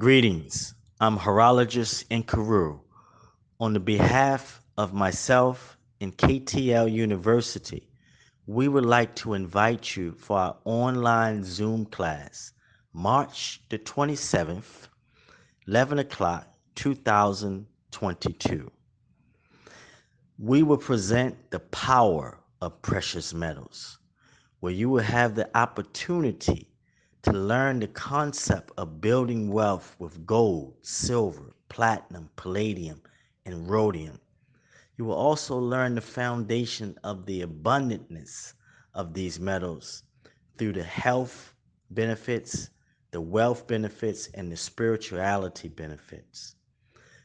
Greetings. I'm horologist in Peru. On the behalf of myself and KTL University, we would like to invite you for our online Zoom class, March the 27th, 11 o'clock, 2022. We will present the power of precious metals, where you will have the opportunity to learn the concept of building wealth with gold, silver, platinum, palladium, and rhodium. You will also learn the foundation of the abundantness of these metals through the health benefits, the wealth benefits, and the spirituality benefits.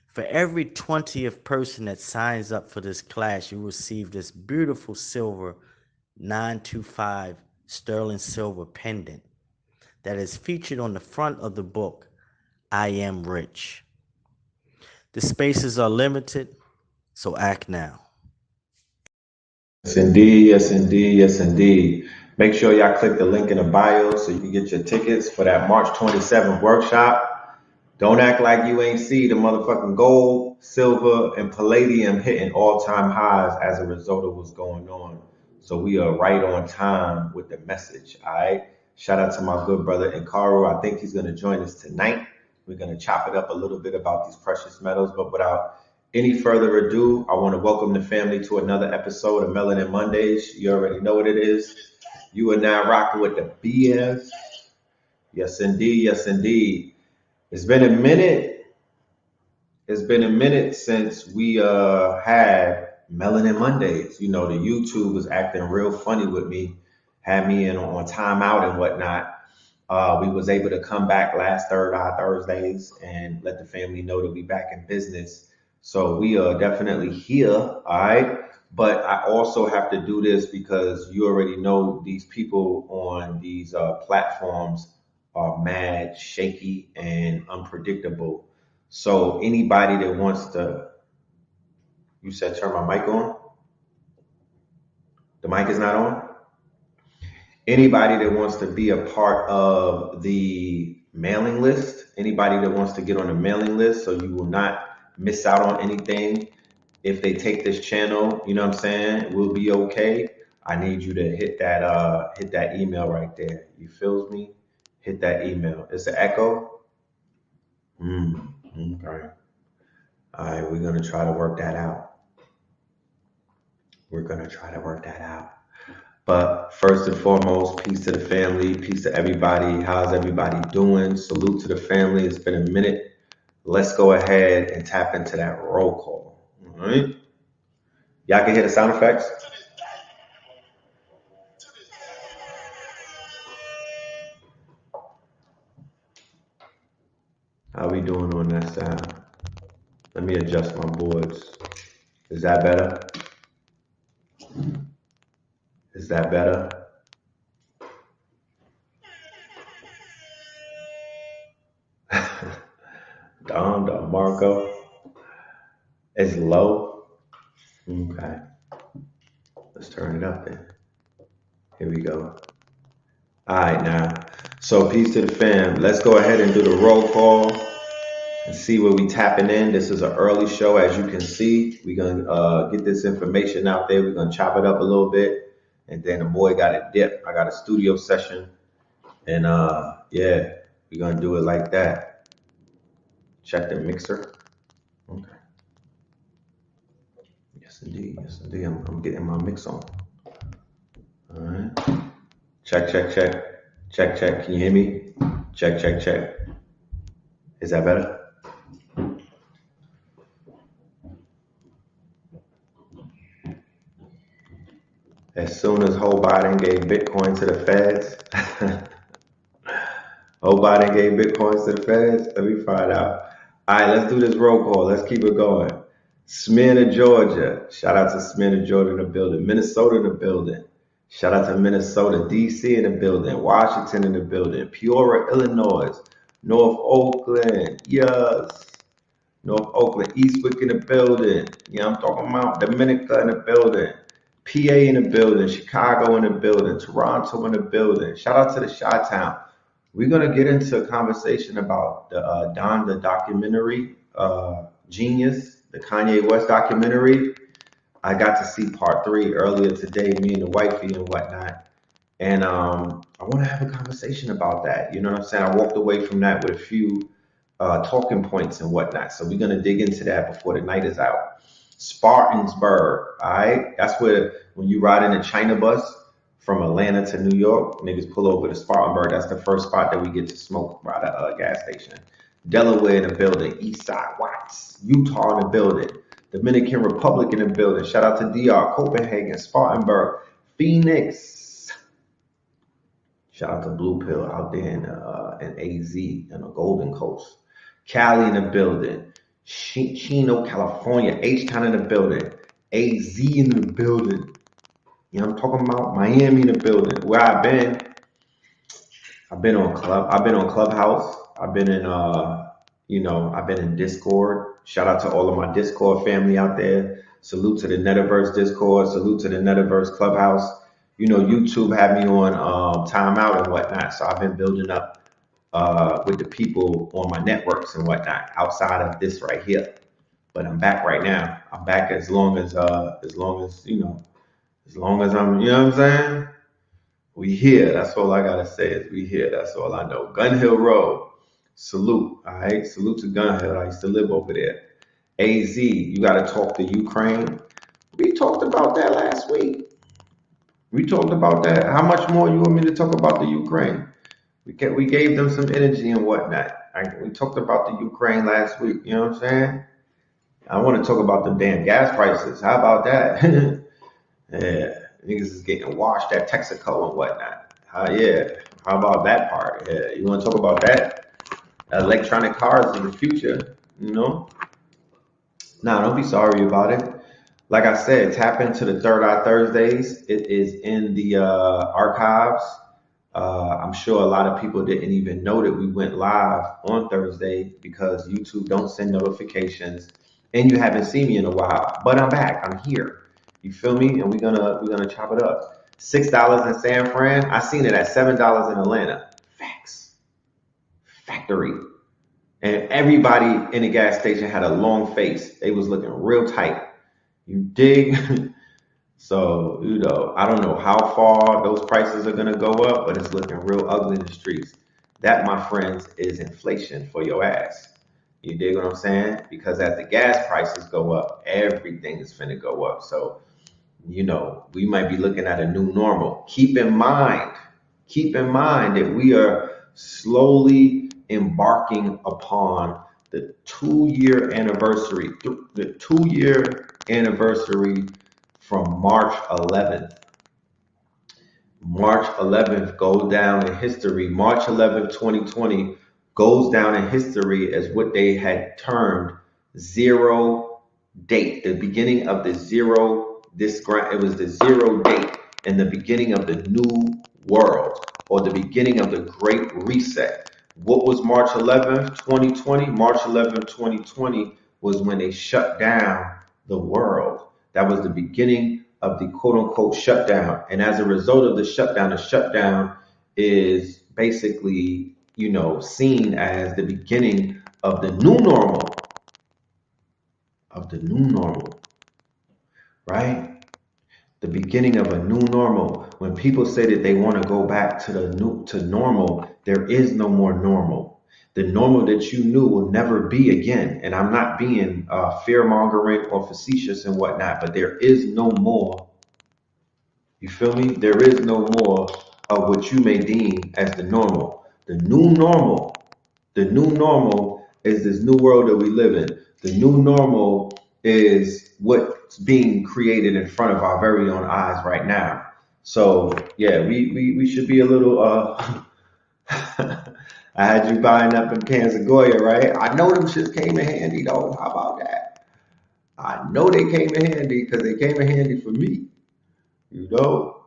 For every 20th person that signs up for this class, you receive this beautiful silver 925 sterling silver pendant that is featured on the front of the book, I Am Rich. The spaces are limited, so act now. Yes, indeed. Yes, indeed. Yes, indeed. Make sure y'all click the link in the bio so you can get your tickets for that March 27th workshop. Don't act like you ain't see the motherfucking gold, silver, and palladium hitting all-time highs as a result of what's going on. So we are right on time with the message, all right? Shout out to my good brother Inkaru. I think he's going to join us tonight. We're going to chop it up a little bit about these precious metals, but without any further ado, I want to welcome the family to another episode of Melanin Mondays. You already know what it is. You are now rocking with the BS. Yes, indeed. Yes, indeed. It's been a minute. It's been a minute since we had Melanin Mondays. You know, the YouTube was acting real funny with me, had me in on timeout and whatnot. We was able to come back last Thursdays and let the family know that we back in business. So we are definitely here, all right? But I also have to do this because you already know these people on these platforms are mad, shaky, and unpredictable. So anybody that wants to, you said turn my mic on? The mic is not on? Anybody that wants to be a part of the mailing list, anybody that wants to get on the mailing list so you will not miss out on anything. If they take this channel, you know what I'm saying, we'll be okay. I need you to hit that email right there. You feels me? Hit that email. It's an echo. Okay. All right, we're gonna try to work that out. But first and foremost, peace to the family, peace to everybody. How's everybody doing? Salute to the family. It's been a minute. Let's go ahead and tap into that roll call. All right. Y'all can hear the sound effects? How we doing on that sound? Let me adjust my boards. Is that better? Is that better? Don Marco. It's low. Okay. Let's turn it up then. Here we go. All right, now. So peace to the fam. Let's go ahead and do the roll call and see where we tapping in. This is an early show, as you can see. We're gonna get this information out there. We're gonna chop it up a little bit, and then the boy got a dip. I got a studio session, and yeah, we're gonna do it like that. Check the mixer. Okay. Yes, indeed. Yes, indeed. I'm getting my mix on. All right. Check, check, check. Check, check. Can you hear me? Check, check, check. Is that better? As soon as Joe Biden gave Bitcoin to the feds, Joe Biden gave Bitcoins to the feds. Let me find out. All right, let's do this roll call. Let's keep it going. Smyrna, Georgia. Shout out to Smyrna, Georgia in the building. Minnesota in the building. Shout out to Minnesota. DC in the building. Washington in the building. Peoria, Illinois. North Oakland. Yes. North Oakland. Eastwick in the building. Yeah, I'm talking about Dominica in the building. PA in the building. Chicago in the building. Toronto in the building. Shout out to the Chi-Town. We're gonna get into a conversation about the documentary, Genius, the Kanye West documentary. I got to see part three earlier today, me and the wifey and whatnot. And I want to have a conversation about that. You know what I'm saying? I walked away from that with a few talking points and whatnot. So we're gonna dig into that before the night is out. Spartansburg, all right? That's where when you ride in a China bus from Atlanta to New York, niggas pull over to Spartanburg. That's the first spot that we get to smoke by the gas station. Delaware in the building, Eastside Watts, Utah in the building, Dominican Republic in the building. Shout out to DR, Copenhagen, Spartanburg, Phoenix. Shout out to Blue Pill out there in AZ in the Golden Coast. Cali in the building. Chino, California. H-Town in the building. AZ in the building. You know what I'm talking about? Miami in the building. Where I've been on Clubhouse. I've been in I've been in Discord. Shout out to all of my Discord family out there. Salute to the Netaverse Discord. Salute to the Netaverse Clubhouse. You know, YouTube had me on timeout and whatnot. So I've been building up with the people on my networks and whatnot outside of this right here. But I'm back right now. I'm back as long as I'm, you know what I'm saying? We here. That's all I gotta say is we here. That's all I know. Gun Hill Road. Salute. All right. Salute to Gun Hill. I used to live over there. AZ, you gotta talk to Ukraine. We talked about that last week. We talked about that. How much more you want me to talk about the Ukraine? We gave them some energy and whatnot. We talked about the Ukraine last week. You know what I'm saying? I want to talk about the damn gas prices. How about that? Yeah, niggas is getting washed at Texaco and whatnot. Yeah, how about that part? Yeah, you want to talk about that? Electronic cars in the future, you know? Nah, don't be sorry about it. Like I said, tap into the Third Eye Thursdays. It is in the archives. I'm sure a lot of people didn't even know that we went live on Thursday because YouTube don't send notifications, and you haven't seen me in a while. But I'm back. I'm here. You feel me? And we're gonna chop it up. $6 in San Fran. I seen it at $7 in Atlanta. Facts. Factory. And everybody in the gas station had a long face. They was looking real tight. You dig? So, you know, I don't know how far those prices are going to go up, but it's looking real ugly in the streets. That, my friends, is inflation for your ass. You dig what I'm saying? Because as the gas prices go up, everything is finna go up. So, you know, we might be looking at a new normal. Keep in mind that we are slowly embarking upon the 2-year anniversary, from March 11th. March 11th goes down in history. March 11th, 2020 goes down in history as what they had termed zero date, the beginning of the zero. It was the zero date and the beginning of the new world, or the beginning of the Great Reset. What was March 11th, 2020? March 11th, 2020 was when they shut down the world. That was the beginning of the quote unquote shutdown. And as a result of the shutdown is basically, you know, seen as the beginning of the new normal. Right? The beginning of a new normal. When people say that they want to go back to normal, there is no more normal. The normal that you knew will never be again. And I'm not being fear mongering or facetious and whatnot, but there is no more. You feel me? There is no more of what you may deem as the normal. The new normal is this new world that we live in. The new normal is what's being created in front of our very own eyes right now. So yeah, we should be a little I had you buying up in cans of Goya, right? I know them shits came in handy though. How about that? I know they came in handy because they came in handy for me. You know?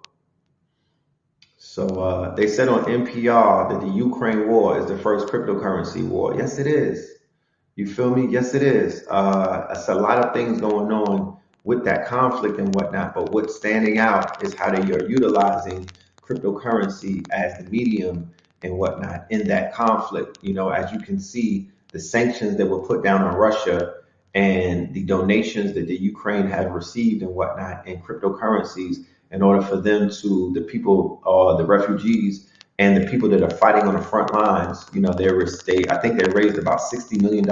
So they said on NPR that the Ukraine war is the first cryptocurrency war. Yes, it is. You feel me? Yes, it is. It's a lot of things going on with that conflict and whatnot, but what's standing out is how they are utilizing cryptocurrency as the medium and whatnot in that conflict. As you can see, the sanctions that were put down on Russia and the donations that the Ukraine had received and whatnot in cryptocurrencies in order for them to, the people, the refugees and the people that are fighting on the front lines, I think they raised about $60 million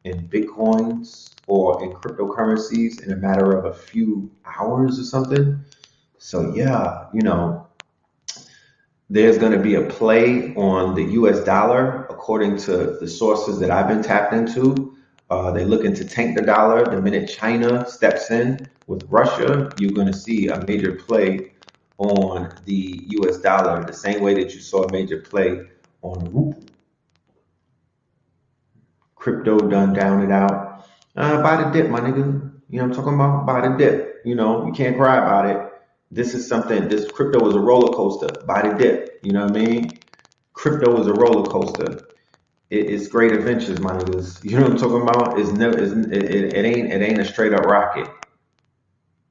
in Bitcoins or in cryptocurrencies in a matter of a few hours or something. So yeah, there's going to be a play on the US dollar, according to the sources that I've been tapped into. They're looking to tank the dollar. The minute China steps in with Russia, you're going to see a major play on the US dollar, the same way that you saw a major play on ruble. Crypto done down and out. Buy the dip, my nigga. You know what I'm talking about? Buy the dip. You can't cry about it. This crypto is a roller coaster. Buy the dip. You know what I mean? Crypto is a roller coaster. It's great adventures, my niggas. You know what I'm talking about? It ain't a straight up rocket.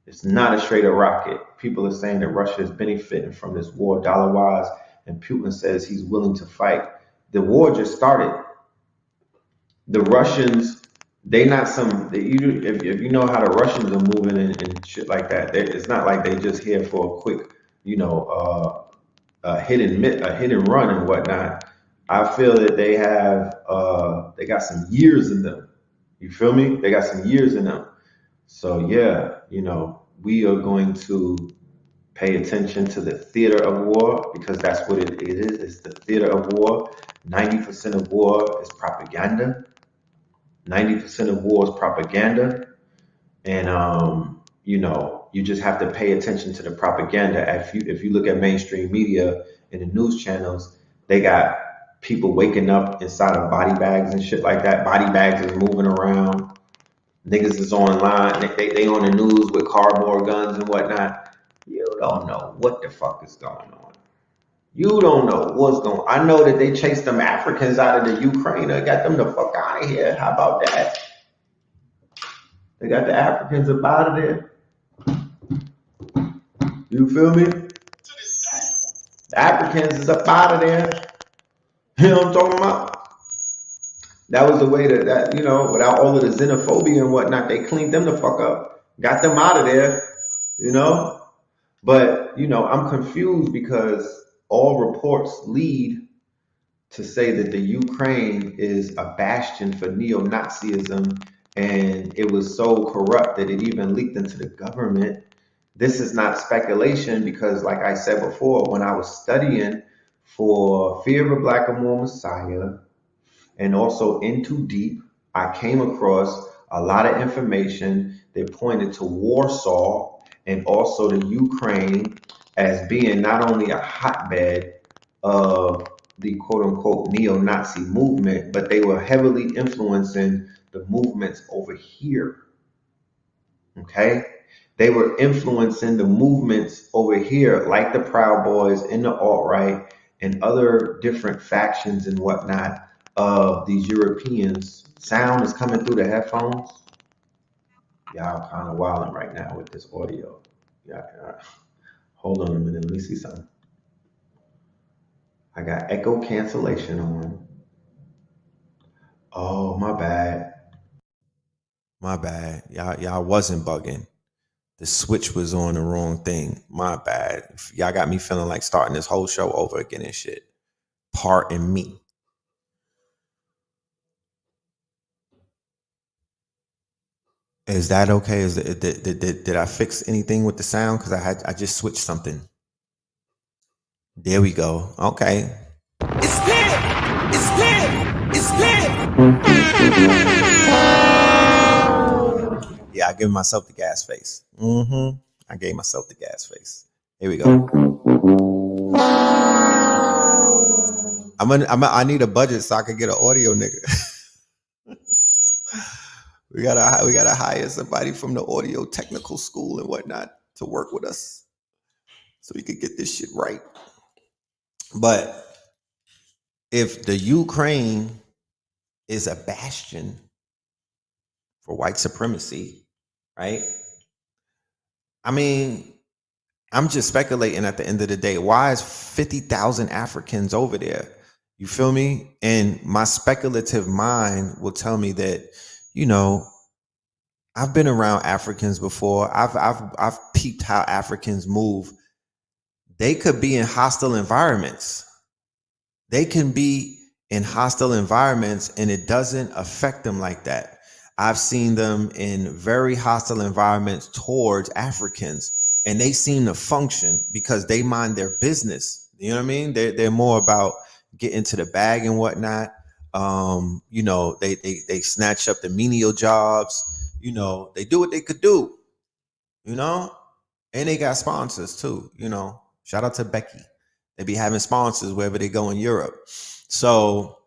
It's not a straight up rocket. People are saying that Russia is benefiting from this war dollar wise, and Putin says he's willing to fight. The war just started. The Russians, they not some. If you know how the Russians are moving and shit like that, it's not like they just here for a quick, hit and run and whatnot. I feel that they got some years in them. You feel me? They got some years in them. So yeah, we are going to pay attention to the theater of war, because that's what it is. It's the theater of war. 90% of war is propaganda. 90% of war is propaganda. And, you just have to pay attention to the propaganda. If you look at mainstream media and the news channels, they got people waking up inside of body bags and shit like that. Body bags is moving around. Niggas is online. They on the news with cardboard guns and whatnot. You don't know what the fuck is going on. You don't know what's going on. I know that they chased them Africans out of the Ukraine. They got them the fuck out of here. How about that? They got the Africans up out of there. You feel me? The Africans is up out of there. You know what I'm talking about? That was the way that without all of the xenophobia and whatnot, they cleaned them the fuck up. Got them out of there, But, I'm confused because all reports lead to say that the Ukraine is a bastion for neo-Nazism, and it was so corrupt that it even leaked into the government. This is not speculation, because like I said before, when I was studying for Fear of a Black and More Messiah and also Into Deep, I came across a lot of information that pointed to Warsaw and also the Ukraine as being not only a hotbed of the quote unquote neo-Nazi movement, but they were heavily influencing the movements over here. Okay? They were influencing the movements over here, like the Proud Boys and the alt-right and other different factions and whatnot of these Europeans. Sound is coming through the headphones. Y'all kind of wilding right now with this audio. Yeah, hold on a minute. Let me see something. I got echo cancellation on. Oh, my bad. My bad. Y'all wasn't bugging. The switch was on the wrong thing. My bad. Y'all got me feeling like starting this whole show over again and shit. Pardon me. Is that okay? Did I fix anything with the sound? Because I just switched something. There we go. Okay. It's lit. It's lit. It's lit. Yeah, I gave myself the gas face. I gave myself the gas face. Here we go. I need a budget so I can get an audio nigga. we gotta hire somebody from the audio technical school and whatnot to work with us so we could get this shit right. But if the Ukraine is a bastion for white supremacy, right? I mean, I'm just speculating at the end of the day. Why is 50,000 Africans over there? You feel me? And my speculative mind will tell me that, you know, I've been around Africans before. I've peeped how Africans move. They could be in hostile environments. They can be in hostile environments and it doesn't affect them like that. I've seen them in very hostile environments towards Africans and they seem to function because they mind their business. You know what I mean? They're more about getting to the bag and whatnot. You know, they snatch up the menial jobs. You know, they do what they could do, you know? And they got sponsors too, you know. Shout out to Becky. They be having sponsors wherever they go in Europe. So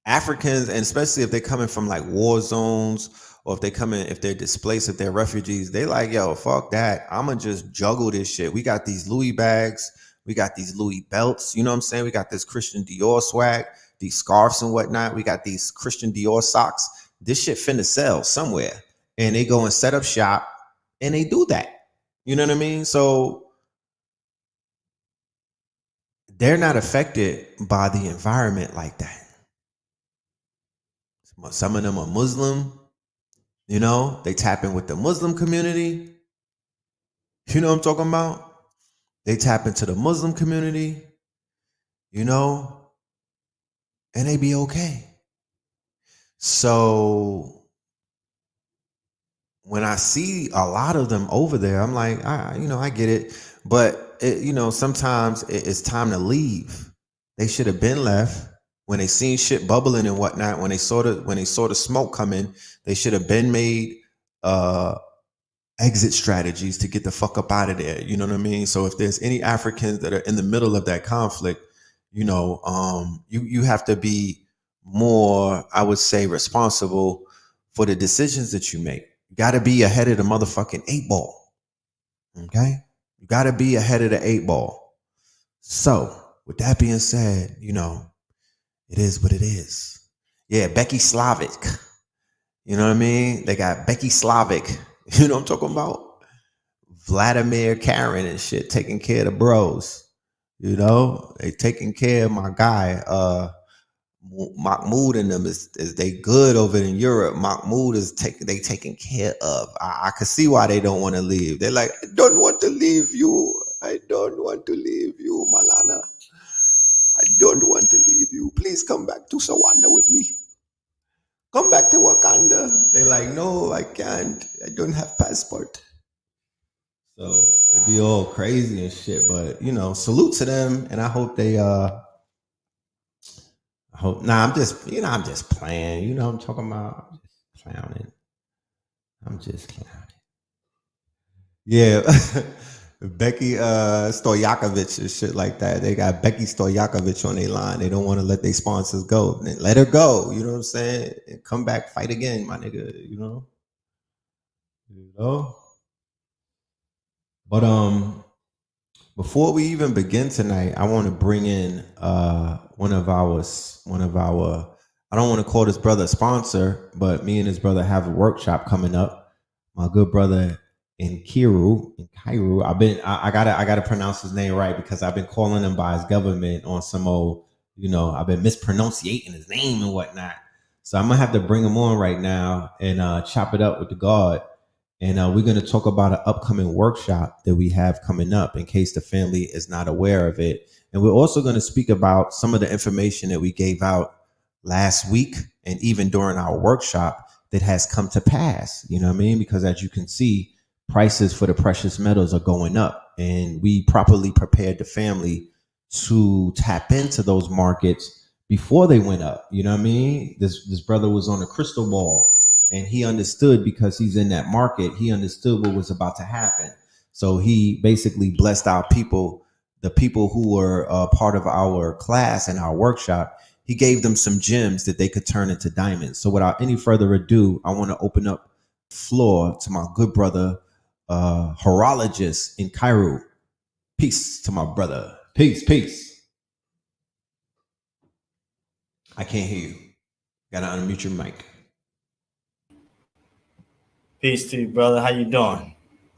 Africans, and especially if they're coming from like war zones, or if they're displaced, if they're refugees, they like, yo, fuck that. I'ma just juggle this shit. We got these Louis bags, we got these Louis belts, you know what I'm saying? We got this Christian Dior swag, these scarves and whatnot. We got these Christian Dior socks. This shit finna sell somewhere. And they go and set up shop and they do that. You know what I mean? So they're not affected by the environment like that. Some of them are Muslim, you know, they tap in with the Muslim community. You know what I'm talking about? They tap into the Muslim community, you know, and they be okay. So when I see a lot of them over there, I'm like, I get it. But, sometimes it's time to leave. They should have been left when they seen shit bubbling and whatnot. When they saw the smoke coming, they should have been made exit strategies to get the fuck up out of there. You know what I mean? So if there's any Africans that are in the middle of that conflict, you have to be more, I would say, responsible for the decisions that you make. You got to be ahead of the motherfucking 8 ball. Okay, you got to be ahead of the 8 ball. So with that being said, it is what it is. Yeah, Becky Slavic. You know what I mean? They got Becky Slavic. You know what I'm talking about? Vladimir Karen and shit taking care of the bros. They taking care of my guy. Mahmoud and them is they good over in Europe. Mahmoud is taken care of. I can see why they don't want to leave. They're like, I don't want to leave you. I don't want to leave you, Malana. I don't want to leave you. Please come back to Sawanda with me. Come back to Wakanda. They're like, no, I can't. I don't have passport. So they be all crazy and shit. But salute to them, and I hope they I'm just playing. You know what I'm talking about? I'm just clowning. I'm just clowning. Yeah. Becky Stojakovic and shit like that. They got Becky Stojakovic on their line. They don't want to let their sponsors go. Let her go. You know what I'm saying? And come back, fight again, my nigga. You know? But before we even begin tonight, I want to bring in one of our I don't want to call this brother a sponsor, but me and his brother have a workshop coming up. My good brother in Kiru. I gotta pronounce his name right because I've been calling him by his government on some old, I've been mispronunciating his name and whatnot. So I'm gonna have to bring him on right now and chop it up with the God. And we're going to talk about an upcoming workshop that we have coming up in case the family is not aware of it. And we're also going to speak about some of the information that we gave out last week and even during our workshop that has come to pass. You know what I mean? Because as you can see, prices for the precious metals are going up, and we properly prepared the family to tap into those markets before they went up. You know what I mean? This brother was on a crystal ball, and he understood because he's in that market. He understood what was about to happen. So he basically blessed our people, the people who were part of our class and our workshop. He gave them some gems that they could turn into diamonds. So without any further ado, I want to open up the floor to my good brother, horologist in Cairo. Peace to my brother. Peace, peace. I can't hear you. Gotta unmute your mic. Peace to you, brother. How you doing?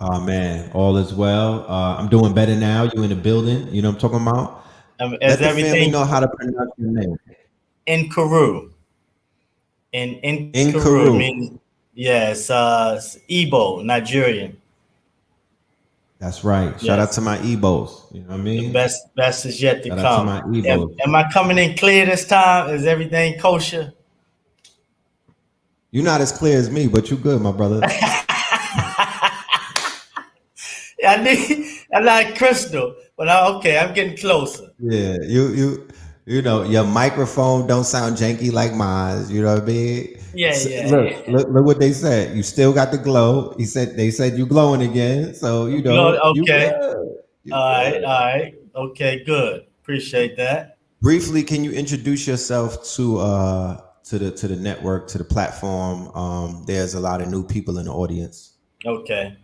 Oh man, all is well. I'm doing better now. You in the building? You know what I'm talking about? Is Let the family everything know how to pronounce your name. in Kuru? In In Kuru, Karu. means yes, it's Igbo, Nigerian. That's right. Shout out Yes, to my Ebos. You know what I the mean? best is yet to Shout out to come. my Ebos. Am I coming in clear this time? Is everything kosher? You're not as clear as me, but you good, my brother. Yeah, I'm not crystal, but okay, I'm getting closer. Yeah, you know your microphone don't sound janky like mine. You know what I mean? Yeah, Look, yeah. look what they said. You still got the glow. They said you glowing again. So you know you Okay. good. You All right. good. All right. Okay. Good. Appreciate that. Briefly, can you introduce yourself to the network, to the platform? There's a lot of new people in the audience. Okay.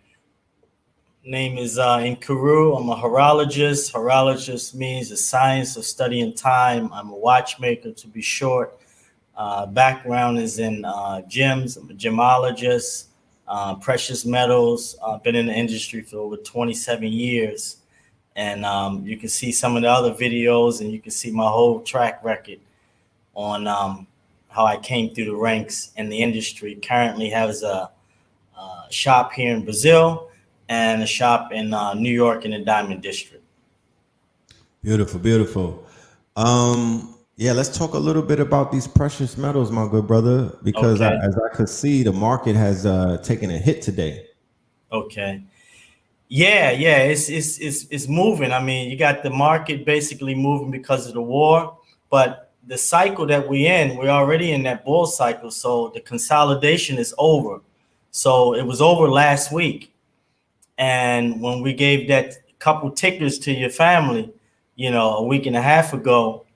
Name is Nkaru. I'm a horologist. Horologist means the science of studying time. I'm a watchmaker, to be short. Background is in gems. I'm a gemologist, precious metals. Been in the industry for over 27 years. And you can see some of the other videos, and you can see my whole track record on how I came through the ranks in the industry. Currently has a shop here in Brazil and a shop in New York in the Diamond District. Beautiful, beautiful. Yeah, let's talk a little bit about these precious metals, my good brother, because Okay. as I could see, the market has taken a hit today. Okay. Yeah, yeah, it's moving. I mean, you got the market basically moving because of the war, but the cycle that we're already in that bull cycle. So the consolidation is over. So it was over last week. And when we gave that couple tickers to your family, a week and a half ago,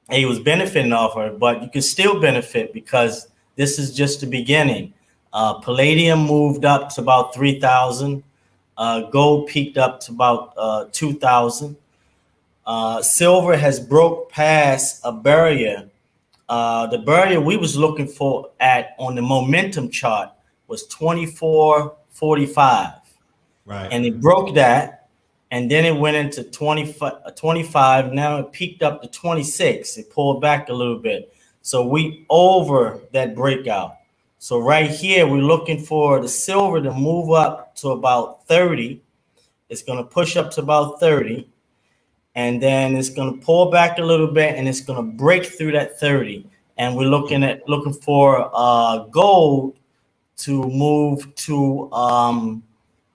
he was benefiting off of it, but you can still benefit because this is just the beginning. Palladium moved up to about 3,000. Gold peaked up to about 2,000. Silver has broke past a barrier. The barrier we was looking for at on the momentum chart was 24.45, Right. and it broke that, and then it went into 25. Now it peaked up to 26. It pulled back a little bit, so we over that breakout. So right here we're looking for the silver to move up to about 30. It's going to push up to about 30, and then it's going to pull back a little bit, and it's going to break through that 30. And we're looking for gold to move to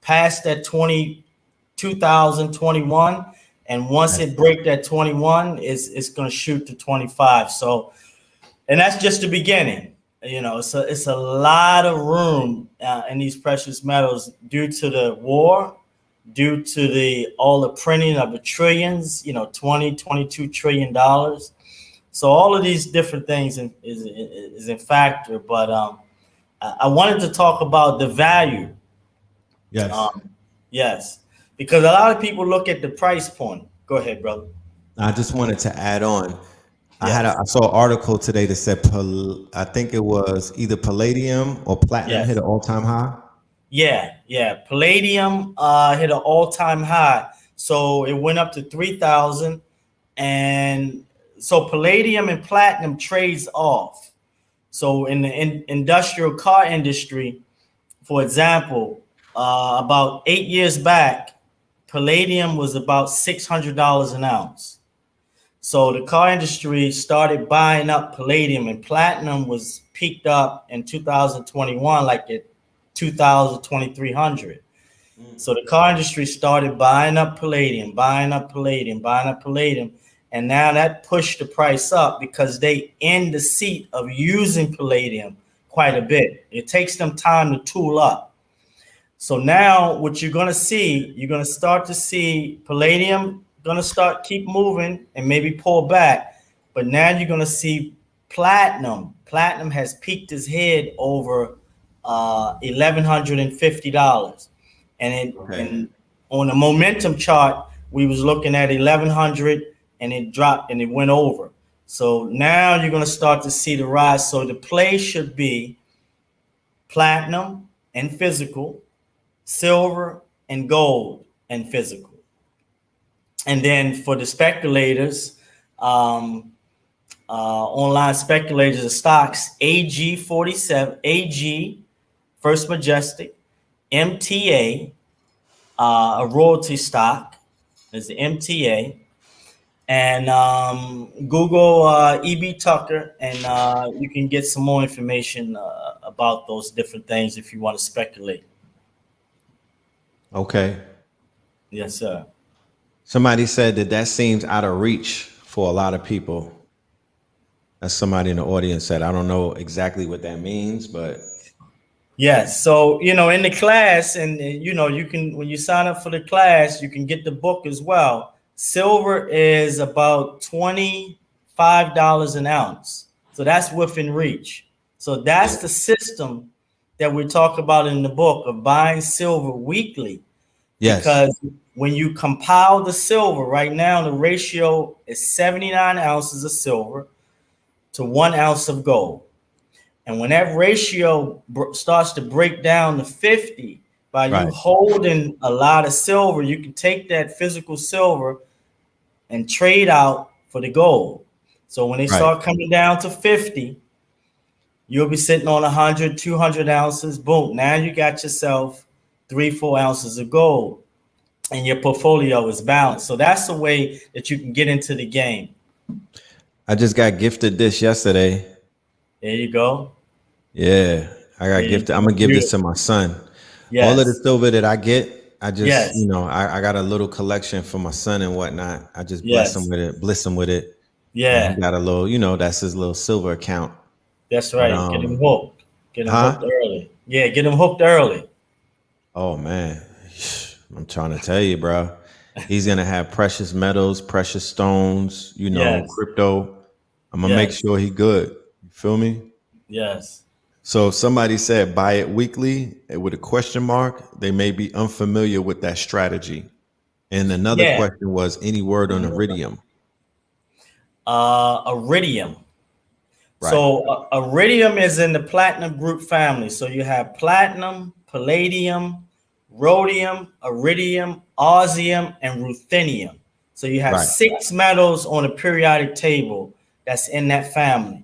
past that 2021, and once Yes. it break that 21, it's going to shoot to 25. So, and that's just the beginning. It's a lot of room in these precious metals due to the war, due to all the printing of the trillions, 20, $22 trillion. So all of these different things is in factor. But I wanted to talk about the value. Yes. Yes, because a lot of people look at the price point. Go ahead, brother. I just wanted to add on. Yes, I saw an article today that said I think it was either palladium or platinum hit yes. an all time high. Yeah, yeah. Palladium hit an all-time high. So it went up to 3,000. And so palladium and platinum trades off. So in the industrial car industry, for example, about 8 years back, palladium was about $600 an ounce. So the car industry started buying up palladium, and platinum was peaked up in 2021, like at 2,000, 2,300. So the car industry started buying up palladium, buying up palladium, buying up palladium. And now that pushed the price up because they in the seat of using palladium quite a bit. It takes them time to tool up. So now what you're going to start to see palladium going to start keep moving and maybe pull back. But now you're going to see platinum. Platinum has peaked its head over $1,150. Okay. And on the momentum chart, we was looking at 1,100, and it dropped and it went over. So now you're going to start to see the rise. So the play should be platinum and physical, silver, and gold and physical. And then for the speculators, online speculators of stocks, AG47, AG, First Majestic, MTA, a royalty stock is the MTA, and Google EB Tucker, and you can get some more information about those different things if you want to speculate. Okay. Yes, sir. Somebody said that seems out of reach for a lot of people. That's somebody in the audience said. I don't know exactly what that means, but Yes. So, in the class, and you can, when you sign up for the class, you can get the book as well. Silver is about $25 an ounce. So that's within reach. So that's the system that we talk about in the book of buying silver weekly. yes, Because when you compile the silver, right now the ratio is 79 ounces of silver to 1 ounce of gold. And when that ratio starts to break down to 50, by you right, holding a lot of silver, you can take that physical silver and trade out for the gold. So when they right. start coming down to 50, you'll be sitting on 100, 200 ounces. Boom. Now you got yourself 3-4 ounces of gold and your portfolio is balanced. So that's the way that you can get into the game. I just got gifted this yesterday. There you go. Yeah, I got gifted. I'm gonna give this to my son. Yes. All of the silver that I get, I just, Yes. I got a little collection for my son and whatnot. I just Yes. bless him with it. Yeah. And he got a little, that's his little silver account. That's right. But, Get him hooked. Get him huh? hooked early. Yeah, get him hooked early. Oh man, I'm trying to tell you, bro. He's gonna have precious metals, precious stones, Yes. crypto. I'm gonna make Yes. sure he good. You feel me? Yes. So somebody said buy it weekly with a question mark. They may be unfamiliar with that strategy. And another Yeah. question was any word on iridium? Iridium. Right. So iridium is in the platinum group family. So you have platinum, palladium, rhodium, iridium, osmium, and ruthenium. So you have Right. 6 metals on a periodic table that's in that family.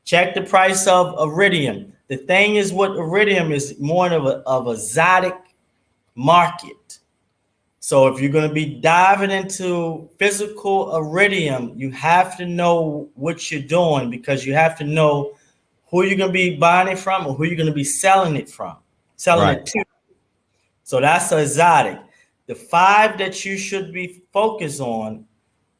Check the price of iridium. The thing is, what iridium is more of a exotic market. So if you're going to be diving into physical iridium, you have to know what you're doing, because you have to know who you're going to be buying it from or who you're going to be selling it Right. to. So that's exotic. The 5 that you should be focused on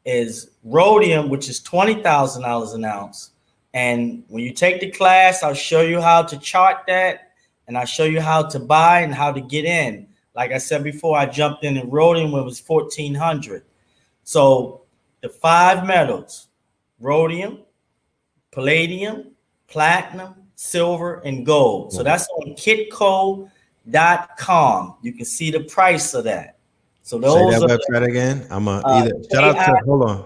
is rhodium, which is $20,000 an ounce. And when you take the class, I'll show you how to chart that, and I'll show you how to buy and how to get in. Like I said before, I jumped in and rhodium when it was 1,400. So the 5 metals: rhodium, palladium, platinum, silver, and gold. So that's on kitco.com. You can see the price of that. So Say those that are website again. I'm either shout out to hold on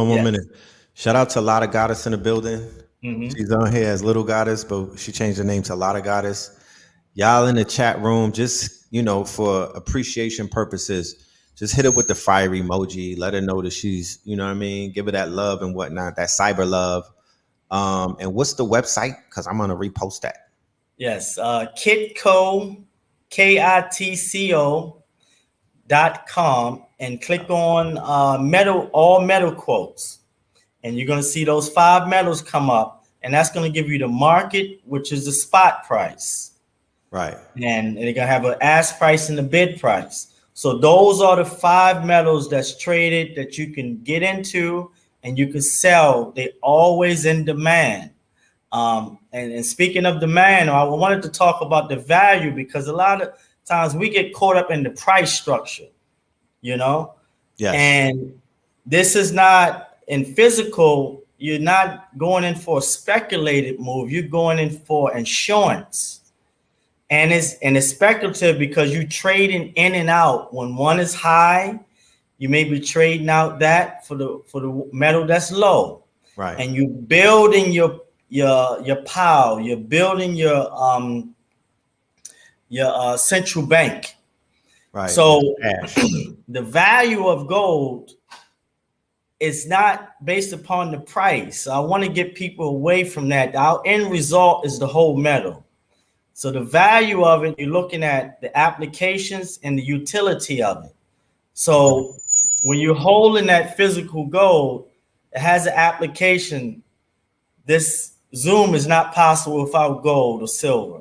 1 Yes. minute. Shout out to Lotta Goddess in the building. Mhm. She's on here as Little Goddess, but she changed her name to Lotta Goddess. Y'all in the chat room, just for appreciation purposes, just hit her with the fire emoji. Let her know that she's, you know what I mean? Give her that love and whatnot, that cyber love. And what's the website? Because I'm gonna repost that. Yes, kitco, kitco.com, and click on all metal quotes, and you're going to see those 5 metals come up, and that's going to give you the market, which is the spot price. Right. And they're going to have an ask price and the bid price. So those are the 5 metals that's traded that you can get into and you can sell. They're always in demand. And speaking of demand, I wanted to talk about the value, because a lot of times we get caught up in the price structure, Yes. And this is not in physical. You're not going in for a speculated move. You're going in for insurance. And it's speculative because you're trading in and out. When one is high, you may be trading out that for the metal that's low. Right. And you're building your pile. You're building your central bank. Right. So Cash. the value of gold is not based upon the price. So I want to get people away from that. Our end result is the whole metal. So the value of it, you're looking at the applications and the utility of it. So when you're holding that physical gold, it has an application. This Zoom is not possible without gold or silver.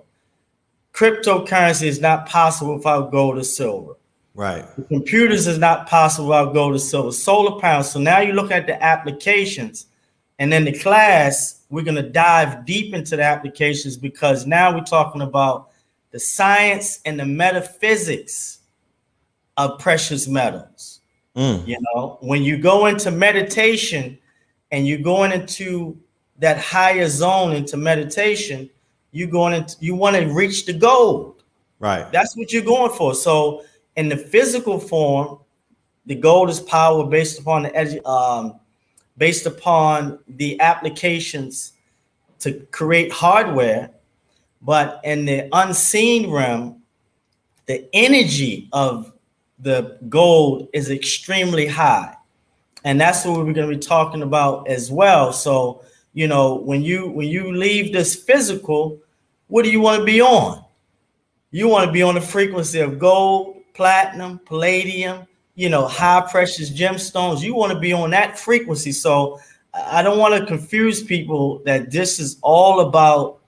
Cryptocurrency is not possible without gold or silver. Right. The computers is not possible without gold or silver. Solar panels. So now you look at the applications, and in the class, we're going to dive deep into the applications because now we're talking about the science and the metaphysics of precious metals. You know, when you go into meditation and you're going into that higher zone into meditation, you want to reach the gold. Right. That's what you're going for. So in the physical form, the gold is power based upon the applications to create hardware. But in the unseen realm, the energy of the gold is extremely high. And that's what we're going to be talking about as well. So, you know, when you leave this physical, what do you want to be on? You want to be on the frequency of gold, platinum, palladium, you know, high precious gemstones. You want to be on that frequency. So I don't want to confuse people that this is all about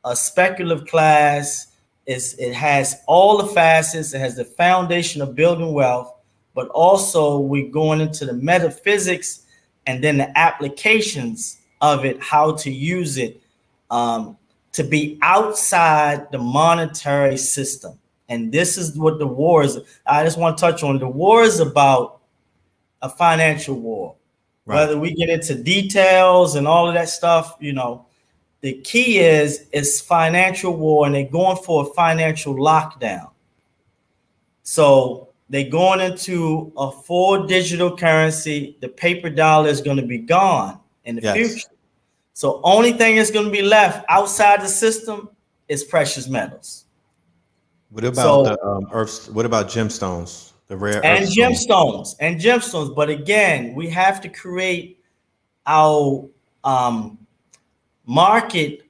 a speculative class. It has all the facets. It has the foundation of building wealth, but also we're going into the metaphysics and then the applications of it, how to use it to be outside the monetary system. And this is what the war is. I just want to touch on the war is about a financial war. Right. Whether we get into details and all of that stuff, you know, the key is financial war, and they're going for a financial lockdown. So they're going into a full digital currency. The paper dollar is going to be gone in the future. So only thing that's going to be left outside the system is precious metals. What about the earths? What about gemstones? The rare and gemstones. But again, we have to create our market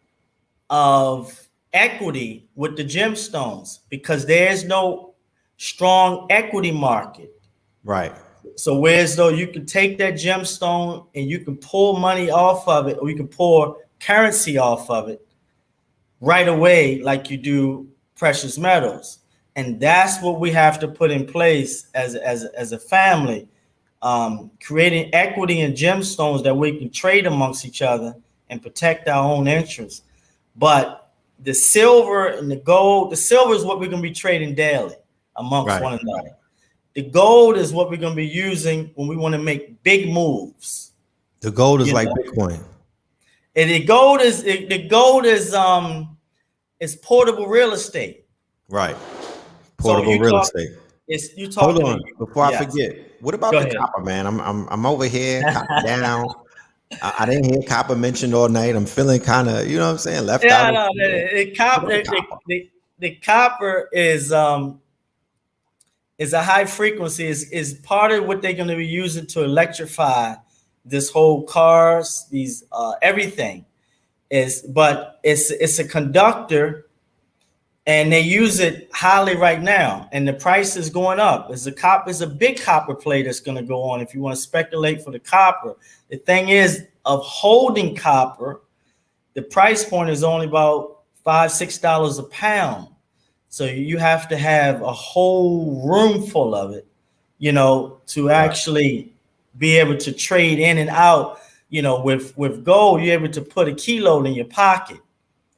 of equity with the gemstones because there's no strong equity market. Right. So whereas though you can take that gemstone and you can pull money off of it, or you can pull currency off of it right away like you do precious metals. And that's what we have to put in place as a family, creating equity in gemstones that we can trade amongst each other and protect our own interests. But the silver and the gold, the silver is what we're going to be trading daily amongst one another. The gold is what we're going to be using when we want to make big moves. The gold is like Bitcoin. And the gold is portable real estate. Right. Portable real estate. You talking. Hold on, before I forget. What about the copper, man? I'm over here, copper down. I didn't hear copper mentioned all night. I'm feeling kind of, you know what I'm saying, left out. No, the copper is a high frequency. Is part of what they're going to be using to electrify this whole cars, these everything. But it's a conductor, and they use it highly right now, and the price is going up. It's a big copper play that's going to go on if you want to speculate for the copper. The thing is, of holding copper, the price point is only about $5-6 a pound. So you have to have a whole room full of it, you know, to actually be able to trade in and out. You know, with gold, you're able to put a kilo in your pocket.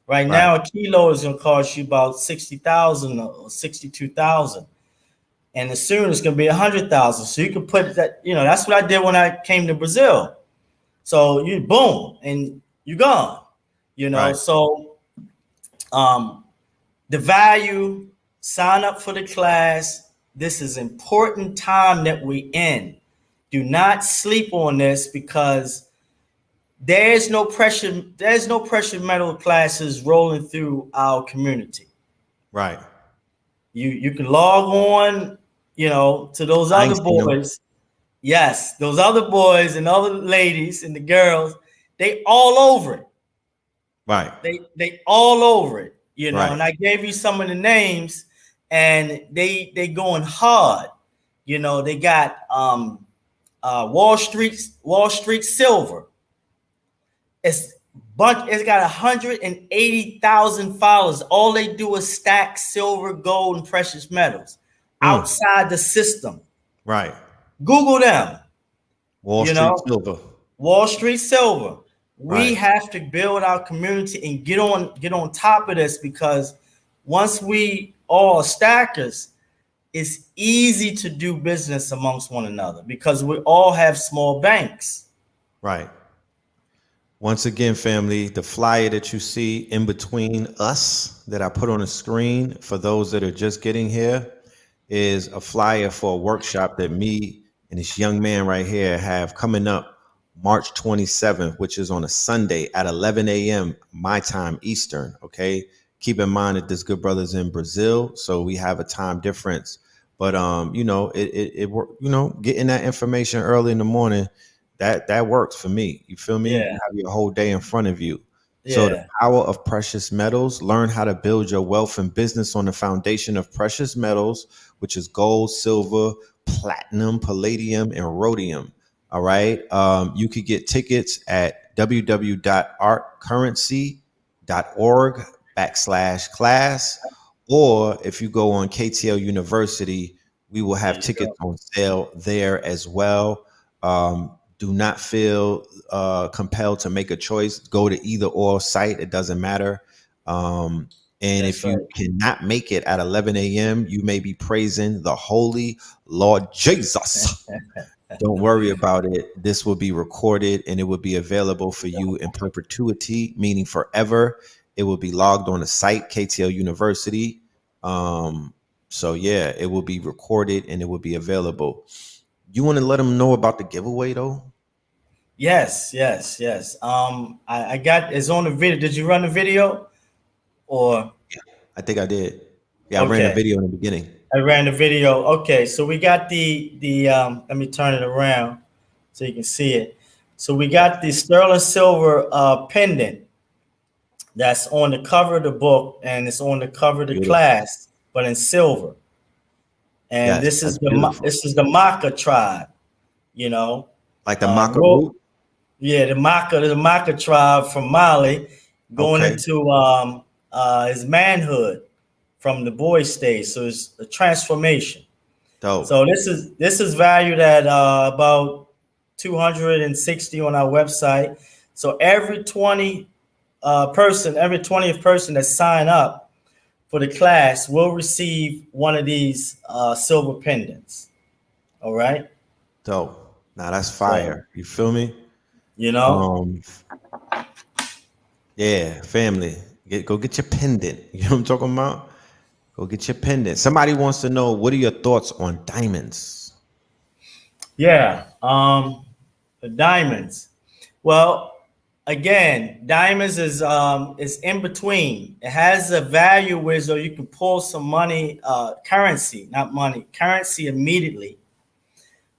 Right now, a kilo is going to cost you about 60,000 or 62,000, and as soon it's going to be 100,000. So you can put that. You know, that's what I did when I came to Brazil. So you boom, and you're gone. You know, so the value. Sign up for the class. This is important time that we in. Do not sleep on this because there's no precious metal classes rolling through our community. Right. You can log on to those I ain't other seen them. boys. Yes, those other boys and other ladies and the girls, they all over it. Right. They all over it, Right. and I gave you some of the names, and they going hard. They got Wall Street Silver. It's got 180,000 followers. All they do is stack silver, gold, and precious metals outside the system. Right. Google them. Wall You Street know, Silver. Wall Street Silver. We Right. have to build our community and get on top of this, because once we all are stackers, it's easy to do business amongst one another because we all have small banks. Right. Once again, family, the flyer that you see in between us that I put on the screen for those that are just getting here is a flyer for a workshop that me and this young man right here have coming up March 27th, which is on a Sunday at 11 a.m. my time Eastern. Okay. Keep in mind that this good brother's in Brazil, so we have a time difference. But getting that information early in the morning, that works for me. You feel me? Yeah. You have your whole day in front of you. So the Yeah. power of precious metals, learn how to build your wealth and business on the foundation of precious metals, which is gold, silver, platinum, palladium, and rhodium. All right. You could get tickets at www.artcurrency.org/class. Or if you go on KTL University, we will There have you tickets go. on sale there as well. Do not feel compelled to make a choice. Go to either or site. It doesn't matter. And That's if you right. cannot make it at 11 a.m., you may be praising the Holy Lord Jesus. Don't worry about it. This will be recorded and it will be available for you in perpetuity, meaning forever. It will be logged on the site, KTL University. So yeah, it will be recorded and it will be available. You want to let them know about the giveaway though? Yes, yes, yes. I got it's on the video. Did you run the video or I think I did. Yeah, I ran a okay? video in the beginning. I ran the video. Okay, so we got the let me turn it around so you can see it. So we Yes. got the sterling silver pendant that's on the cover of the book, and it's on the cover of the Beautiful. class, but in silver. And Yes, this that's is beautiful. the Maka tribe. You know, Like the maca uh, root? Yeah, the Maka tribe from Mali, going Okay. into his manhood from the boy stage. So it's a transformation. So Dope. this is valued at about 260 on our website. So every 20th person that sign up for the class will receive one of these silver pendants. All right. Dope. Now that's So fire. You feel me? you know, Um, yeah, family. Go get your pendant. You know what I'm talking about? Go get your pendant. Somebody wants to know, what are your thoughts on diamonds? yeah. The diamonds. Well, again, diamonds is in between. It has a value where so you can pull some money, currency, not money, currency immediately,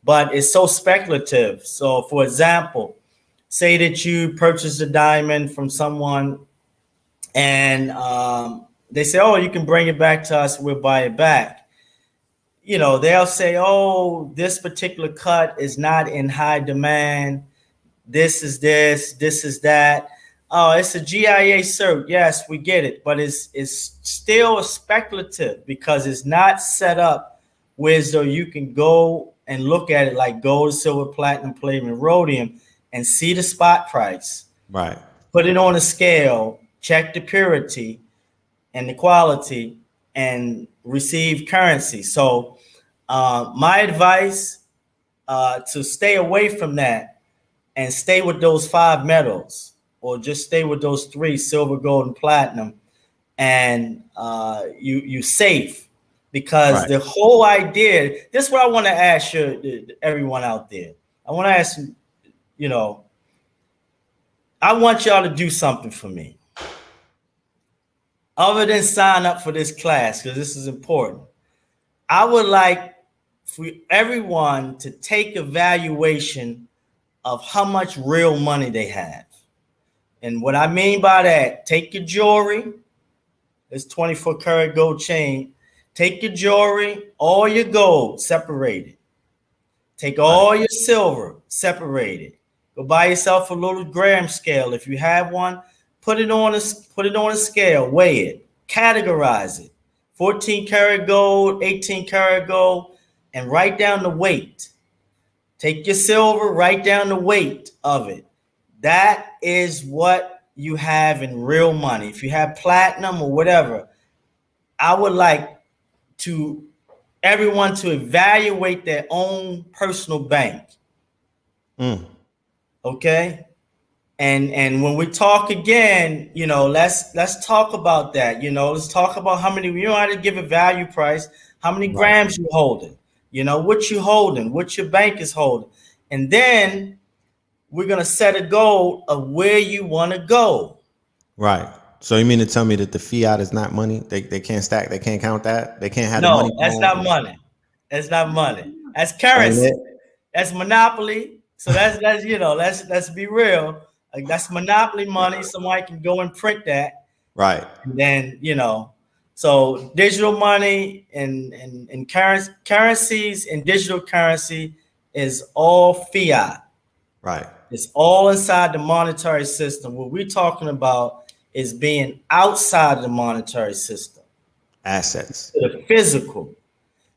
but it's so speculative. So, for example, say that you purchase a diamond from someone, and they say, "Oh, you can bring it back to us. We'll buy it back." They'll say, "Oh, this particular cut is not in high demand. This is that." Oh, it's a GIA cert. Yes, we get it, but it's still speculative because it's not set up where so you can go and look at it like gold, silver, platinum, palladium, and rhodium and see the spot price, Right. put it on a scale, check the purity and the quality, and receive currency. So, my advice to stay away from that and stay with those five metals, or just stay with those three: silver, gold, and platinum, and you safe. Because Right. the whole idea, this is what I want to ask everyone out there. I want to ask you know, I want y'all to do something for me other than sign up for this class, because this is important. I would like for everyone to take evaluation of how much real money they have. And what I mean by that, take your jewelry, this 24 karat gold chain, take your jewelry, all your gold, separate it. Take all your silver, separate it. Go buy yourself a little gram scale if you have one. Put it on a scale, weigh it, categorize it. 14 karat gold, 18 karat gold, and write down the weight. Take your silver, write down the weight of it. That is what you have in real money. If you have platinum or whatever, I would like to everyone to evaluate their own personal bank. Okay? And when we talk again, let's talk about that. Let's talk about how many, you know how to give a value price, how many grams you holding, what you holding, what your bank is holding. And then we're going to set a goal of where you want to go. Right. So you mean to tell me that the fiat is not money? They can't stack, they can't count that? They can't have the money? No, that's not money. That's not money. That's currency. That's monopoly. So let's be real. Like, that's monopoly money. Somebody can go and print that. Right. And then, so digital money and currencies and digital currency is all fiat. Right. It's all inside the monetary system. What we're talking about is being outside the monetary system. Assets. The physical.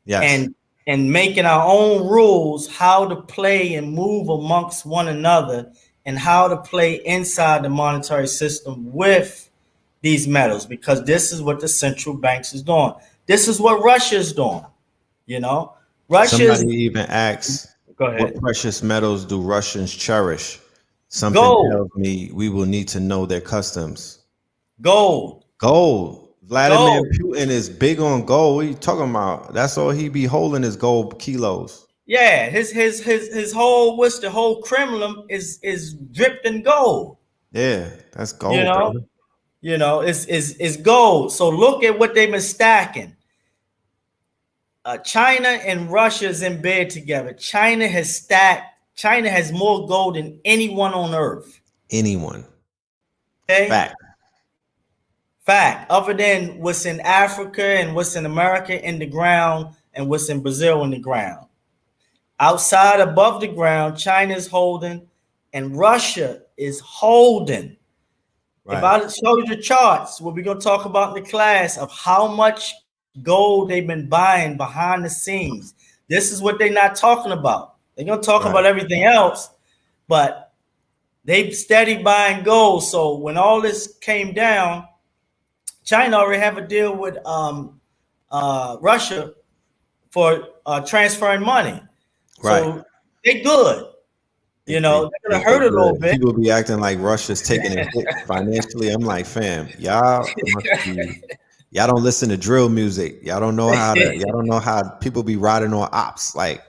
Yes. And making our own rules, how to play and move amongst one another, and how to play inside the monetary system with these metals, because this is what the central banks is doing. This is what Russia is doing. Somebody even asks, go ahead. What precious metals do Russians cherish? Something tells me we will need to know their customs. Gold. Vladimir Putin is big on gold. What are you talking about? That's all he be holding is gold kilos. Yeah, his whole the whole Kremlin is dripped in gold. Yeah, that's gold. It's gold. So look at what they've been stacking. China and Russia is in bed together. China has more gold than anyone on earth. Anyone. Okay? Fact. Other than what's in Africa and what's in America in the ground and what's in Brazil in the ground. Outside, above the ground, China is holding and Russia is holding. Right. If I show you the charts, what we're going to talk about in the class of how much gold they've been buying behind the scenes. This is what they're not talking about. They're going to talk about everything else, but they steady buying gold. So when all this came down, China already have a deal with Russia for transferring money. Right. So they good. They're going to hurt a little bit. People be acting like Russia's taking a hit financially. I'm like, fam, y'all don't listen to drill music. Y'all don't know how people be riding on ops. Like,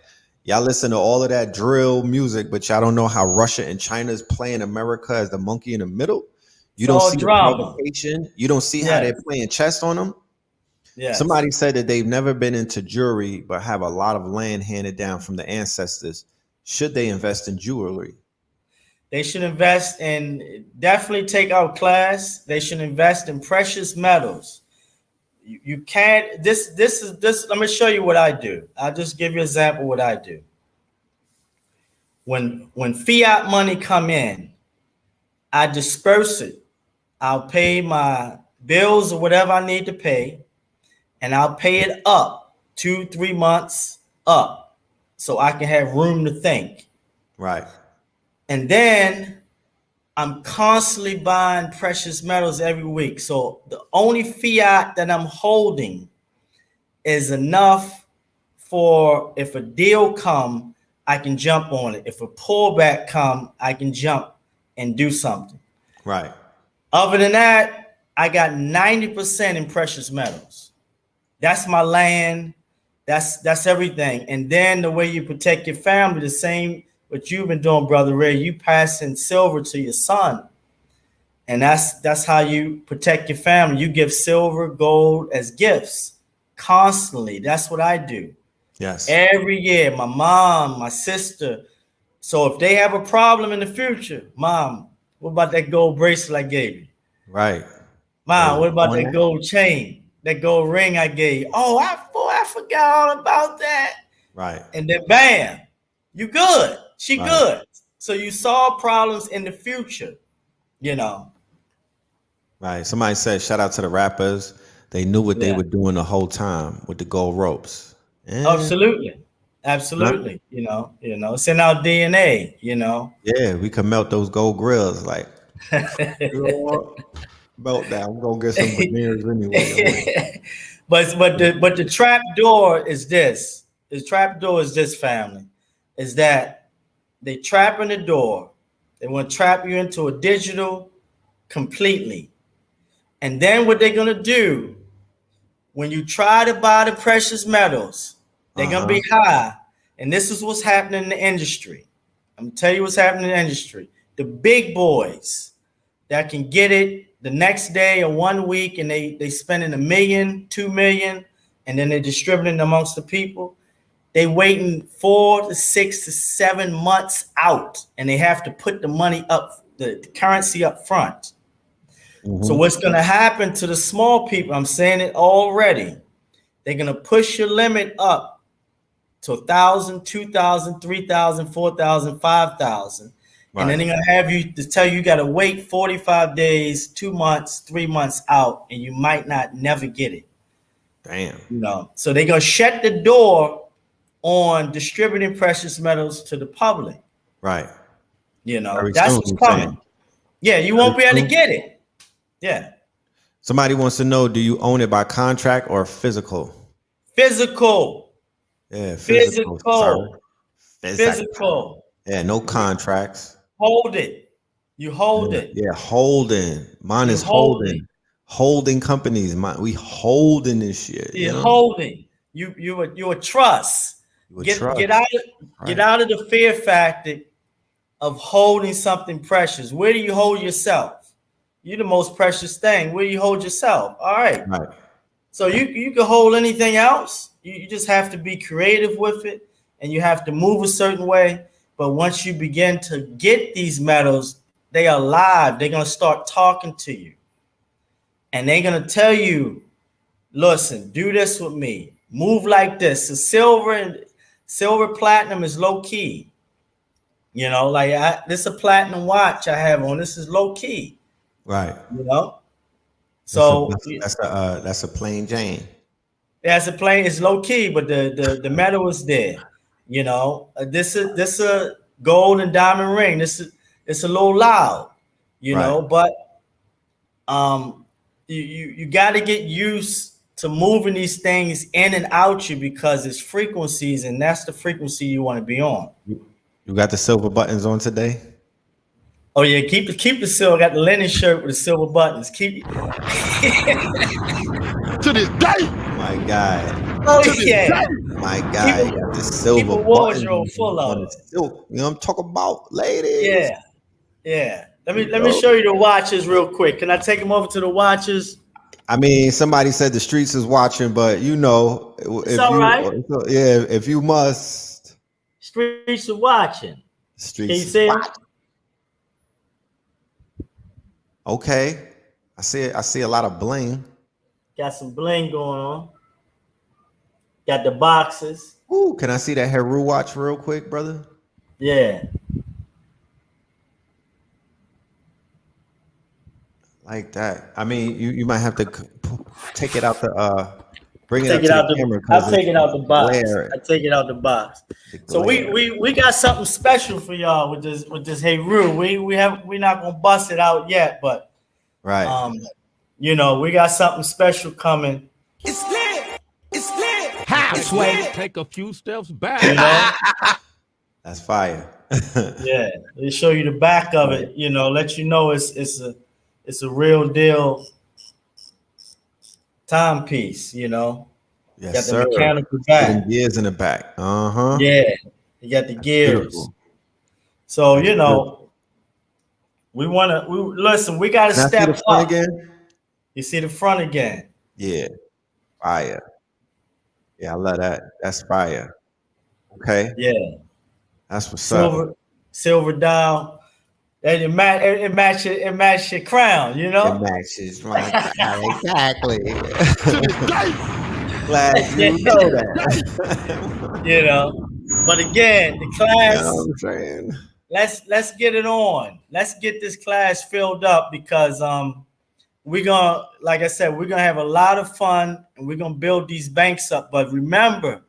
y'all listen to all of that drill music, but y'all don't know how Russia and China is playing America as the monkey in the middle. You don't see the provocation. You don't see how they're playing chess on them. Yeah. Somebody said that they've never been into jewelry, but have a lot of land handed down from the ancestors. Should they invest in jewelry? They should invest in, definitely take our class. They should invest in precious metals. You can't, this, let me show you what I do. I'll just give you an example of what I do. When fiat money come in, I disperse it. I'll pay my bills or whatever I need to pay, and I'll pay it up 2-3 months up so I can have room to think. Right. And then I'm constantly buying precious metals every week. So the only fiat that I'm holding is enough for, if a deal come, I can jump on it. If a pullback come, I can jump and do something. Right. Other than that, I got 90% in precious metals. That's my land. That's everything. And then the way you protect your family, the same what you've been doing, Brother Ray, you passing silver to your son. And that's how you protect your family. You give silver, gold as gifts constantly. That's what I do. Yes. Every year, my mom, my sister. So if they have a problem in the future, Mom, what about that gold bracelet I gave you? Right. Mom, They what about on that that. gold chain, that gold ring I gave you? Oh, I forgot all about that. Right. And then bam, you good. She Right. good. So you solve problems in the future, you know. Right. Somebody said, shout out to the rappers. They knew what they Yeah. were doing the whole time with the gold ropes. And Absolutely. Absolutely. It's in our DNA. yeah, we can melt those gold grills. Like, you know what? Melt that. I'm gonna get some veneers anyway. but the trap door is this. The trap door is this, family. Is that they trap in the door. They want to trap you into a digital completely. And then what they're gonna do when you try to buy the precious metals, they're gonna Uh-huh. be high. And this is what's happening in the industry. I'm gonna tell you what's happening in the industry. The big boys that can get it the next day or 1 week, and they spending $1 million, 2 million, and then they're distributing amongst the people. They waiting 4 to 6 to 7 months out, and they have to put the money up, the currency up front. So Mm-hmm. what's going to happen to the small people? I'm saying it already. They're going to push your limit up to 1,000, 2,000, 3,000, 4,000, 5,000. And then Right. they're going to have you to tell you got to wait 45 days, 2 months, 3 months out, and you might not never get it. Damn. So they're going to shut the door on distributing precious metals to the public. Right. Very That's soon, what's you're coming. saying. Yeah, you Very won't be able to soon. get it. Yeah. Somebody wants to know, do you own it by contract or physical? Physical. Yeah, physical, sir. Physical. Physical. Yeah, no contracts. Hold it. You hold Yeah, it. yeah, holding. Mine You is holding. holding. Holding companies. We holding this shit, You holding. You a trust. You would Get trust. get Right. out of the fear factor of holding something precious. Where do you hold yourself? You're the most precious thing. Where do you hold yourself? All right. Right. So you can hold anything else. You just have to be creative with it, and you have to move a certain way. But once you begin to get these metals, they are live. They're gonna start talking to you, and they're gonna tell you, "Listen, do this with me. Move like this." The silver platinum is low key. This is a platinum watch I have on. This is low key. Right. So That's a plain Jane. that's a plane. It's low key, but the metal is there. This a gold and diamond ring. It's a little loud. Right. But you got to get used to moving these things in and out you because it's frequencies, and that's the frequency you want to be on. You got the silver buttons on today? Oh yeah, keep the silver. I got the linen shirt with the silver buttons. Keep to this day. My guy. Oh yeah. My guy. Keep Got the silver keep a buttons wardrobe full on of the it. silk. You know what I'm talking about? Ladies. Yeah. Yeah. Let me show you the watches real quick. Can I take them over to the watches? I mean, somebody said the streets is watching, but if all right. if you must. Streets are watching. Streets Can you is see watching. Okay. I see a lot of bling. Got some bling going on. Got the boxes. Ooh, can I see that Heru watch real quick, brother? Yeah. Like that. I mean, you might have to take it out the bring it Take up it to out the camera. I'll take it out the box. Glare. I take it out the box. So we got something special for y'all with this Heru. We're not gonna bust it out yet, but right. We got something special coming. It's lit. It's lit. How? Take a few steps back. That's fire. Yeah, they show you the back of it. Let you know it's a real deal timepiece. Yes, got sir. the mechanical back. Gears in the back. Yeah, you got the gears. Beautiful. So we listen. We got to Can I see step the front up. again? You see the front again. Yeah, fire. Yeah, I love that. That's fire. Okay, Yeah, that's what's up. silver dial. And it match your crown, you It know. matches my exactly. To the day. Glad you know that. You know. But again, the You know class. what I'm saying? Let's get it on. Let's get this class filled up because we're gonna, like I said, we're gonna have a lot of fun and we're gonna build these banks up. But remember,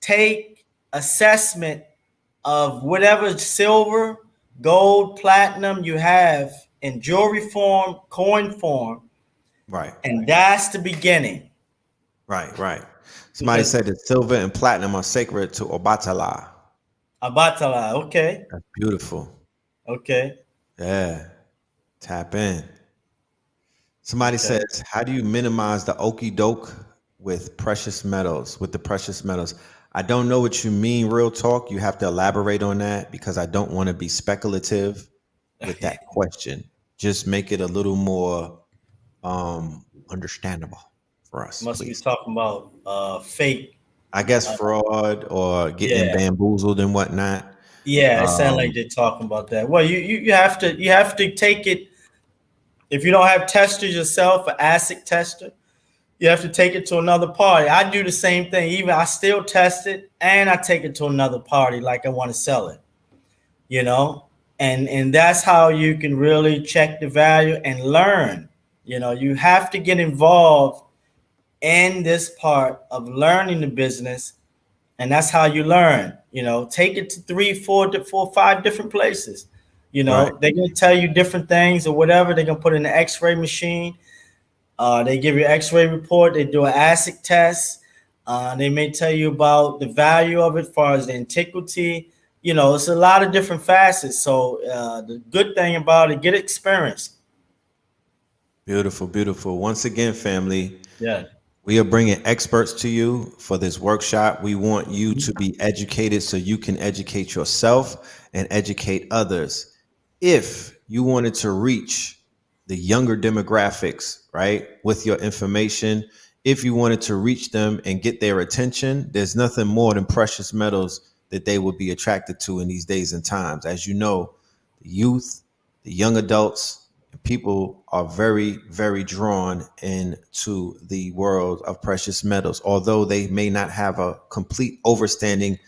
take assessment of whatever silver, gold, platinum you have in jewelry form, coin form, Right, and that's the beginning. right. Somebody Because said that silver and platinum are sacred to Obatala. Abatala, okay, That's beautiful. okay, Yeah, tap in. Somebody okay. says, how do you minimize the okey doke with precious metals, with the precious metals? I don't know what you mean, real talk. You have to elaborate on that because I don't want to be speculative with that question. Just make it a little more understandable for us, Must be please. talking about fake. I guess fraud or getting Yeah, bamboozled and whatnot. yeah. It sounds like Um, they're talking about that. Well, you have to take it if you don't have testers yourself, an ASIC tester. You have to take it to another party. I do the same thing. Even I still test it and I take it to another party like I want to sell it. You know, and that's how you can really check the value and learn. You know, you have to get involved in this part of learning the business, and that's how you learn. You know, take it to three, four, five different places. You right. know, they're gonna tell you different things or whatever. They're gonna put in the X-ray machine. They give you an X-ray report. They do an ASIC test. They may tell you about the value of it, as far as the antiquity. You know, it's a lot of different facets. So the good thing about it, get experience. Beautiful, beautiful. Once again, family, Yeah. we are bringing experts to you for this workshop. We want you to be educated so you can educate yourself and educate others. If you wanted to reach the younger demographics, right, with your information, if you wanted to reach them and get their attention, there's nothing more than precious metals that they would be attracted to in these days and times. As you know, the youth, the young adults, people are very, very drawn into the world of precious metals, although they may not have a complete understanding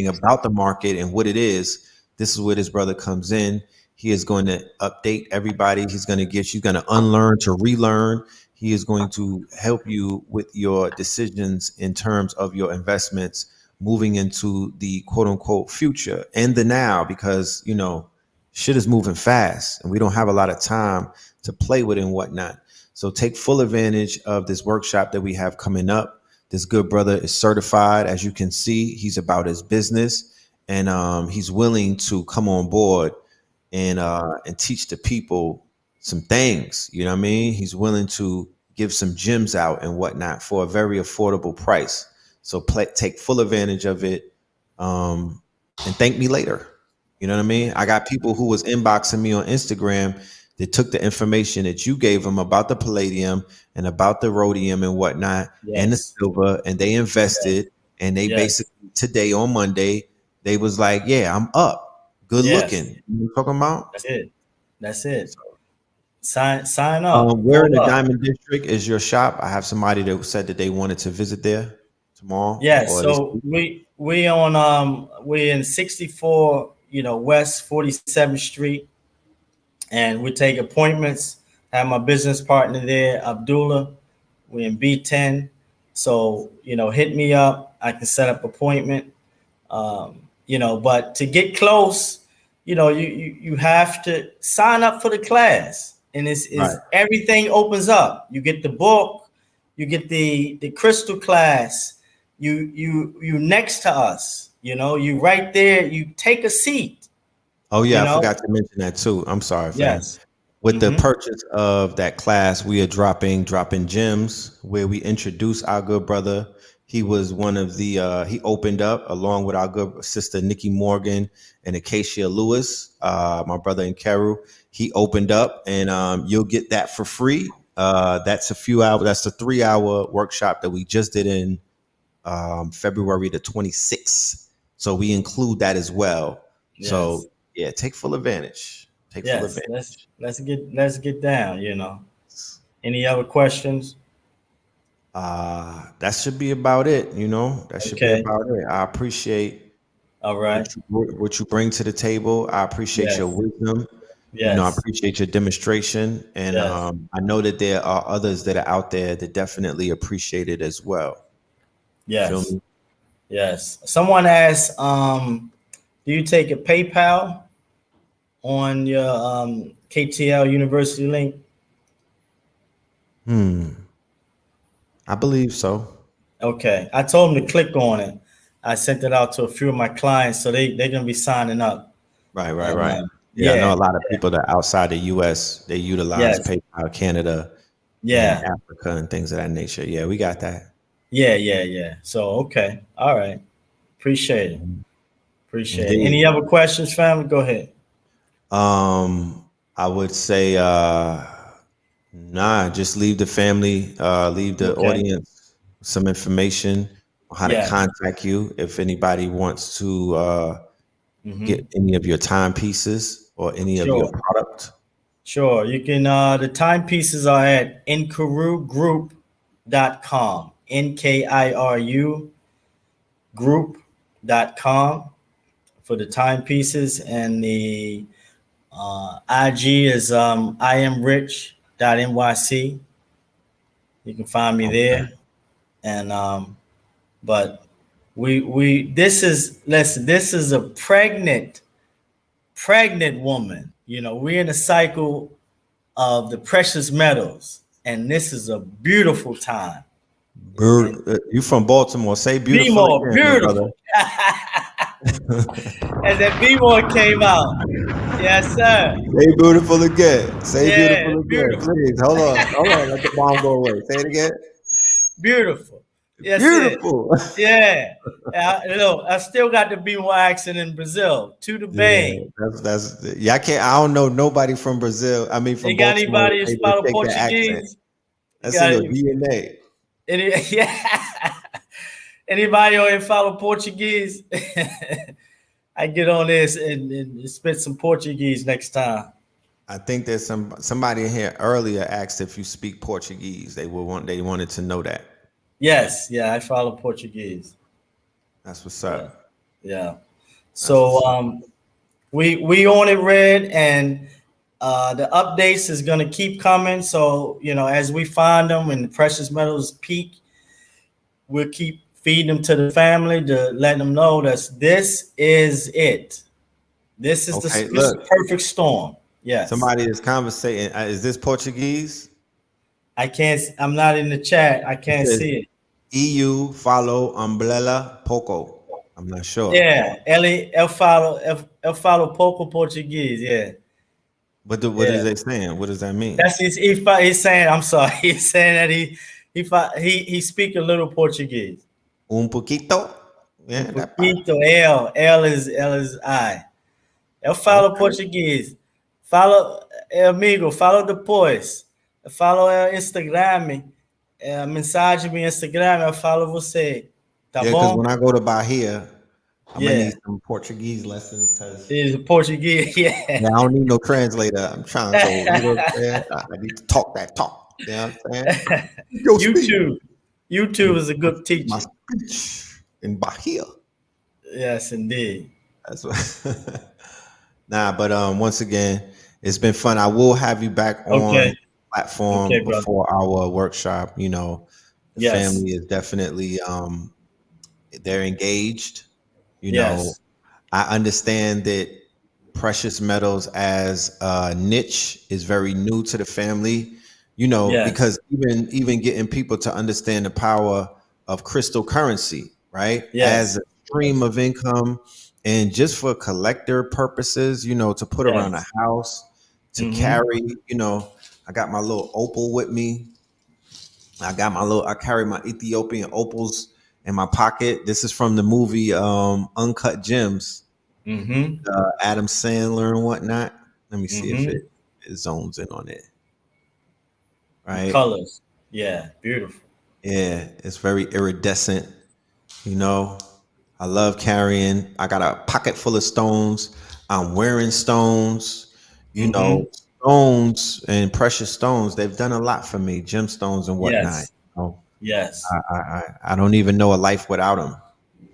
about the market and what it is. This is where this brother comes in. He is going to update everybody. He's going to get you going to unlearn to relearn. He is going to help you with your decisions in terms of your investments moving into the quote unquote future and the now, because, you know, shit is moving fast and we don't have a lot of time to play with and whatnot. So take full advantage of this workshop that we have coming up. This good brother is certified. As you can see, he's about his business and he's willing to come on board and teach the people some things. You know what I mean? He's willing to give some gems out and whatnot for a very affordable price. So take full advantage of it and thank me later. You know what I mean? I got people who was inboxing me on Instagram that took the information that you gave them about the palladium and about the rhodium and whatnot and the Yes. silver, and they invested. And they Yes. basically today on Monday, they was like, "Yeah, I'm up, good Yes. looking." You know what I'm talking about? That's it. That's it. Sign up. Where in Pull the up. Diamond District is your shop? I have somebody that said that they wanted to visit there tomorrow Yeah. or this So week. we're in 64, West 47th Street, and we take appointments. I have my business partner there, Abdullah. We're in B10. So, hit me up. I can set up appointment. But to get close, you have to sign up for the class. And it's Right. is everything opens up. You get the book, you get the crystal class, you next to us, you right there, you take a seat, Oh you yeah, I know. forgot to mention that too. I'm sorry, fam. Yes. With the Hmm. purchase of that class, we are dropping gems where we introduce our good brother. He was one of the he opened up along with our good sister Nikki Morgan and Acacia Lewis, my brother in Carew. He opened up and you'll get that for free That's a few hours. That's a 3-hour workshop that we just did in February the 26th. So we include that as well. Yes. So yeah, take full advantage. Take full Yes. advantage. Let's get down. You know. Any other questions? That should be about it. You know, that should be Okay. about it. I appreciate All right. what you bring to the table. I appreciate your Yes. wisdom. You know, I Yes. appreciate your demonstration, and Yes. I know that there are others that are out there that definitely appreciate it as well. Feel Yes. me? Yes. Someone asked, do you take a PayPal on your KTL University link? I believe so. Okay. I told them to click on it. I sent it out to a few of my clients, so they're gonna be signing up. Right, right, And right. Yeah, I know yeah, a lot of people that outside the U.S. they utilize yes, PayPal, Canada, and yeah, Africa, and things of that nature. Yeah, we got that. yeah. So okay, all right. Appreciate it. Appreciate it. Indeed. Any other questions, family? Go ahead. I would say, nah, just leave the family, leave the Okay. audience some information on how to Yeah. contact you if anybody wants to Mm-hmm. get any of your timepieces or any of your Sure. product. Sure. You can the timepieces are at nkarugroup.com. NKIRU group.com for the timepieces, and the IG is I am rich.nyc. You can find me Okay. there. And but we this is listen, this is a pregnant woman. You know, we're in a cycle of the precious metals, and this is a beautiful time. And You from Baltimore? Say be beautiful more again, my brother. beautiful. As that B more came out. Yes, sir. Say beautiful again. Say Yeah, beautiful again, beautiful. please. Hold on, hold on. Let the bomb go away. Say it again. Beautiful. Yes, it. Beautiful. Yeah. Look, I still got the B more accent in Brazil. To the Yeah, Bang. that's yeah. I don't know nobody from Brazil. I mean, from You got Baltimore anybody who able to follow take that accent. Portuguese? You That's in got your any, DNA. yeah. Anybody who ain't follow Portuguese? I get on this and spit some Portuguese next time. I think there's somebody in here earlier asked if you speak Portuguese. They wanted to know that. Yes, yeah, I follow Portuguese. That's what's Yeah, up. yeah. That's So what's up. we on it, Red, and the updates is gonna keep coming. So you know, as we find them and the precious metals peak, we'll keep feeding them to the family to let them know that this is it. This is Okay, this look, perfect storm. Yes. somebody is conversating. Is this Portuguese? I can't. I'm not in the chat. I It can't says see it. EU follow umbrella poco. I'm not sure. Yeah, eu falo pouco português. Yeah, What yeah. is they saying? What does that mean? That's he's saying. I'm sorry. He's saying that he speak a little Portuguese. Poquito. Um Yeah, that part. pouquinho. L is I. Eu falo Okay. português. Fala, amigo. Fala depois. Eu falo Instagram. Mensagem no Instagram. Eu falo você. Tá Yeah, because bom? when I go to Bahia, I'm gonna Yeah. need some Portuguese lessons because Is Portuguese. Yeah. yeah, I don't need no translator. I'm trying to, you know what I'm saying? I need to talk that talk. You know what I'm saying? Yo, speak. YouTube is a good My teacher. speech in Bahia. Yes, indeed. That's what. Nah, but once again, it's been fun. I will have you back on Okay. platform Okay, brother. before our workshop. You know, the Yes. family is definitely they're engaged. You know, Yes. I understand that precious metals as a niche is very new to the family. You know, Yes. because even getting people to understand the power of crystal currency, right, as Yes. a stream of income, and just for collector purposes, you know, to put around a Yes. house, to Mm-hmm. carry. You know, I got my little opal with me. I carry my Ethiopian opals in my pocket. This is from the movie Uncut Gems, Mm-hmm. Adam Sandler and whatnot. Let me see if Mm-hmm. it zones in on it. right? Colors. Yeah, beautiful. Yeah, it's very iridescent. You know, I love carrying. I got a pocket full of stones. I'm wearing stones. You know, Mm-hmm. stones and precious stones. They've done a lot for me, gemstones and whatnot. Yes. You know, Yes. I don't even know a life without them.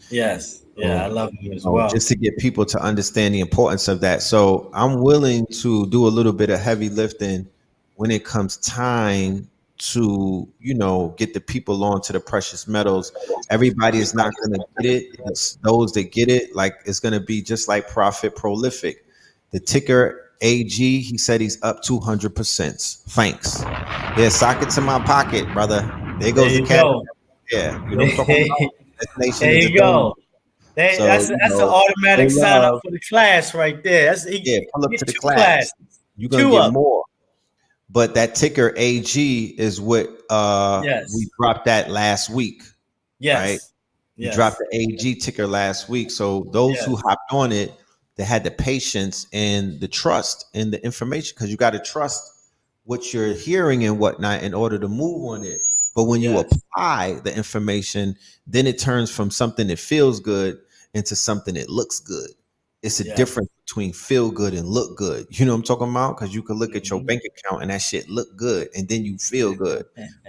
Yes. Yeah, I So, love them as just well. to get people to understand the importance of that. So I'm willing to do a little bit of heavy lifting when it comes time to, get the people onto the precious metals. Everybody is not going to get it. It's those that get it. Like, it's going to be just like Profit Prolific. The ticker AG, he said he's up 200%. Thanks. Yeah, sock it to my pocket, brother. There There goes the you cash. go. Yeah, you know what I'm talking about? This nation There is a you donor. go. They, So, that's an automatic show sign up love. for the class right there. Yeah, pull up Get to the two class. classes, You're gonna two get of them. more. But that ticker AG is what we Yes, dropped that last week, right? yes, We dropped yes, the AG ticker last week. So those who yes, hopped on it, they had the patience and the trust in the information, because you got to trust what you're hearing and whatnot in order to move on it. But when you yes, apply the information, then it turns from something that feels good into something that looks good. It's a yes. difference between feel good and look good. You know what I'm talking about? Because you can look at your Mhm. bank account and that shit look good, and then you feel good,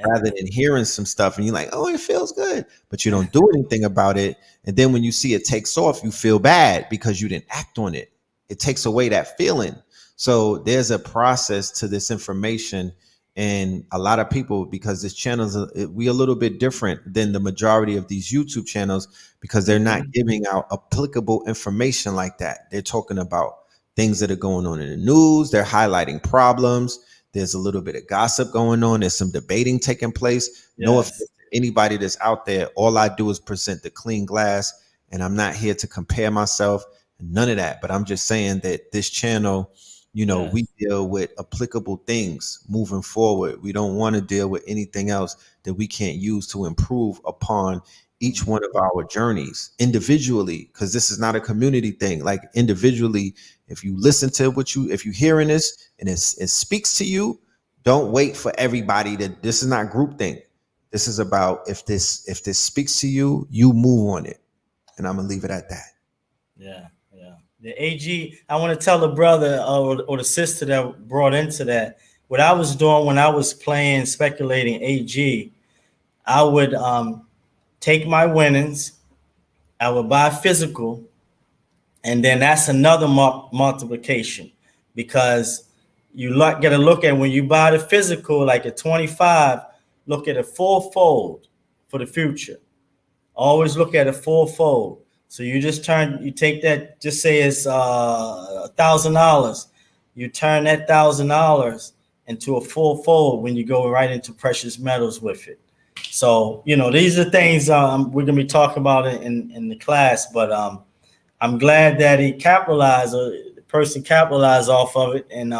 rather than hearing some stuff and you're like, oh, it feels good, but you don't do anything about it. And then when you see it takes off, you feel bad because you didn't act on it. It takes away that feeling. So there's a process to this information. And a lot of people, because this channel is we a little bit different than the majority of these YouTube channels, because they're not Mhm. giving out applicable information like that. They're talking about things that are going on in the news. They're highlighting problems. There's a little bit of gossip going on. There's some debating taking place. No offense Yes, to anybody that's out there. All I do is present the clean glass, and I'm not here to compare myself. None of that. But I'm just saying that this channel, we yes. deal with applicable things moving forward. We don't want to deal with anything else that we can't use to improve upon each one of our journeys individually, because this is not a community thing. Like, individually, if you listen to if you're hearing this and it speaks to you, don't wait for everybody this is not group thing. This is about, if this speaks to you, you move on it. And I'm gonna leave it at that. Yeah, yeah. The AG, I want to tell the brother or the sister that brought into that. What I was doing when I was playing, speculating AG, I would take my winnings, I would buy physical, and then that's another multiplication, because you get to look at when you buy the physical, like at 25, look at a fourfold for the future. Always look at a fourfold. So you take that, just say it's $1,000. You turn that $1,000 into a fourfold when you go right into precious metals with it. So, these are things we're going to be talking about in the class, but I'm glad that he capitalized, or the person capitalized off of it. And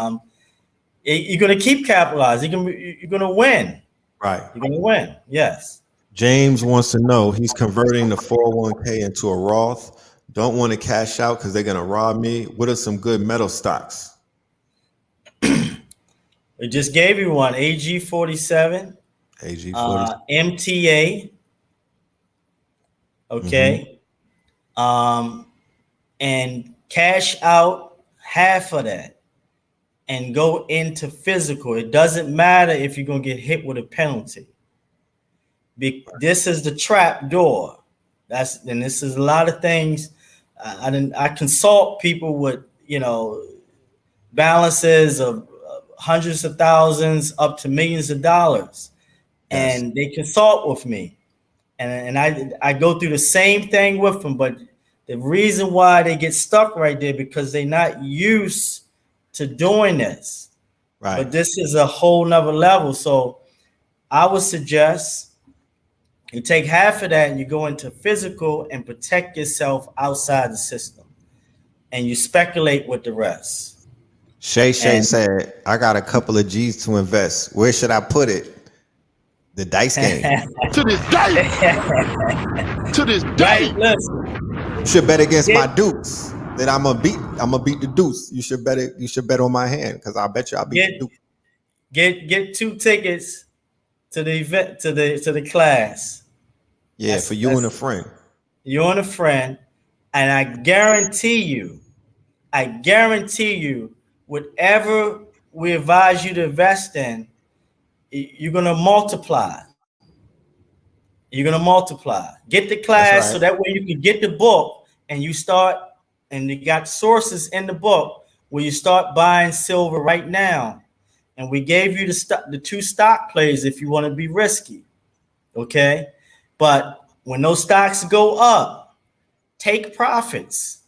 you're going to keep capitalizing. You're going to win. Right. You're going to win. Yes. James wants to know, he's converting the 401k into a Roth. Don't want to cash out because they're going to rob me. What are some good metal stocks? We just gave you one, AG47, AG40. MTA. Okay. And cash out half of that and go into physical. It doesn't matter if you're going to get hit with a penalty. This is the trap door. And this is a lot of things. I consult people with, balances of hundreds of thousands up to millions of dollars. Yes. And they consult with me. And I go through the same thing with them. But the reason why they get stuck right there, because they're not used to doing this. Right. But this is a whole nother level. So I would suggest you take half of that and you go into physical and protect yourself outside the system. And you speculate with the rest. Shay said, I got a couple of G's to invest. Where should I put it? The dice game. To this day. To this day. Right, listen. You should bet against my dukes. That I'm gonna beat the deuce. You should bet on my hand, because I bet you I'll beat the deuce. Get 2 tickets to the event, to the class. Yeah, for you and a friend. You and a friend, and I guarantee you, whatever we advise you to invest in, you're gonna multiply. You're gonna multiply. Get the That's class so right. that way you can get the book and you start. And you got sources in the book where you start buying silver right now. And we gave you the 2 stock plays if you want to be risky. Okay, but when those stocks go up, take profits.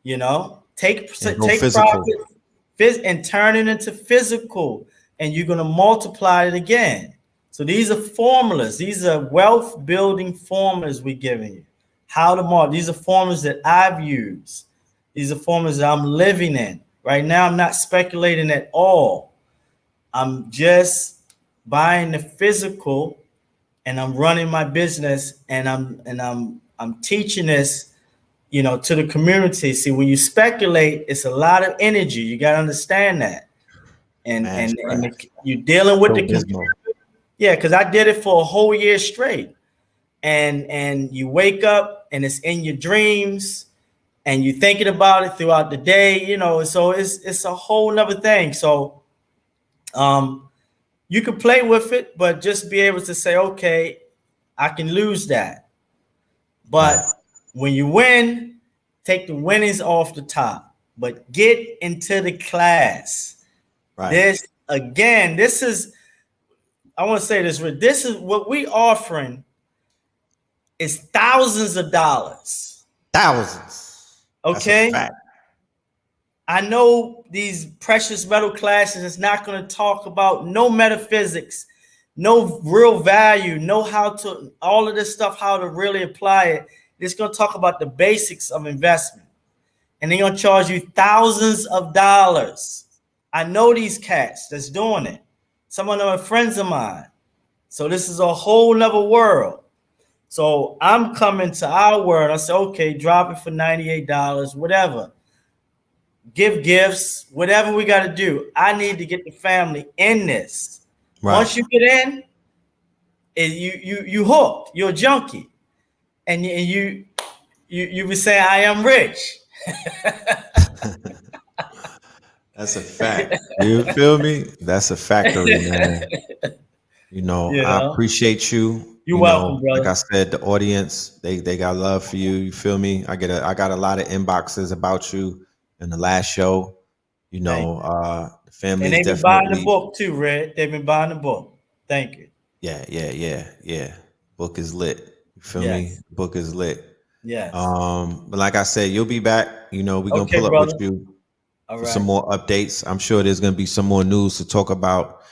You know, take And go physical. profits and turn it into physical, and you're gonna multiply it again. So these are formulas. These are wealth building formulas we're giving you. How to mark. These are formulas that I've used. These are formulas that I'm living in. Right now, I'm not speculating at all. I'm just buying the physical, and I'm running my business, and I'm teaching this, to the community. See, when you speculate, it's a lot of energy. You got to understand that. And Man, you're dealing with so the dismal. computer. Yeah, because I did it for a whole year straight. And you wake up and it's in your dreams and you're thinking about it throughout the day, so it's a whole nother thing. So you can play with it, but just be able to say, okay, I can lose that. But Right. when you win, take the winnings off the top, but get into the class. Right. This is, I want to say this, this is what we offering is thousands of dollars. Thousands. Okay. That's a fact. I know these precious metal classes is not going to talk about no metaphysics, no real value, know how to, all of this stuff, how to really apply it. It's going to talk about the basics of investment. And they're going to charge you thousands of dollars. I know these cats that's doing it. Some of them are friends of mine. So this is a whole nother world. So I'm coming to our world. I say, okay, drop it for $98, whatever. Give gifts, whatever we got to do. I need to get the family in this. Right. Once you get in, you hooked. You're a junkie, and you be saying, "I am rich." That's a fact. You feel me? That's a factory, man. I appreciate you. You're welcome, brother. Like I said, the audience, they got love for you. You feel me? I got a lot of inboxes about you in the last show. The family and is they've been definitely buying the book too, Red. They've been buying the book. Thank you. Yeah. Book is lit. You feel Yes. me? Book is lit. Yes. But like I said, you'll be back. We're gonna Okay, pull up brother. with you All for right. some more updates. I'm sure there's gonna be some more news to talk about.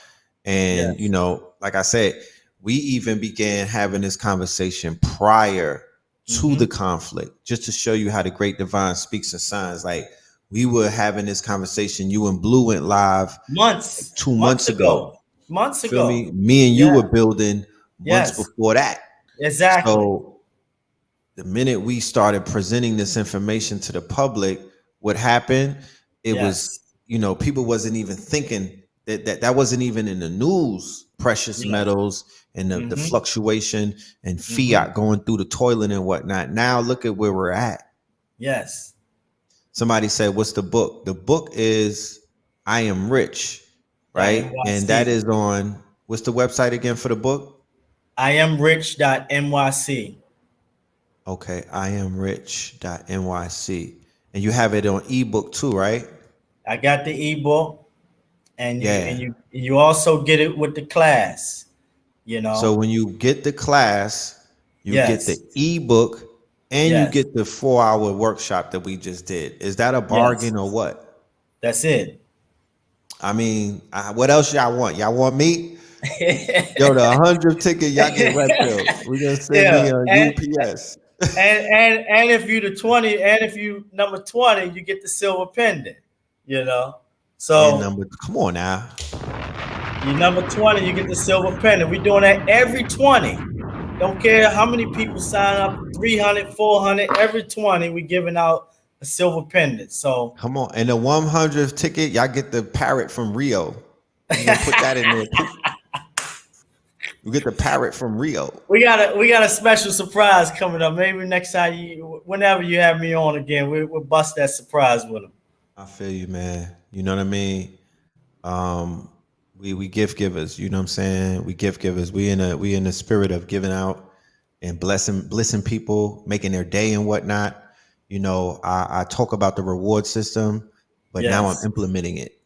And Yes. like I said, we even began having this conversation prior to the conflict, just to show you how the great divine speaks in signs. Like we were having this conversation. You and Blue went live Months. 2 months ago. Months Feel ago. me? Me and you were building months before that. Exactly. So the minute we started presenting this information to the public, what happened? It was, people wasn't even thinking that wasn't even in the news. Precious metals and the fluctuation and fiat going through the toilet and whatnot. Now look at where we're at. Yes. Somebody said, "What's the book?" The book is "I Am Rich," right? And that is on, what's the website again for the book? IamRich.nyc. Okay, IamRich.nyc. And you have it on ebook too, right? I got the ebook, and you also get it with the class. So when you get the class, you get the ebook, and you get the 4-hour workshop that we just did. Is that a bargain or what? That's it. I mean, what else y'all want? Y'all want meat? Yo, the 100 ticket, y'all get red pill. We gonna send me a UPS. and if you the 20, and if you number 20, you get the silver pendant. So Come on now. You number 20, you get the silver pendant. We're doing that every 20. Don't care how many people sign up, 300, 400, every 20, we're giving out a silver pendant. So come on. And the 100th ticket, y'all get the parrot from Rio. We're gonna put that in there. We get the parrot from Rio. We got a special surprise coming up. Maybe next time whenever you have me on again, we'll bust that surprise with him. I feel you, man. You know what I mean? We gift givers. You know what I'm saying? We gift givers. We in the spirit of giving out and blessing people, making their day and whatnot. You know, I talk about the reward system, but now I'm implementing it.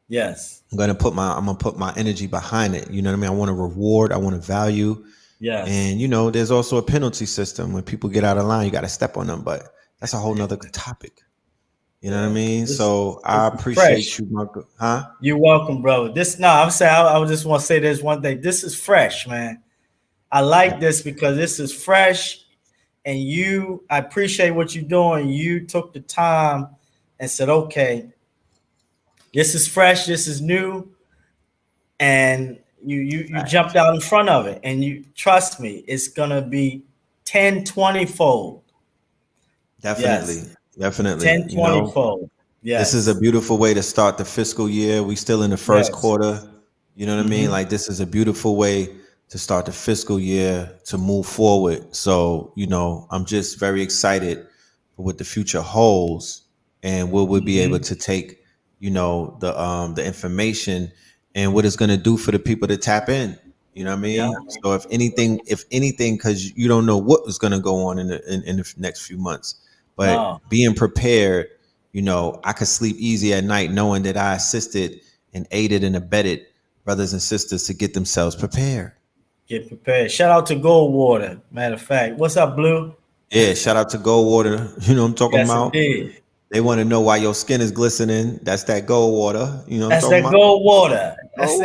Yes. I'm gonna put my energy behind it. You know what I mean? I want to reward, I want to value. Yes. And you know, there's also a penalty system. When people get out of line, you gotta step on them. But that's a whole nother topic. You know what I mean? So I appreciate you, Marco. Huh? You're welcome, brother. I'm saying I just want to say this one thing. This is fresh, man. I like this because this is fresh, and I appreciate what you're doing. You took the time and said, okay, this is fresh, this is new, and you jumped out in front of it, and you trust me, it's gonna be 10, 20 fold. Definitely. Yes. Definitely. 10, 20 fold. Yes. This is a beautiful way to start the fiscal year. We still in the first quarter. You know what I mean? Like, this is a beautiful way to start the fiscal year, to move forward. So, you know, I'm just very excited for what the future holds, and what we'll be able to take, you know, the information and what it's going to do for the people to tap in. You know what I mean? Yeah. So if anything, because you don't know what is going to go on in the next few months, but being prepared, you know, I could sleep easy at night knowing that I assisted and aided and abetted brothers and sisters to get themselves prepared. Get prepared. Shout out to Goldwater. Matter of fact, what's up, Blue? Yeah, shout out to Goldwater. You know what I'm talking about? Indeed. They want to know why your skin is glistening. That's that gold water. You know what that's I'm talking that about? Gold water. That's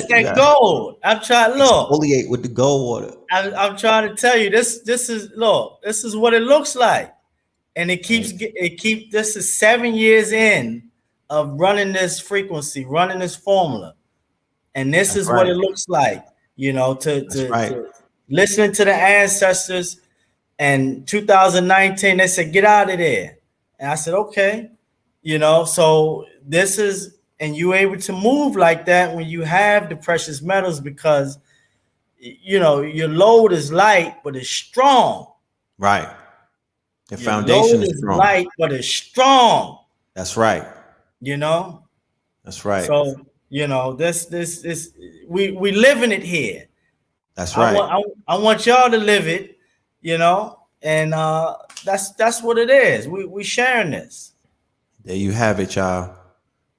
that gold. I'm trying. Look, exfoliate with the gold water. I'm trying to tell you this. This is what it looks like, and it keeps. This is 7 years in of running this frequency, running this formula, and this is what it looks like. You know, to listening to the ancestors. And 2019, they said, get out of there. And I said, okay, you know, so this is, and you're able to move like that when you have the precious metals, because, you know, your load is light, but it's strong. Right. The foundation is strong. Light, but it's strong. That's right. You know? That's right. So, you know, we living it here. That's right. I want y'all to live it. You know, and that's what it is. We sharing this. There you have it, y'all.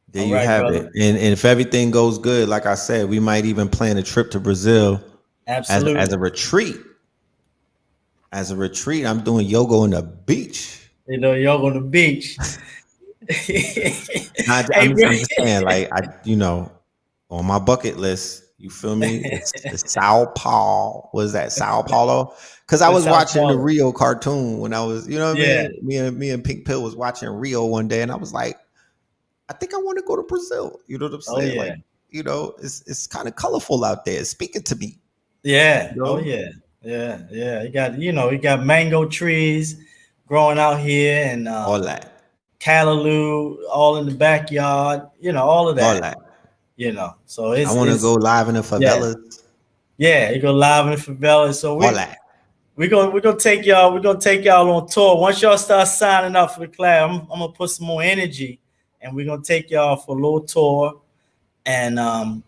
There you have it. And if everything goes good, like I said, we might even plan a trip to Brazil. Absolutely. As a retreat. As a retreat, I'm doing yoga on the beach. You know, yoga on the beach. I'm just saying, like, you know, on my bucket list. You feel me? It's Sao Paulo. What is that? Sao Paulo? Because I was watching the Rio cartoon when I was, you know what I mean? Me and Pink Pill was watching Rio one day, and I was like, I think I want to go to Brazil. You know what I'm saying? Like, you know, it's kind of colorful out there. It's speaking to me. Yeah. You know? Oh yeah. Yeah. You got mango trees growing out here, and all that. Callaloo, all in the backyard. You know, all of that. All that. You know, so I want to go live in the favelas. Yeah, you go live in the favelas. So we're gonna take y'all. We're gonna take y'all on tour. Once y'all start signing up for the class, I'm gonna put some more energy, and we're gonna take y'all for a little tour. And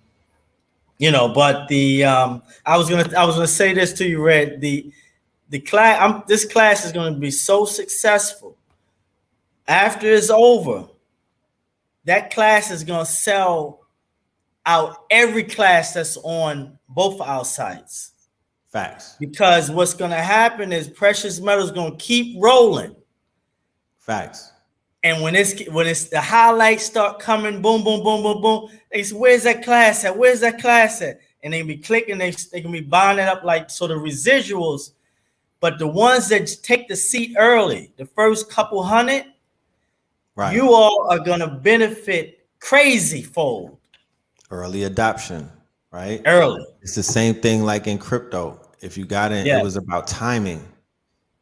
you know, but I was gonna say this to you, Red. The class. This class is gonna be so successful. After it's over, that class is gonna sell out every class that's on both our sites. Facts. Because what's going to happen is precious metals going to keep rolling. Facts. And when it's the highlights start coming, boom, boom, boom, boom, boom. They say, "Where's that class at? Where's that class at?" And they be clicking. They can be buying it up like so. The residuals, but the ones that take the seat early, the first couple hundred, you all are going to benefit crazy fold. Early adoption, right? Early. It's the same thing like in crypto. If you got in, it was about timing.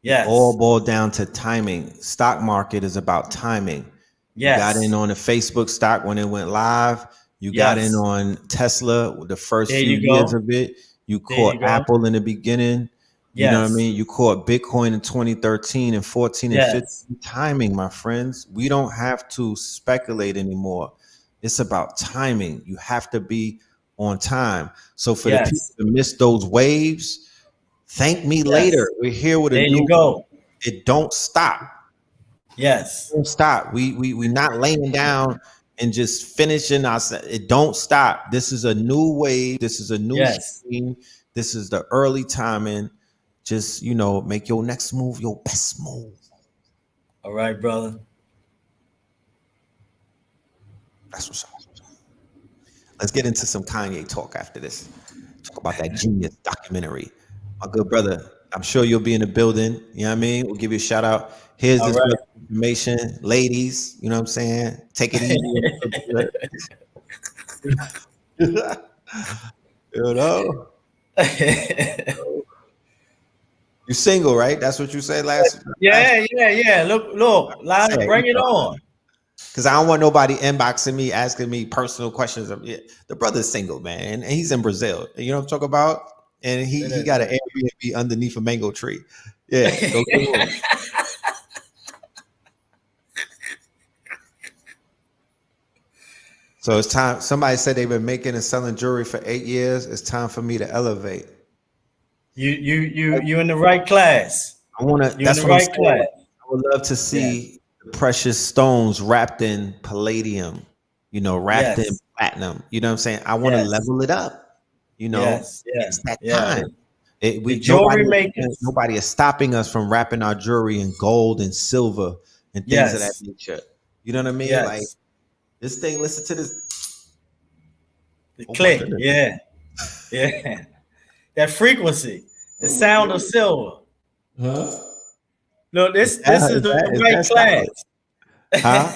Yes. All boiled down to timing. Stock market is about timing. You got in on the Facebook stock when it went live. You got in Yes. on Tesla the first There few you years go. of it. You There you caught go. Apple in the beginning. You know what I Yes. mean? You caught Bitcoin in 2013 and 14 and 15. Yes. Timing, my friends. We don't have to speculate anymore. It's about timing. You have to be on time. So for the people Yes. to miss those waves, thank me later. Yes. We're here with a There you new. go. It don't stop. Yes. Don't stop. We not laying down and just finishing our. It don't stop. This is a new wave. This is a new Yes. stream. This is the early timing. Just make your next move your best move. All right, brother. That's what's up. Let's get into some Kanye talk after this. Talk about that Genius documentary. My good brother, I'm sure you'll be in the building. You know what I mean? We'll give you a shout out. Here's All this right. brother's information. Ladies, you know what I'm saying? Take it easy. You know? You single, right? That's what you said last. Yeah. Look, Lana, bring it on. Because I don't want nobody inboxing me, asking me personal questions. Yeah, the brother's single, man, and he's in Brazil. You know what I'm talking about? And he got an Airbnb underneath a mango tree. Yeah, go get one. So it's time. Somebody said they've been making and selling jewelry for 8 years. It's time for me to elevate. You in the right class. I want to. You in That's the what I'm right saying. class. I would love to see the precious stones wrapped in palladium. Wrapped in platinum. You know what I'm saying? I want to level it up. Yes. It's that time. The jewelry makers. Nobody is stopping us from wrapping our jewelry in gold and silver and things of that nature. You know what I mean? Yes. Like this thing. Listen to this. The click. Yeah. That frequency. The sound of silver. Huh? Look, this is the right class. Huh?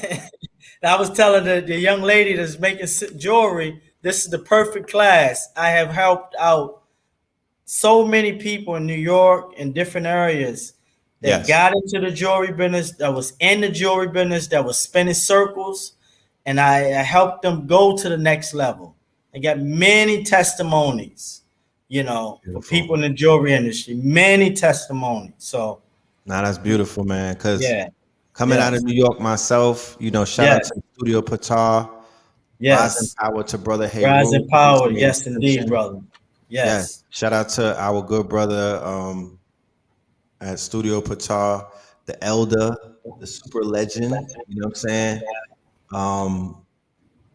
I was telling the young lady that's making jewelry, this is the perfect class. I have helped out so many people in New York and different areas that got into the jewelry business, that was in the jewelry business, that was spinning circles, and I helped them go to the next level. I got many testimonies, Beautiful. for people in the jewelry industry, many testimonies. So, that's beautiful, man. Because coming out of New York myself, shout out to Studio Patar. Rising power to brother Hey. Rising power, yes, indeed, brother. Yes. Shout out to our good brother at Studio Patar, the elder, the super legend. You know what I'm saying?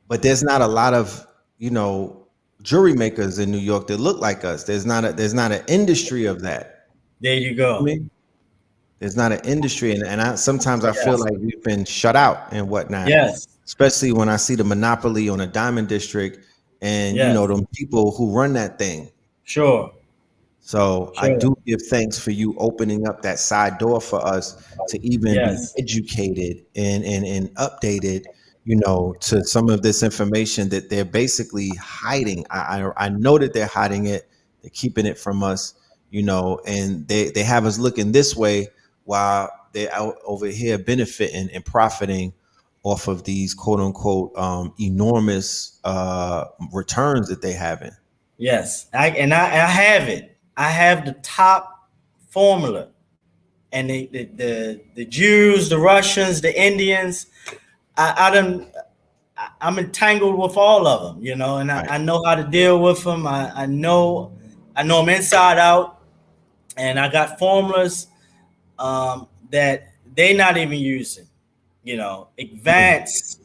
But there's not a lot of jewelry makers in New York that look like us. There's not an industry of that. There you go. I mean, there's not an industry, and sometimes I feel like we've been shut out and whatnot. Yes. Especially when I see the monopoly on a diamond district and them people who run that thing. Sure. So I do give thanks for you opening up that side door for us to even be educated and updated, to some of this information that they're basically hiding. I know that they're hiding it. They're keeping it from us, and they have us looking this way while they're out over here benefiting and profiting off of these quote unquote enormous returns that they having. Yes, I have it. I have the top formula, and the Jews, the Russians, the Indians. I'm entangled with all of them, and I know how to deal with them. I know them inside out, and I got formulas that they're not even using. Advanced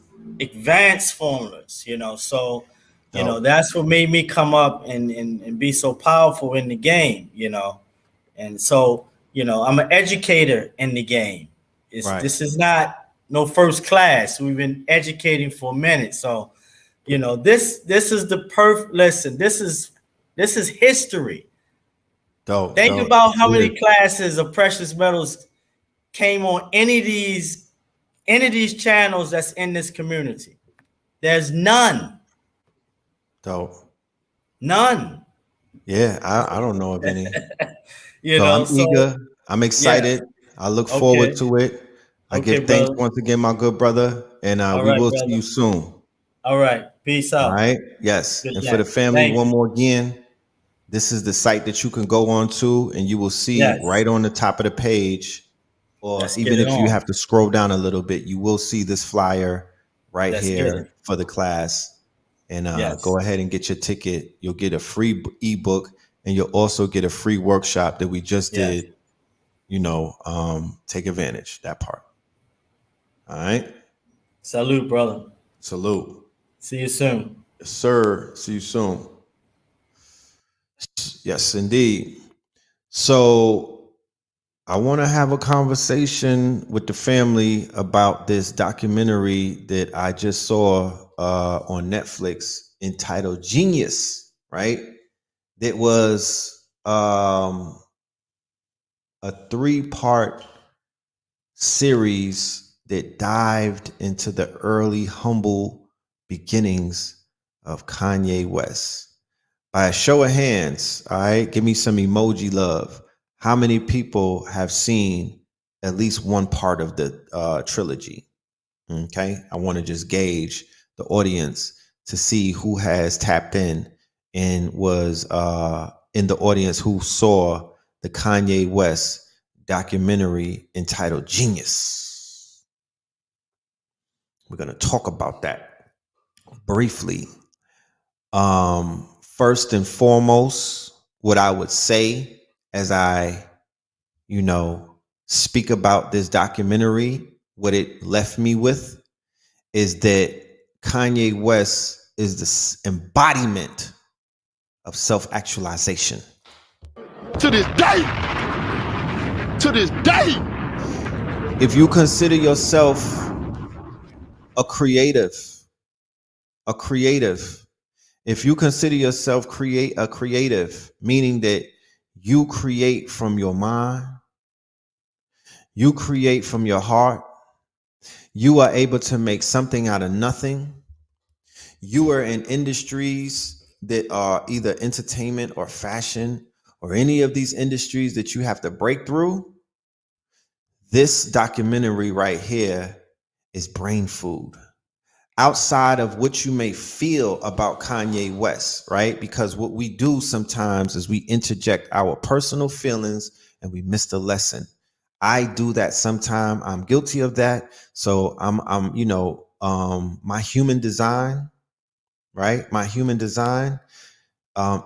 formulas. So. That's what made me come up and be so powerful in the game, And so, I'm an educator in the game. This is not no first class. We've been educating for a minute. So, this is the perfect lesson. This is history. Think about how many classes of precious metals came on any of these channels that's in this community. There's none. Dope. None. Yeah, I don't know of any. I'm eager. I'm excited. I look forward to it. I give thanks once again, my good brother, and we will see you soon. All right. Peace All out. right. Yes. Good And for the night. family, Thank one you. more again, this is the site that you can go on to, and you will see Yes. right on the top of the page, or Let's get even it if you on. have to scroll down a little bit, you will see this flyer right Let's get here it. for the class. And Yes. go ahead and get your ticket. You'll get a free ebook, and you'll also get a free workshop that we just Yes. did. Take advantage that part. All right. Salute, brother. Salute. See you soon. Yes, sir. See you soon. Yes, indeed. So I want to have a conversation with the family about this documentary that I just saw on Netflix entitled Genius, right? That was a 3-part series that dived into the early humble beginnings of Kanye West. By a show of hands, all right, give me some emoji love. How many people have seen at least one part of the trilogy? Okay, I want to just gauge the audience to see who has tapped in and was in the audience who saw the Kanye West documentary entitled Genius. We're going to talk about that briefly. First and foremost, what I would say as I, speak about this documentary, what it left me with is that Kanye West is the embodiment of self-actualization. To this day, If you consider yourself a creative, if you consider yourself a creative, meaning that you create from your mind, you create from your heart, you are able to make something out of nothing. You are in industries that are either entertainment or fashion or any of these industries that you have to break through. This documentary right here is brain food. Outside of what you may feel about Kanye West, right? Because what we do sometimes is we interject our personal feelings and we miss the lesson. I do that sometimes. I'm guilty of that. So my human design, right? My human design,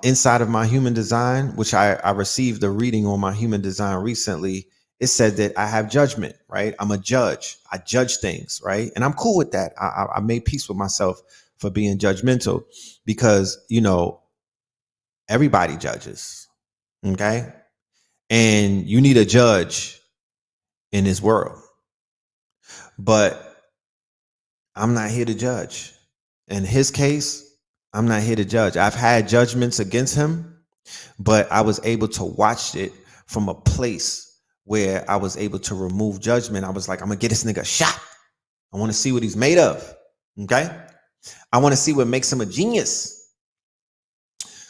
inside of my human design, which I received a reading on my human design recently. It said that I have judgment, right? I'm a judge. I judge things, right? And I'm cool with that. I made peace with myself for being judgmental because, everybody judges, okay? And you need a judge in this world. But I'm not here to judge. In his case, I'm not here to judge. I've had judgments against him, but I was able to watch it from a place where I was able to remove judgment. I was like, I'm gonna get this nigga a shot. I want to see what he's made of. Okay. I want to see what makes him a genius.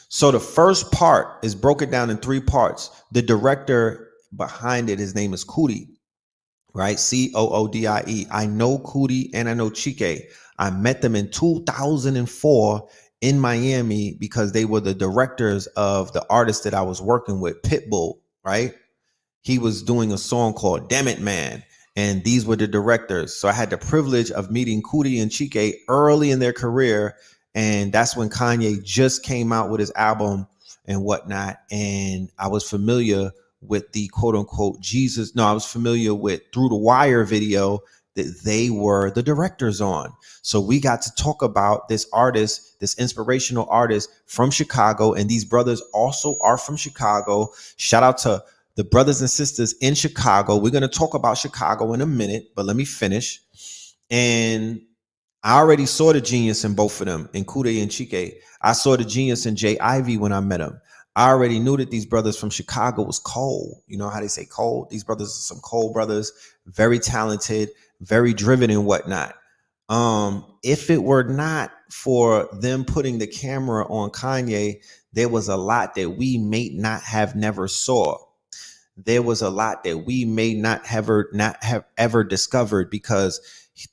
So the first part is broken down in 3 parts. The director behind it, his name is Coodie, right? Coodie. I know Coodie and I know Chike. I met them in 2004 in Miami because they were the directors of the artist that I was working with, Pitbull, right? He was doing a song called Damn It Man. And these were the directors. So I had the privilege of meeting Coodie and Chike early in their career. And that's when Kanye just came out with his album and whatnot. And I was familiar with the quote unquote Jesus. No, I was familiar with Through the Wire video that they were the directors on. So we got to talk about this artist, this inspirational artist from Chicago. And these brothers also are from Chicago. Shout out to the brothers and sisters in Chicago. We're going to talk about Chicago in a minute, but let me finish. And I already saw the genius in both of them, in Coodie and Chike. I saw the genius in Jay Ivy when I met him. I already knew that these brothers from Chicago was cold. You know how they say cold? These brothers are some cold brothers, very talented, very driven and whatnot. If it were not for them putting the camera on Kanye, there was a lot that we may not have never saw. There was a lot that we may not have ever discovered because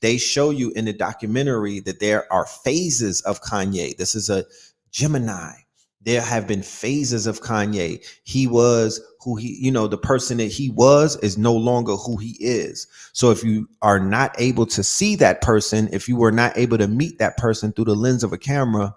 They show you in the documentary that there are phases of Kanye. This is a Gemini. There have been phases of Kanye. He was who he, the person that he was is no longer who he is. So if you are not able to see that person, if you were not able to meet that person through the lens of a camera,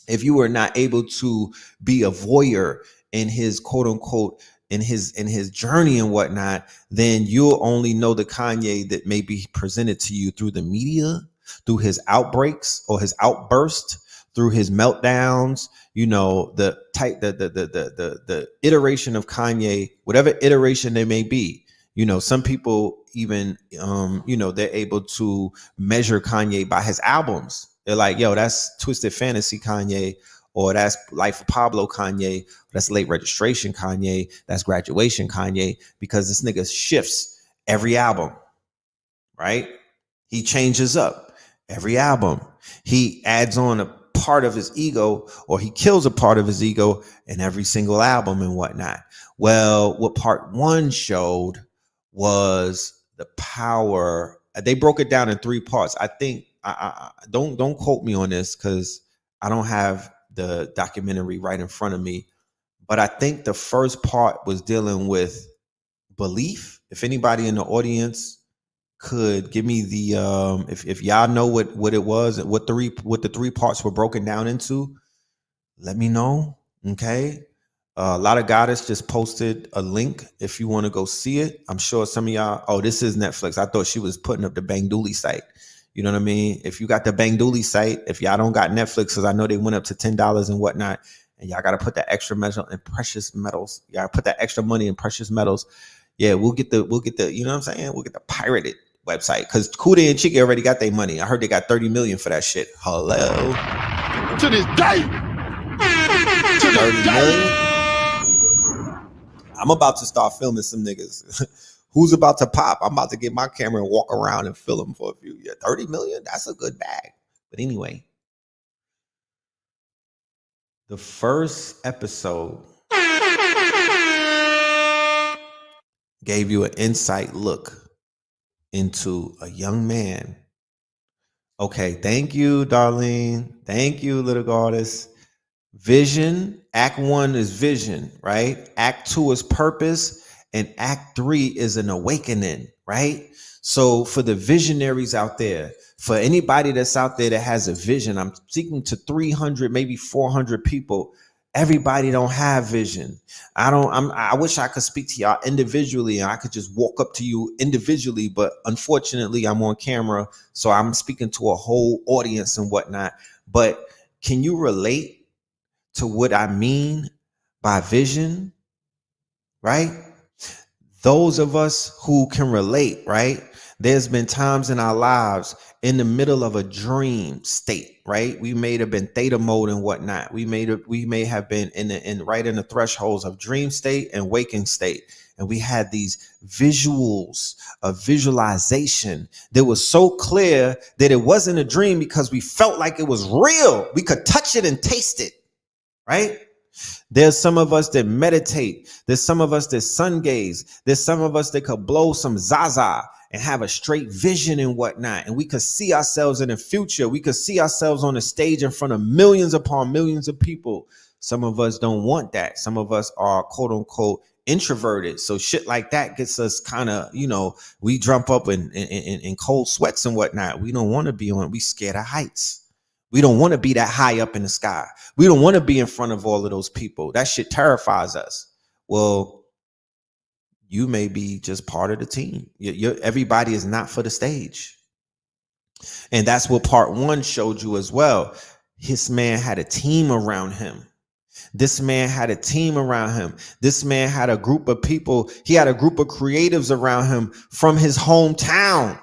if you were not able to be a voyeur in his quote unquote in his journey and whatnot, then you'll only know the Kanye that may be presented to you through the media, through his outbreaks or his outburst, through his meltdowns, the type, the iteration of Kanye, whatever iteration they may be. Some people even, they're able to measure Kanye by his albums. They're like, yo, that's Twisted Fantasy Kanye, or that's Life of Pablo Kanye, that's Late Registration Kanye, that's Graduation Kanye, because this nigga shifts every album, right? He changes up every album. He adds on a part of his ego, or he kills a part of his ego in every single album and whatnot. Well, what part one showed was the power. They broke it down in 3 parts. I think I don't quote me on this because I don't have the documentary right in front of me, but I think the first part was dealing with belief. If anybody in the audience could give me the if y'all know what it was, what the 3 parts were broken down into, let me know. Okay. A lot of goddess just posted a link if you want to go see it. I'm sure some of y'all, oh, this is Netflix. I thought she was putting up the Bang Dooley site. You know what I mean? If you got the Bang Dooley site, if y'all don't got Netflix, because I know they went up to $10 and whatnot, and y'all got to put that extra metal in precious metals. Y'all put that extra money in precious metals. Yeah, we'll get the, you know what I'm saying? We'll get the pirated website, because Kuda and Chiki already got their money. I heard they got 30 million for that shit. Hello. To this day. To 30 million. I'm about to start filming some niggas. Who's about to pop? I'm about to get my camera and walk around and film them for a few years. 30 million? That's a good bag. But anyway, the first episode gave you an insight look into a young man. Okay, thank you, Darlene. Thank you, little goddess. Vision. Act 1 is vision, right? Act 2 is purpose. And Act 3 is an awakening, right? So for the visionaries out there, for anybody that's out there that has a vision, I'm speaking to 300, maybe 400 people. Everybody don't have vision. I wish I could speak to y'all individually and I could just walk up to you individually, but unfortunately I'm on camera, so I'm speaking to a whole audience and whatnot. But can you relate to what I mean by vision, right? Those of us who can relate, right? There's been times in our lives in the middle of a dream state, right? We may have been theta mode and whatnot. We may have been in the thresholds of dream state and waking state. And we had these visuals of visualization that was so clear that it wasn't a dream because we felt like it was real. We could touch it and taste it, right? There's some of us that meditate. There's some of us that sun gaze. There's some of us that could blow some Zaza and have a straight vision and whatnot. And we could see ourselves in the future. We could see ourselves on a stage in front of millions upon millions of people. Some of us don't want that. Some of us are quote unquote introverted. So shit like that gets us kind of, we jump up in cold sweats and whatnot. We don't want to be on, we scared of heights. We don't want to be that high up in the sky. We don't want to be in front of all of those people. That shit terrifies us. Well, you may be just part of the team. Everybody is not for the stage. And that's what part 1 showed you as well. This man had a team around him. This man had a team around him. This man had a group of people. He had a group of creatives around him from his hometown.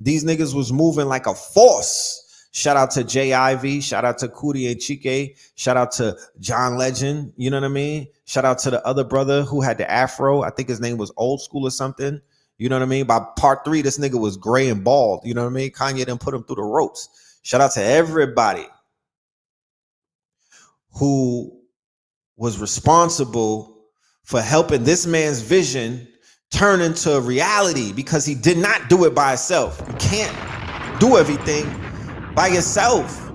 These niggas was moving like a force. Shout out to Jay Ivy. Shout out to Kudi and Chike. Shout out to John Legend. You know what I mean? Shout out to the other brother who had the afro. I think his name was Old School or something. You know what I mean? By part 3, this nigga was gray and bald. You know what I mean? Kanye didn't put him through the ropes. Shout out to everybody who was responsible for helping this man's vision turn into reality, because he did not do it by himself. You can't do everything by yourself.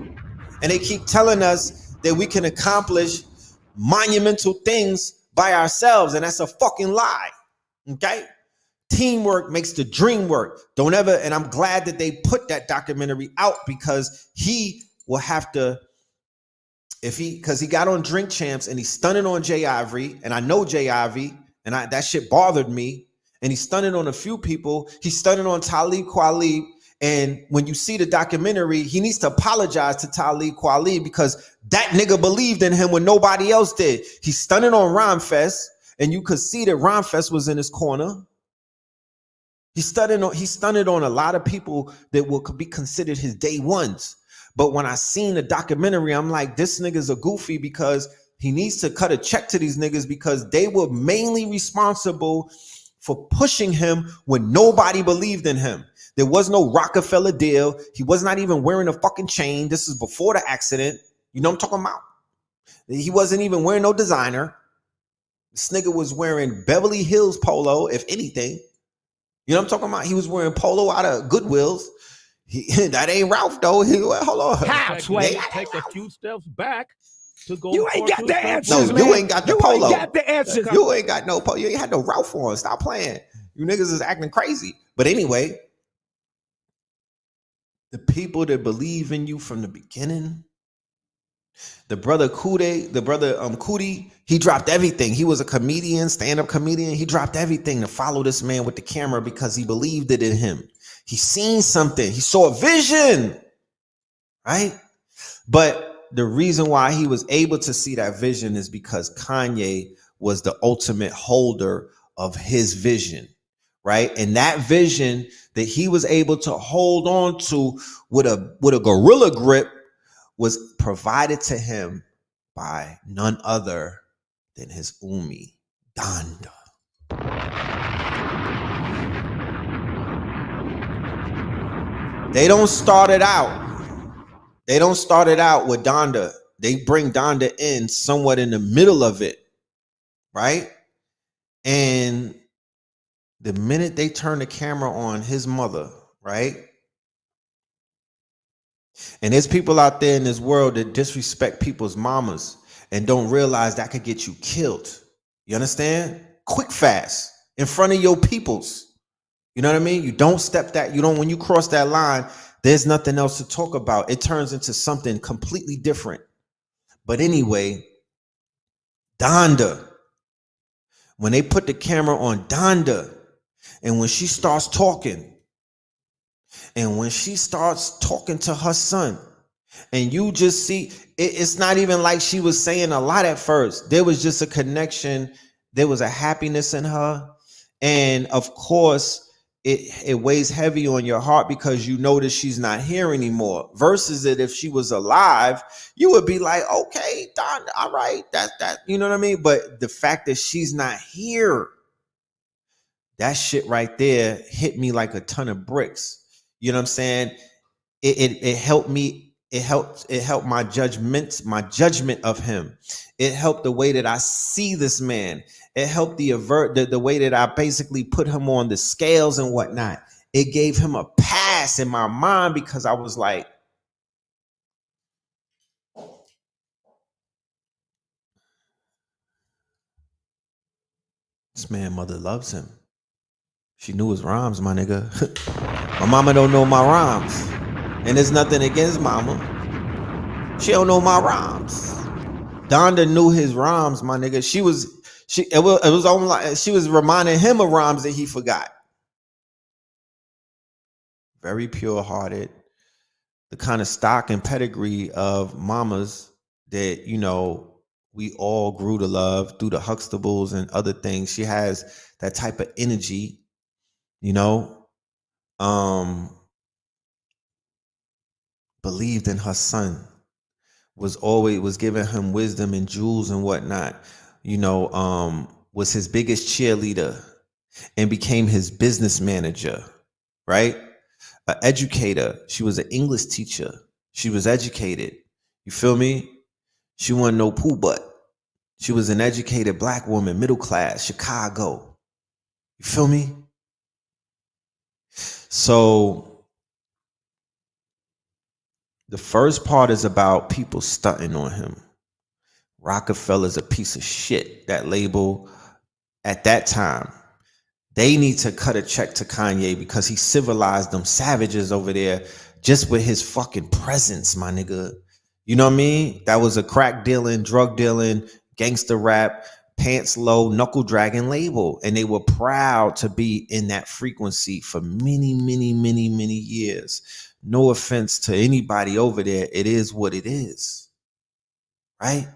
And they keep telling us that we can accomplish monumental things by ourselves, and that's a fucking lie. Okay? Teamwork makes the dream work. Don't ever, and I'm glad that they put that documentary out, because he will have to, because he got on Drink Champs and he's stunning on Jay Ivory, and I know Jay Ivory, and that shit bothered me. And he's stunning on a few people. He's stunning on Talib Kweli. And when you see the documentary, he needs to apologize to Talib Kweli, because that nigga believed in him when nobody else did. He's stunning on Rhymefest, and you could see that Rhymefest was in his corner. He stunned on a lot of people that will be considered his day ones. But when I seen the documentary, I'm like, this nigga's a goofy, because he needs to cut a check to these niggas, because they were mainly responsible for pushing him when nobody believed in him. There was no Rockefeller deal. He was not even wearing a fucking chain. This is before the accident. You know what I'm talking about? He wasn't even wearing no designer. This nigga was wearing Beverly Hills polo, if anything. You know what I'm talking about? He was wearing polo out of Goodwill's. That ain't Ralph, though. Hold on. Take a few steps back to go. You ain't got the answers, No, man. you ain't got the You polo. ain't got the answers. You ain't got no polo. You ain't had no Ralph on. Stop playing. You niggas is acting crazy. But anyway, the people that believe in you from the beginning, the brother Kuti, he dropped everything. He was a comedian, stand-up comedian. He dropped everything to follow this man with the camera, because he believed it in him. He seen something. He saw a vision, right? But the reason why he was able to see that vision is because Kanye was the ultimate holder of his vision, right? And that vision that he was able to hold on to with a gorilla grip was provided to him by none other than his Umi, Donda. They don't start it out. They don't start it out with Donda. They bring Donda in somewhat in the middle of it, right? And the minute they turn the camera on his mother, right? And there's people out there in this world that disrespect people's mamas and don't realize that could get you killed. You understand? Quick, fast, in front of your peoples. You know what I mean? You don't step that, when you cross that line, there's nothing else to talk about. It turns into something completely different. But anyway, Donda, when they put the camera on Donda, and when she starts talking, and when she starts talking to her son, and you just see, it's not even like she was saying a lot at first. There was just a connection. There was a happiness in her. And of course, it weighs heavy on your heart, because you know that she's not here anymore. Versus that if she was alive, you would be like, okay, Don, all right, that, you know what I mean? But the fact that she's not here, that shit right there hit me like a ton of bricks. You know what I'm saying? It helped me. It helped my judgment of him. It helped the way that I see this man. It helped the way that I basically put him on the scales and whatnot. It gave him a pass in my mind, because I was like, this man mother loves him. She knew his rhymes, my nigga. My mama don't know my rhymes. And there's nothing against mama. She don't know my rhymes. Donda knew his rhymes, my nigga. It was almost like she was reminding him of rhymes that he forgot. Very pure-hearted. The kind of stock and pedigree of mamas that, we all grew to love through the Huxtables and other things. She has that type of energy, believed in her son, was giving him wisdom and jewels and whatnot, was his biggest cheerleader and became his business manager, right? An educator. She was an English teacher. She was educated. You feel me? She wasn't no poo butt. She was an educated black woman, middle class, Chicago. You feel me? So The first part is about people stunting on him. Rockefeller's a piece of shit. That label at that time. They need to cut a check to Kanye because he civilized them savages over there just with his fucking presence, my nigga. You know what I mean? That was a crack dealing, drug dealing, gangster rap, pants low, knuckle dragging label. And they were proud to be in that frequency for many, many, many, many years. No offense to anybody over there. It is what it is. Right?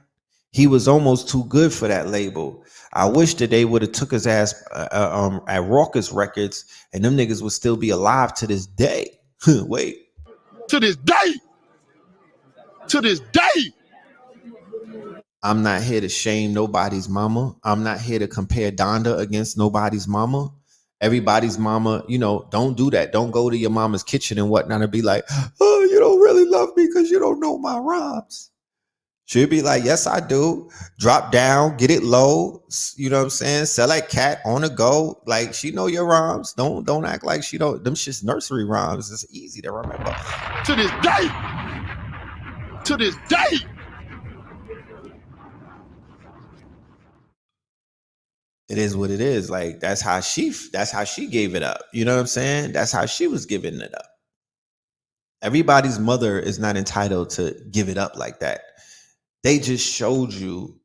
He was almost too good for that label. I wish that they would have took his ass at Raucous Records, and them niggas would still be alive to this day. Wait. To this day. To this day. I'm not here to shame nobody's mama. I'm not here to compare Donda against nobody's mama. Everybody's mama, you know, don't do that. Don't go to your mama's kitchen and whatnot and be like, oh, you don't really love me because you don't know my rhymes. She'll be like, yes, I do. Drop down, get it low. You know what I'm saying? Sell like cat on the go. Like, she know your rhymes. Don't act like she don't. Them shit's nursery rhymes. It's easy to remember. To this day. To this day. It is what it is. Like, that's how she gave it up. You know what I'm saying? That's how she was giving it up. Everybody's mother is not entitled to give it up like that. They just showed you,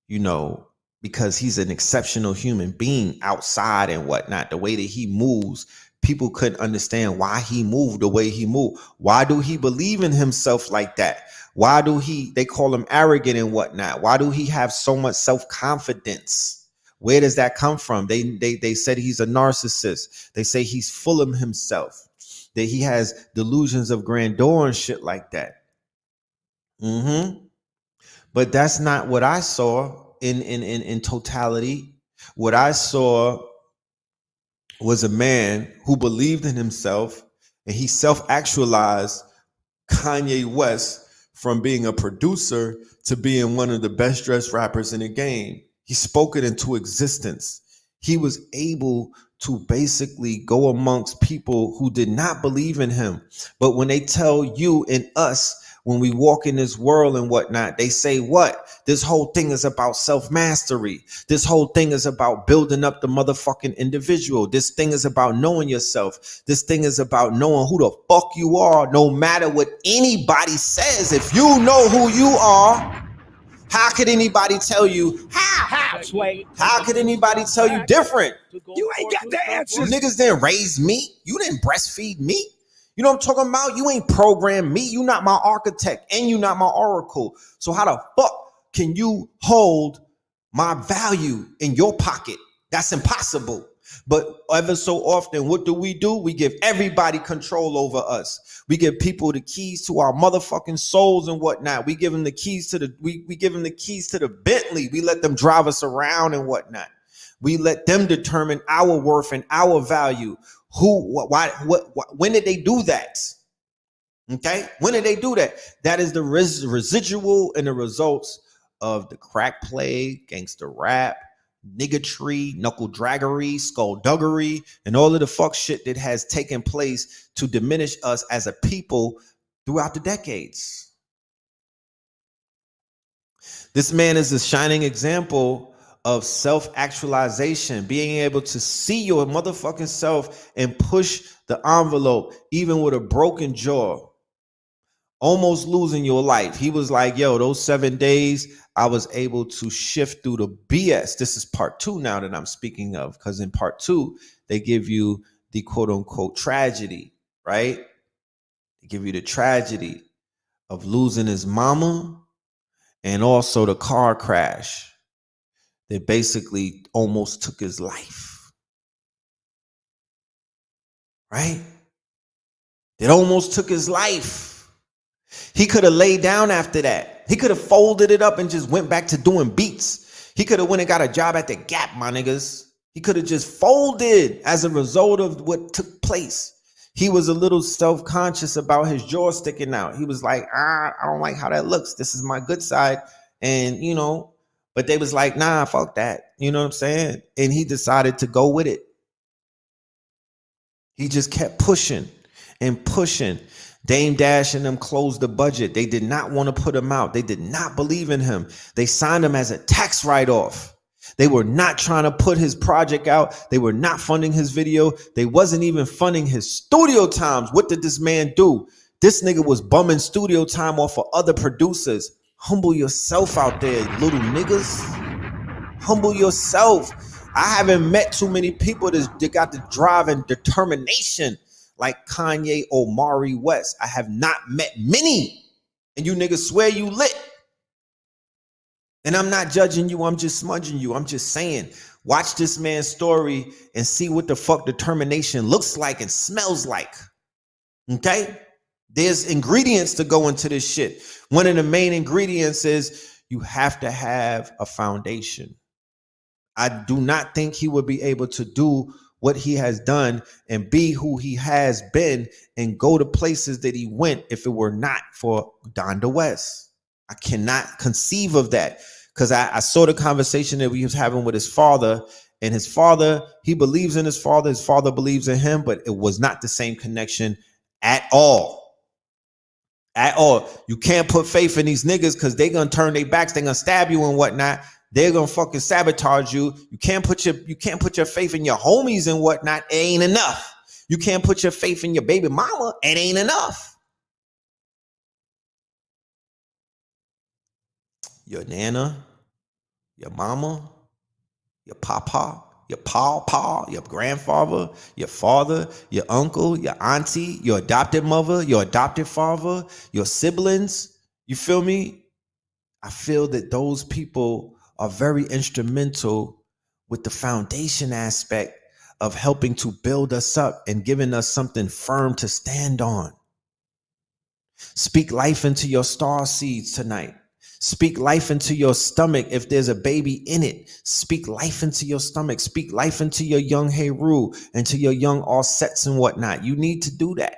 you know, because he's an exceptional human being outside and whatnot, the way that he moves, people couldn't understand why he moved the way he moved. Why do he believe in himself like that? Why do they call him arrogant and whatnot? Why do he have so much self-confidence? Where does that come from? They said he's a narcissist. They say he's full of himself, that he has delusions of grandeur and shit like that. But that's not what I saw in totality. What I saw was a man who believed in himself, and he self-actualized Kanye West from being a producer to being one of the best dressed rappers in the game. He spoke it into existence. He was able to basically go amongst people who did not believe in him. But when they tell you and us, when we walk in this world and whatnot, they say what? This whole thing is about self-mastery. This whole thing is about building up the motherfucking individual. This thing is about knowing yourself. This thing is about knowing who the fuck you are, no matter what anybody says. If you know who you are, how could anybody tell you how? How could anybody tell you different? You ain't got the answers. Niggas didn't raise me. You didn't breastfeed me. You know what I'm talking about? You ain't programmed me. You not my architect and you not my oracle. So how the fuck can you hold my value in your pocket? That's impossible. But ever so often, what do? We give everybody control over us. We give people the keys to our motherfucking souls and whatnot. We give them the keys to we give them the keys to the Bentley. We let them drive us around and whatnot. We let them determine our worth and our value. Who, why, what, when did they do that? Okay, when did they do that? That is the residual and the results of the crack play, gangster rap, niggatry, knuckle draggery, skullduggery, and all of the fuck shit that has taken place to diminish us as a people throughout the decades. This man is a shining example of self-actualization, being able to see your motherfucking self and push the envelope, even with a broken jaw, almost losing your life. He was like, yo, those 7 days, I was able to shift through the BS. This is part 2 now that I'm speaking of, because in part 2, they give you the quote unquote tragedy, right? They give you the tragedy of losing his mama and also the car crash that basically almost took his life, right? It almost took his life. He could have laid down after that. He could have folded it up and just went back to doing beats. He could have went and got a job at the Gap, my niggas. He could have just folded as a result of what took place. He was a little self-conscious about his jaw sticking out. He was like, I don't like how that looks. This is my good side. And, you know, but they was like, nah, fuck that. You know what I'm saying? And he decided to go with it. He just kept pushing and pushing. Dame Dash and them closed the budget. They did not want to put him out. They did not believe in him. They signed him as a tax write-off. They were not trying to put his project out. They were not funding his video. They wasn't even funding his studio times. What did this man do? This nigga was bumming studio time off of other producers. Humble yourself out there, little niggas. Humble yourself. I haven't met too many people that got the drive and determination like Kanye or Mari West. I have not met many. And you niggas swear you lit. And I'm not judging you. I'm just smudging you. I'm just saying, watch this man's story and see what the fuck determination looks like and smells like. Okay? There's ingredients to go into this shit. One of the main ingredients is you have to have a foundation. I do not think he would be able to do what he has done and be who he has been and go to places that he went if it were not for Donda West. I cannot conceive of that because I saw the conversation that we was having with his father, and his father, he believes in his father believes in him, but it was not the same connection at all. At all. You can't put faith in these niggas because they're gonna turn their backs, they're gonna stab you and whatnot. They're gonna fucking sabotage you. You can't put your faith in your homies and whatnot. It ain't enough. You can't put your faith in your baby mama. It ain't enough. Your nana, your mama, your papa, your paw, your grandfather, your father, your uncle, your auntie, your adopted mother, your adopted father, your siblings. You feel me? I feel that those people are very instrumental with the foundation aspect of helping to build us up and giving us something firm to stand on. Speak life into your star seeds tonight. Speak life into your stomach if there's a baby in it. Speak life into your stomach. Speak life into your young Heru and to your young Offsets and whatnot. You need to do that.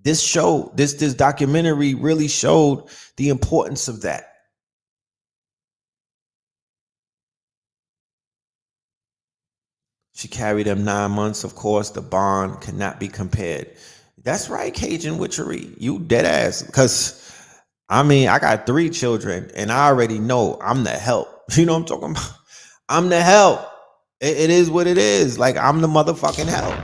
This show, this documentary really showed the importance of that. She carried him 9 months. Of course, the bond cannot be compared. That's right, Cajun Witchery. You dead ass. Because, I mean, I got 3 children, and I already know I'm the help. You know what I'm talking about? I'm the help. It is what it is. Like, I'm the motherfucking help.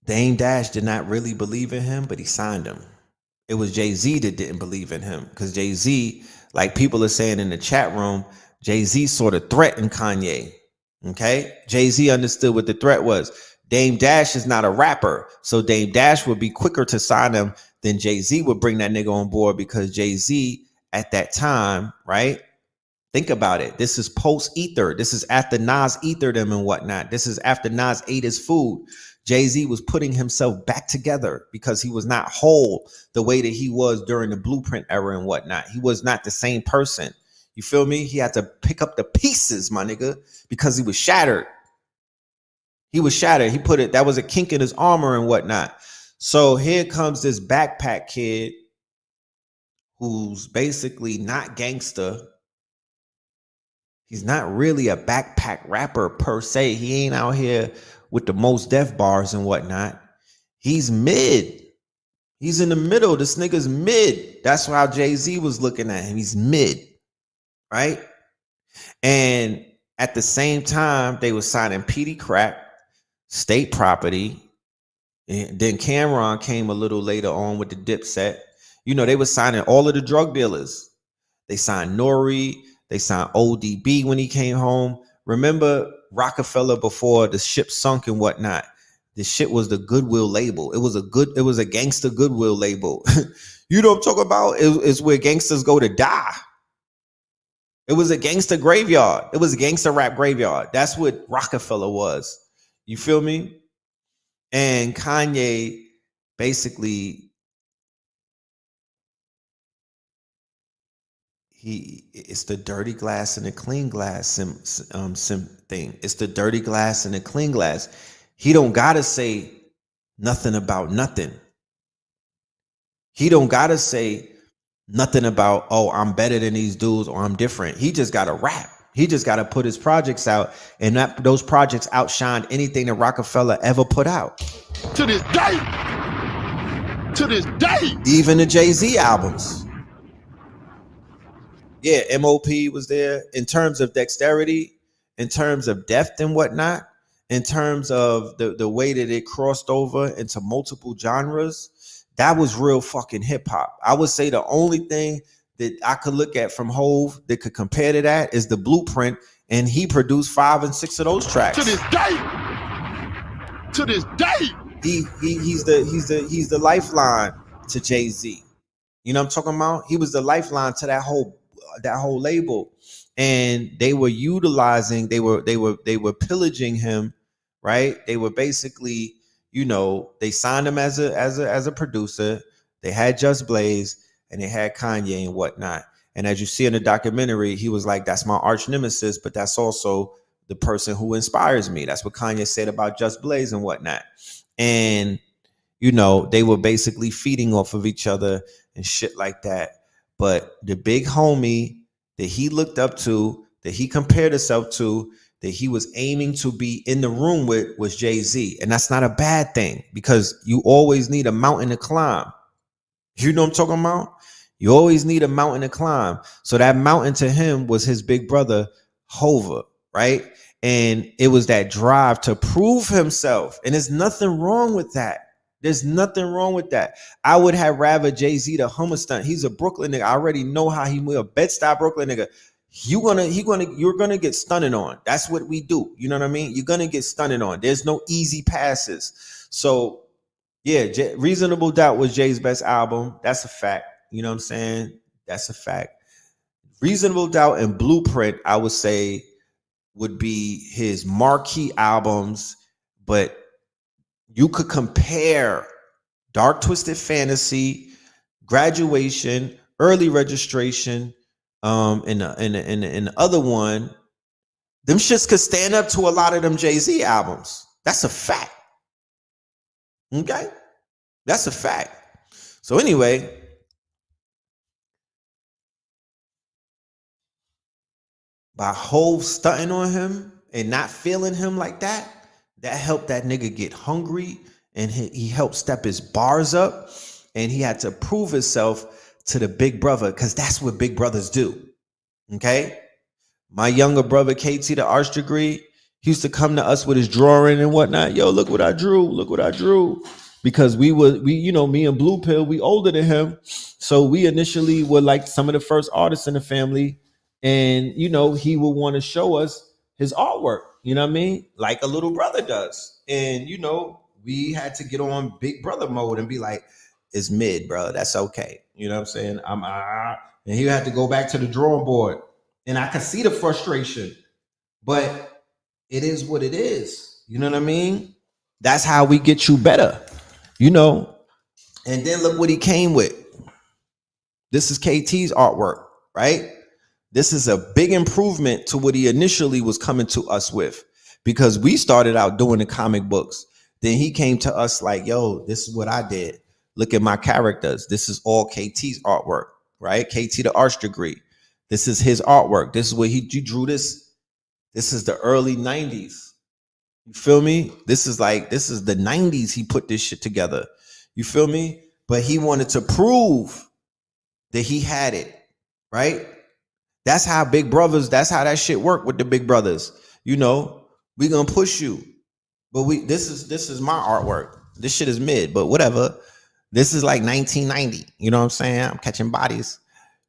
Dame Dash did not really believe in him, but he signed him. It was Jay-Z that didn't believe in him because Jay-Z, like people are saying in the chat room, Jay-Z sort of threatened Kanye. Okay? Jay-Z understood what the threat was. Dame Dash is not a rapper, so Dame Dash would be quicker to sign him than Jay-Z would bring that nigga on board because Jay-Z at that time, right? Think about it. This is post-ether. This is after Nas ethered him and whatnot. This is after Nas ate his food. Jay-Z was putting himself back together because he was not whole the way that he was during the Blueprint era and whatnot. He was not the same person. You feel me? He had to pick up the pieces, my nigga, because he was shattered. He was shattered. He put it, that was a kink in his armor and whatnot. So here comes this backpack kid who's basically not gangster. He's not really a backpack rapper per se. He ain't out here with the most death bars and whatnot. He's mid. He's in the middle. This nigga's mid. That's how Jay-Z was looking at him. He's mid, right? And at the same time, they were signing Petey Crack, State Property. And then Cameron came a little later on with the Dipset. You know, they were signing all of the drug dealers. They signed Nori. They signed ODB when he came home. Remember Rockefeller before the ship sunk and whatnot? This shit was the Goodwill label. It was a gangster Goodwill label. You know what I'm talking about? It's where gangsters go to die. It was a gangster graveyard. It was a gangster rap graveyard. That's what Rockefeller was. You feel me? And Kanye basically, it's the dirty glass and the clean glass thing. It's the dirty glass and the clean glass. He don't gotta say nothing about nothing. He don't gotta say Nothing about, oh, I'm better than these dudes or I'm different. He just got to rap. He just got to put his projects out, and those projects outshined anything that Rockefeller ever put out. To this day. To this day. Even the Jay-Z albums. Yeah, MOP was there in terms of dexterity, in terms of depth and whatnot, in terms of the way that it crossed over into multiple genres. That was real fucking hip hop. I would say the only thing that I could look at from Hove that could compare to that is the Blueprint, and he produced 5 and 6 of those tracks. To this day. To this day. He's the lifeline to Jay-Z. You know what I'm talking about? He was the lifeline to that whole label, and they were utilizing, they were pillaging him, right? They were basically, you know, they signed him as a producer. They had Just Blaze and they had Kanye and whatnot. And as you see in the documentary, he was like, that's my arch nemesis, but that's also the person who inspires me. That's what Kanye said about Just Blaze and whatnot. And you know, they were basically feeding off of each other and shit like that. But the big homie that he looked up to, that he compared himself to, that he was aiming to be in the room with, was Jay-Z. And that's not a bad thing, because you always need a mountain to climb. You know what I'm talking about? You always need a mountain to climb. So that mountain to him was his big brother, Hova, right? And it was that drive to prove himself. And there's nothing wrong with that. There's nothing wrong with that. I would have rather Jay-Z the Hummer stunt. He's a Brooklyn nigga. I already know how he will. Bed-Stuy Brooklyn nigga. You're gonna get stunning on. That's what we do. You know what I mean? You're gonna get stunning on. There's no easy passes. So yeah, Reasonable Doubt was Jay's best album. That's a fact. You know what I'm saying? That's a fact. Reasonable Doubt and Blueprint, I would say, would be his marquee albums, but you could compare Dark Twisted Fantasy, Graduation, Early Registration, and the other one. Them shits could stand up to a lot of them Jay-Z albums. That's a fact. Okay? That's a fact. So anyway, by Hov stunting on him and not feeling him like that helped that nigga get hungry, and he helped step his bars up, and he had to prove himself to the big brother, because that's what big brothers do. Okay? My younger brother, KT, the arts degree, he used to come to us with his drawing and whatnot. Yo, look what I drew. Look what I drew. Because we, you know, me and Blue Pill, we older than him. So we initially were like some of the first artists in the family. And, you know, he would want to show us his artwork, you know what I mean? Like a little brother does. And, you know, we had to get on big brother mode and be like, it's mid, bro. That's okay. You know what I'm saying? And he had to go back to the drawing board. And I could see the frustration, but it is what it is. You know what I mean? That's how we get you better, you know? And then look what he came with. This is KT's artwork, right? This is a big improvement to what he initially was coming to us with, because we started out doing the comic books. Then he came to us like, yo, this is what I did. Look at my characters. This is all KT's artwork, right? KT the arts degree. This is his artwork. This is what he drew this. This is the early 90s. You feel me? This is the 90s he put this shit together. You feel me? But he wanted to prove that he had it, right? That's how big brothers, that's how that shit work with the big brothers. You know, we gonna push you. But this is my artwork. This shit is mid, but whatever. This is like 1990. You know what I'm saying? I'm catching bodies.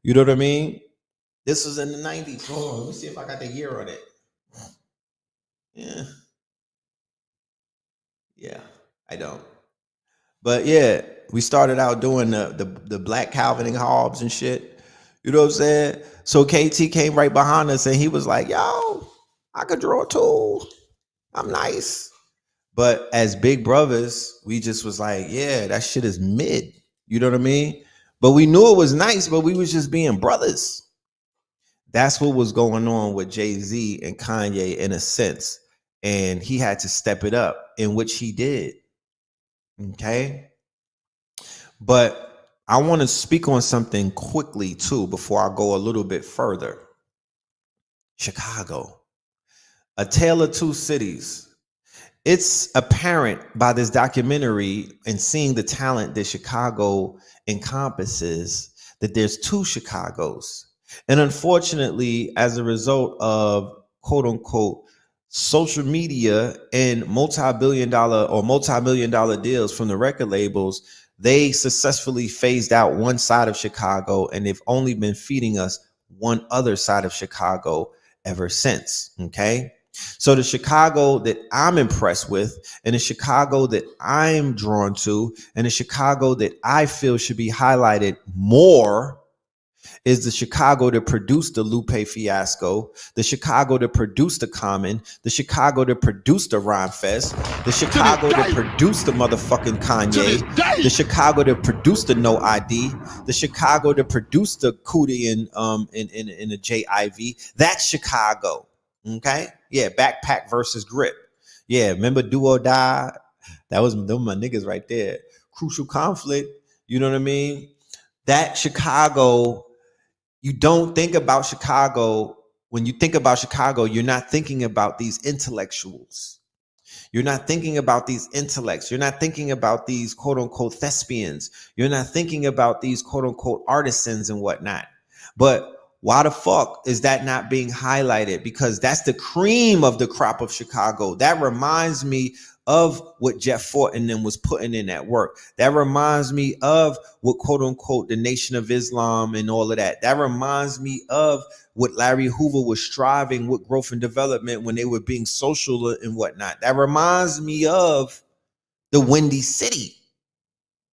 You know what I mean? This was in the 90s. Oh, let me see if I got the year on it. Yeah, I don't. But yeah, we started out doing the Black Calvin and Hobbes and shit. You know what I'm saying? So KT came right behind us and he was like, yo, I could draw too. I'm nice. But as big brothers, we just was like, yeah, that shit is mid. You know what I mean? But we knew it was nice, but we was just being brothers. That's what was going on with Jay-Z and Kanye in a sense. And he had to step it up, in which he did. Okay? But I want to speak on something quickly too before I go a little bit further. Chicago, A Tale of Two Cities. It's apparent by this documentary and seeing the talent that Chicago encompasses that there's two Chicagos. And unfortunately, as a result of quote unquote social media and multi-billion dollar or multi-million dollar deals from the record labels, they successfully phased out one side of Chicago, and they've only been feeding us one other side of Chicago ever since. Okay. So the Chicago that I'm impressed with, and the Chicago that I'm drawn to, and the Chicago that I feel should be highlighted more is the Chicago that produced the Lupe fiasco, the Chicago that produced the Common, the Chicago that produced the Rhyme Fest, the Chicago that produced the motherfucking Kanye, the Chicago that produced the No ID, the Chicago that produced the Cootie and the JIV. That's Chicago. Okay, yeah, backpack versus grip. Yeah, remember Do or Die? That was them my niggas right there. Crucial Conflict. You know what I mean? That Chicago. You don't think about Chicago. When you think about Chicago, you're not thinking about these intellectuals. You're not thinking about these intellects. You're not thinking about these quote unquote thespians. You're not thinking about these quote unquote artisans and whatnot. But why the fuck is that not being highlighted? Because that's the cream of the crop of Chicago. That reminds me of what Jeff Fort and them was putting in that work. That reminds me of what quote unquote the Nation of Islam and all of that. That reminds me of what Larry Hoover was striving with growth and development when they were being social and whatnot. That reminds me of the Windy City,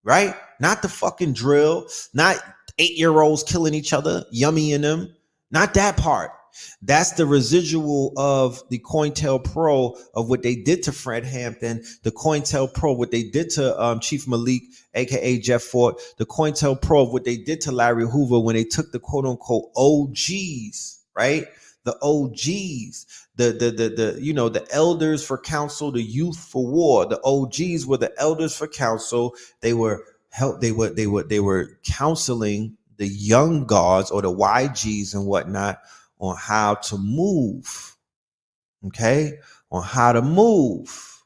right? Not the fucking drill, not 8-year-olds killing each other, yummy in them, not that part. That's the residual of the COINTELPRO of what they did to Fred Hampton, the COINTELPRO, what they did to Chief Malik, aka Jeff Fort, the COINTELPRO of what they did to Larry Hoover when they took the quote unquote OGs, right? The OGs, the elders for counsel, the youth for war. The OGs were the elders for counsel. They were counseling the young guards or the YGs and whatnot on how to move, okay? On how to move.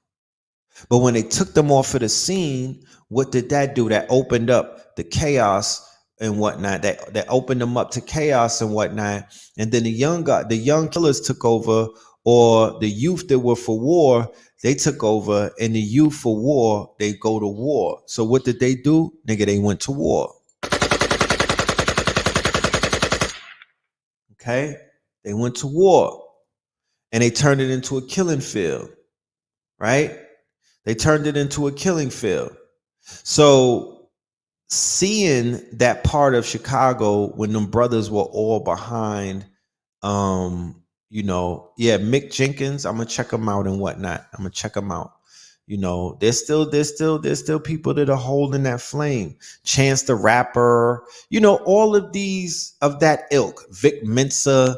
But when they took them off of the scene, what did that do? That opened up the chaos and whatnot. That opened them up to chaos and whatnot. And then the young killers took over, or the youth that were for war, they took over, and the youth for war, they go to war. So what did they do? Nigga, they went to war. Okay? They went to war and they turned it into a killing field, right? They turned it into a killing field. So seeing that part of Chicago when them brothers were all behind, Mick Jenkins, I'm gonna check them out and whatnot. I'm gonna check them out. There's still people that are holding that flame. Chance the Rapper, all of these of that ilk, Vic Mensa,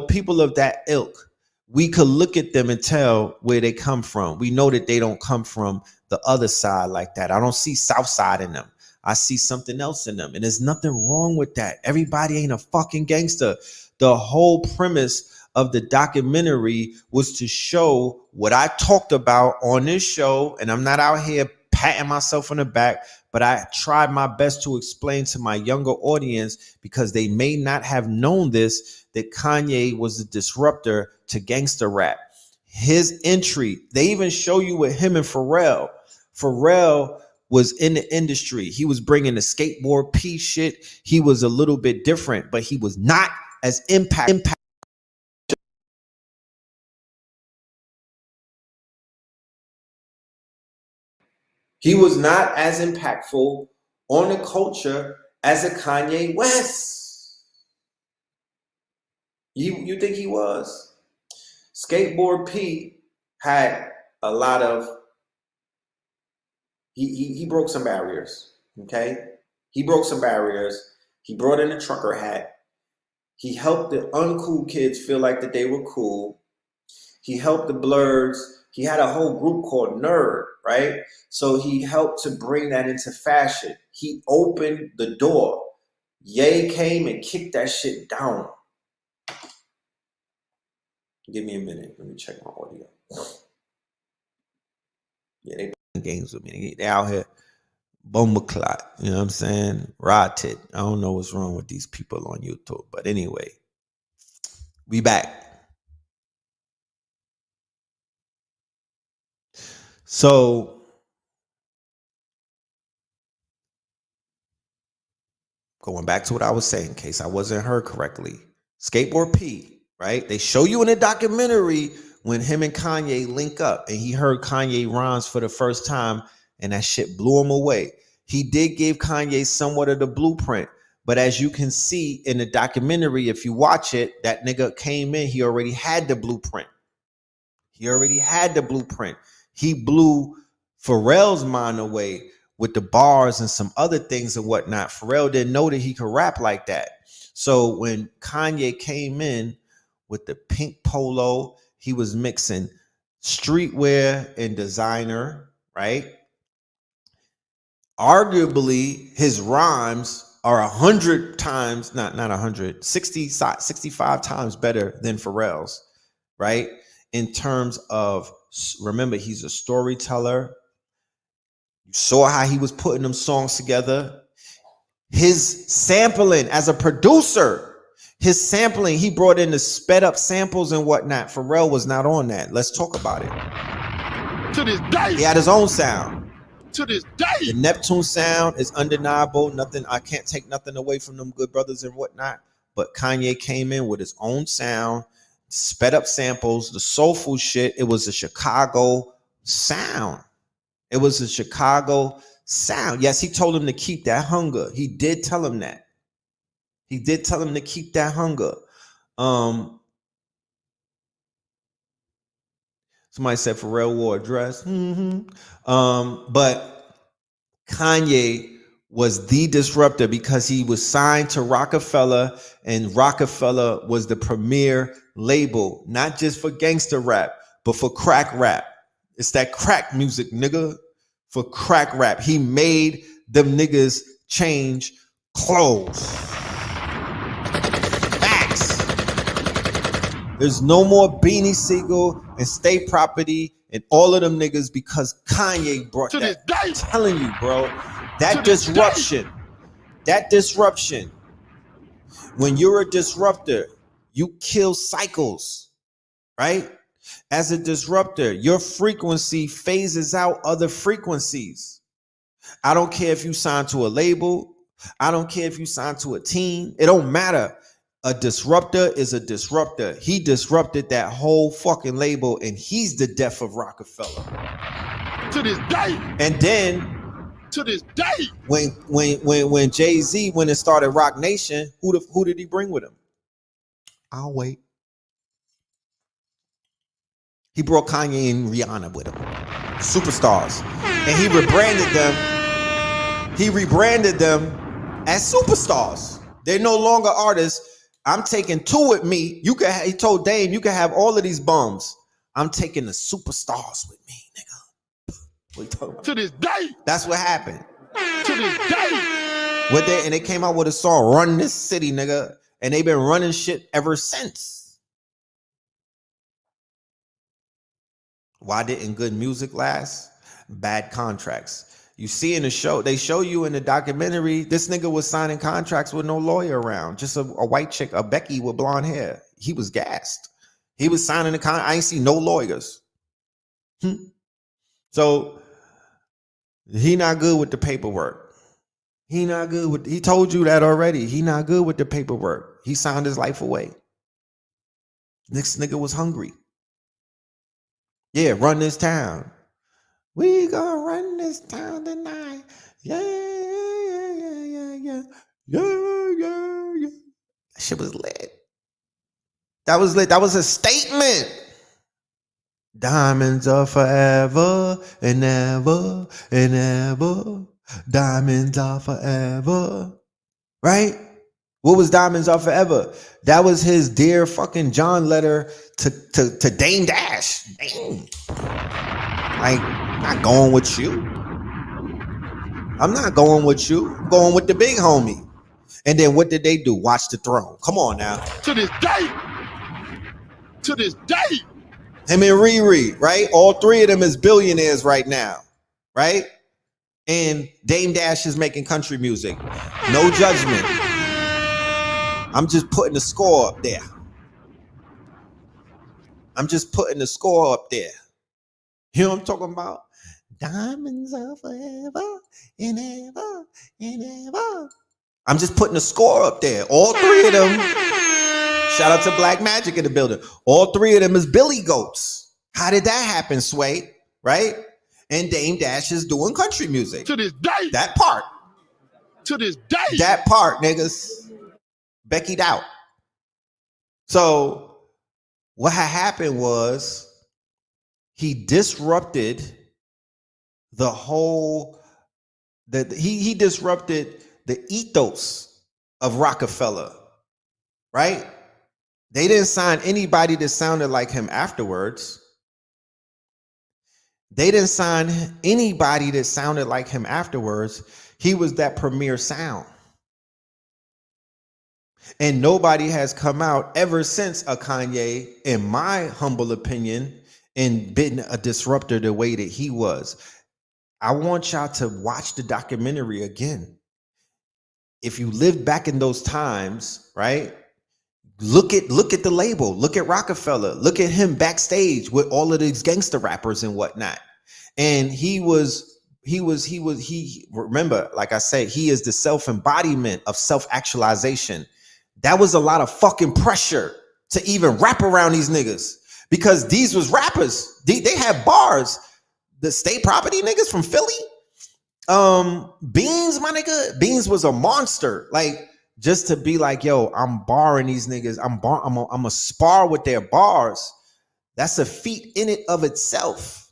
people of that ilk. We could look at them and tell where they come from. We know that they don't come from the other side like that. I don't see South Side in them. I see something else in them. And there's nothing wrong with that. Everybody ain't a fucking gangster. The whole premise of the documentary was to show what I talked about on this show. And I'm not out here patting myself on the back, but I tried my best to explain to my younger audience, because they may not have known this, that Kanye was a disruptor to gangster rap. His entry, they even show you with him and Pharrell. Pharrell was in the industry. He was bringing the skateboard P shit. He was a little bit different, but he was not as impact. He was not as impactful on the culture as a Kanye West. You think he was? Skateboard P had a lot of, he broke some barriers, okay? He broke some barriers. He brought in a trucker hat. He helped the uncool kids feel like that they were cool. He helped the blurs. He had a whole group called Nerd, right? So he helped to bring that into fashion. He opened the door. Ye came and kicked that shit down. Give me a minute. Let me check my audio. Yeah, they games with me. They out here bomba clot. You know what I'm saying? Rotted. I don't know what's wrong with these people on YouTube. But anyway, we back. So going back to what I was saying, in case I wasn't heard correctly, Skateboard P, right? They show you in a documentary when him and Kanye link up and he heard Kanye rhymes for the first time and that shit blew him away. He did give Kanye somewhat of the blueprint, but as you can see in the documentary, if you watch it, that nigga came in, he already had the blueprint. He already had the blueprint. He blew Pharrell's mind away with the bars and some other things and whatnot. Pharrell didn't know that he could rap like that. So when Kanye came in with the pink polo, he was mixing streetwear and designer, right? Arguably, his rhymes are 100 times, not 100, 65 times better than Pharrell's, right? In terms of, remember, he's a storyteller. You saw how he was putting them songs together. His sampling as a producer, his sampling, he brought in the sped up samples and whatnot. Pharrell was not on that. Let's talk about it. To this day. He had his own sound. To this day. The Neptune sound is undeniable. Nothing, I can't take nothing away from them good brothers and whatnot. But Kanye came in with his own sound, sped up samples, the soulful shit. It was a Chicago sound. It was a Chicago sound. Yes, he told him to keep that hunger. He did tell him that. He did tell him to keep that hunger. Somebody said Pharrell wore a dress. But Kanye was the disruptor because he was signed to Rockefeller, and Rockefeller was the premier label, not just for gangster rap, but for crack rap. It's that crack music, nigga. For crack rap. He made them niggas change clothes. Facts. There's no more Beanie Siegel and State Property and all of them niggas because Kanye brought to that. this day. I'm telling you, bro. That disruption. That disruption. When you're a disruptor, you kill cycles, right? As a disruptor, your frequency phases out other frequencies. I don't care if you sign to a label. I don't care if you sign to a team. It don't matter. A disruptor is a disruptor. He disrupted that whole fucking label, and he's the death of Rockefeller. To this day. And then to this day, when Jay-Z went and started Rock Nation, who did he bring with him? I'll wait. He brought Kanye and Rihanna with him, superstars, and he rebranded them. He rebranded them as superstars. They're no longer artists. I'm taking two with me. You can. He told Dame, you can have all of these bums. I'm taking the superstars with me, nigga. What you talking about? To this day. That's what happened. To this day. And they came out with a song, "Run This City," nigga, and they've been running shit ever since. Why didn't good music last? Bad contracts. You see in the show, they show you in the documentary, this nigga was signing contracts with no lawyer around. Just a white chick, a Becky with blonde hair. He was gassed. He was signing the contract. I ain't see no lawyers. So he not good with the paperwork. He not good with, he told you that already. He not good with the paperwork. He signed his life away. This nigga was hungry. Yeah, run this town. We gonna run this town tonight. Yeah. That shit was lit. That was lit. That was a statement. Diamonds are forever and ever and ever. Diamonds are forever. Right? What was Diamonds Are Forever? That was his Dear fucking John letter to Dame Dash. Damn. Like, I'm not going with you. I'm not going with you. I'm going with the big homie. And then what did they do? Watch the Throne. Come on now. To this day. To this day. Him and Riri, right? All three of them is billionaires right now, right? And Dame Dash is making country music. No judgment. I'm just putting the score up there. I'm just putting the score up there. You know what I'm talking about? Diamonds are forever and ever and ever. I'm just putting the score up there. All three of them. Shout out to Black Magic in the building. All three of them is Billy Goats. How did that happen, Sway? Right? And Dame Dash is doing country music. To this day. That part. To this day. That part, niggas. Becky'd out. So what had happened was he disrupted the whole he disrupted the ethos of Rockefeller, right? They didn't sign anybody that sounded like him afterwards. They didn't sign anybody that sounded like him afterwards. He was that premier sound. And nobody has come out ever since a Kanye, in my humble opinion, and been a disruptor the way that he was. I want y'all to watch the documentary again. If you lived back in those times, right? Look at the label. Look at Rockefeller. Look at him backstage with all of these gangster rappers and whatnot. And he remember, like I said, he is the self-embodiment of self-actualization. That was a lot of fucking pressure to even rap around these niggas because these was rappers. They had bars. The State Property niggas from Philly. Beans, my nigga. Beans was a monster. Like, just to be like, yo, I'm barring these niggas. I'm a spar with their bars. That's a feat in it of itself.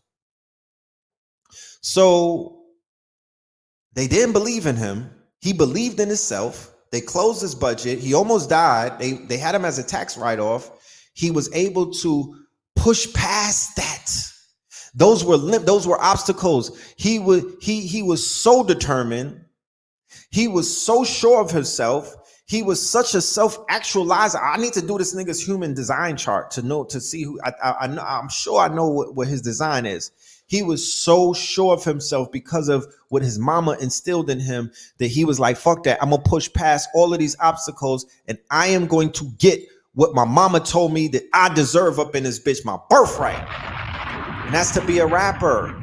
So they didn't believe in him. He believed in himself. They closed his budget. He almost died. They had him as a tax write-off. He was able to push past that. Those were obstacles. He was so determined. He was so sure of himself. He was such a self-actualizer. I need to do this nigga's human design chart to see who I'm sure I know what his design is. He was so sure of himself because of what his mama instilled in him that he was like, fuck that. I'm going to push past all of these obstacles and I am going to get what my mama told me that I deserve up in this bitch, my birthright. And that's to be a rapper.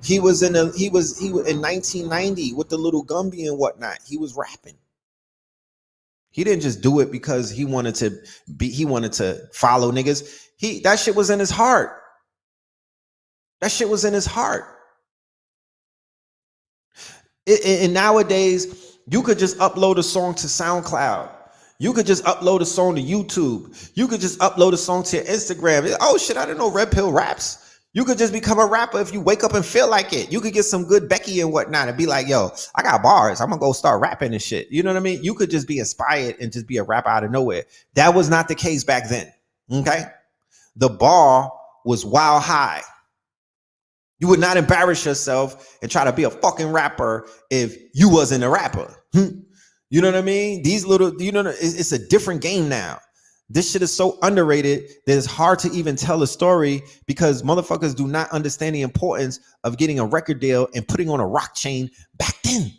He was in 1990 with the Little Gumby and whatnot. He was rapping. He didn't just do it because he wanted to follow niggas. That shit was in his heart. That shit was in his heart. And nowadays, you could just upload a song to SoundCloud. You could just upload a song to YouTube. You could just upload a song to your Instagram. Oh shit, I didn't know Red Pill raps. You could just become a rapper if you wake up and feel like it. You could get some good Becky and whatnot and be like, yo, I got bars. I'm going to go start rapping and shit. You know what I mean? You could just be inspired and just be a rapper out of nowhere. That was not the case back then. Okay? The bar was wild high. You would not embarrass yourself and try to be a fucking rapper if you wasn't a rapper. You know what I mean? These little, it's a different game now. This shit is so underrated that it's hard to even tell a story because motherfuckers do not understand the importance of getting a record deal and putting on a rock chain back then.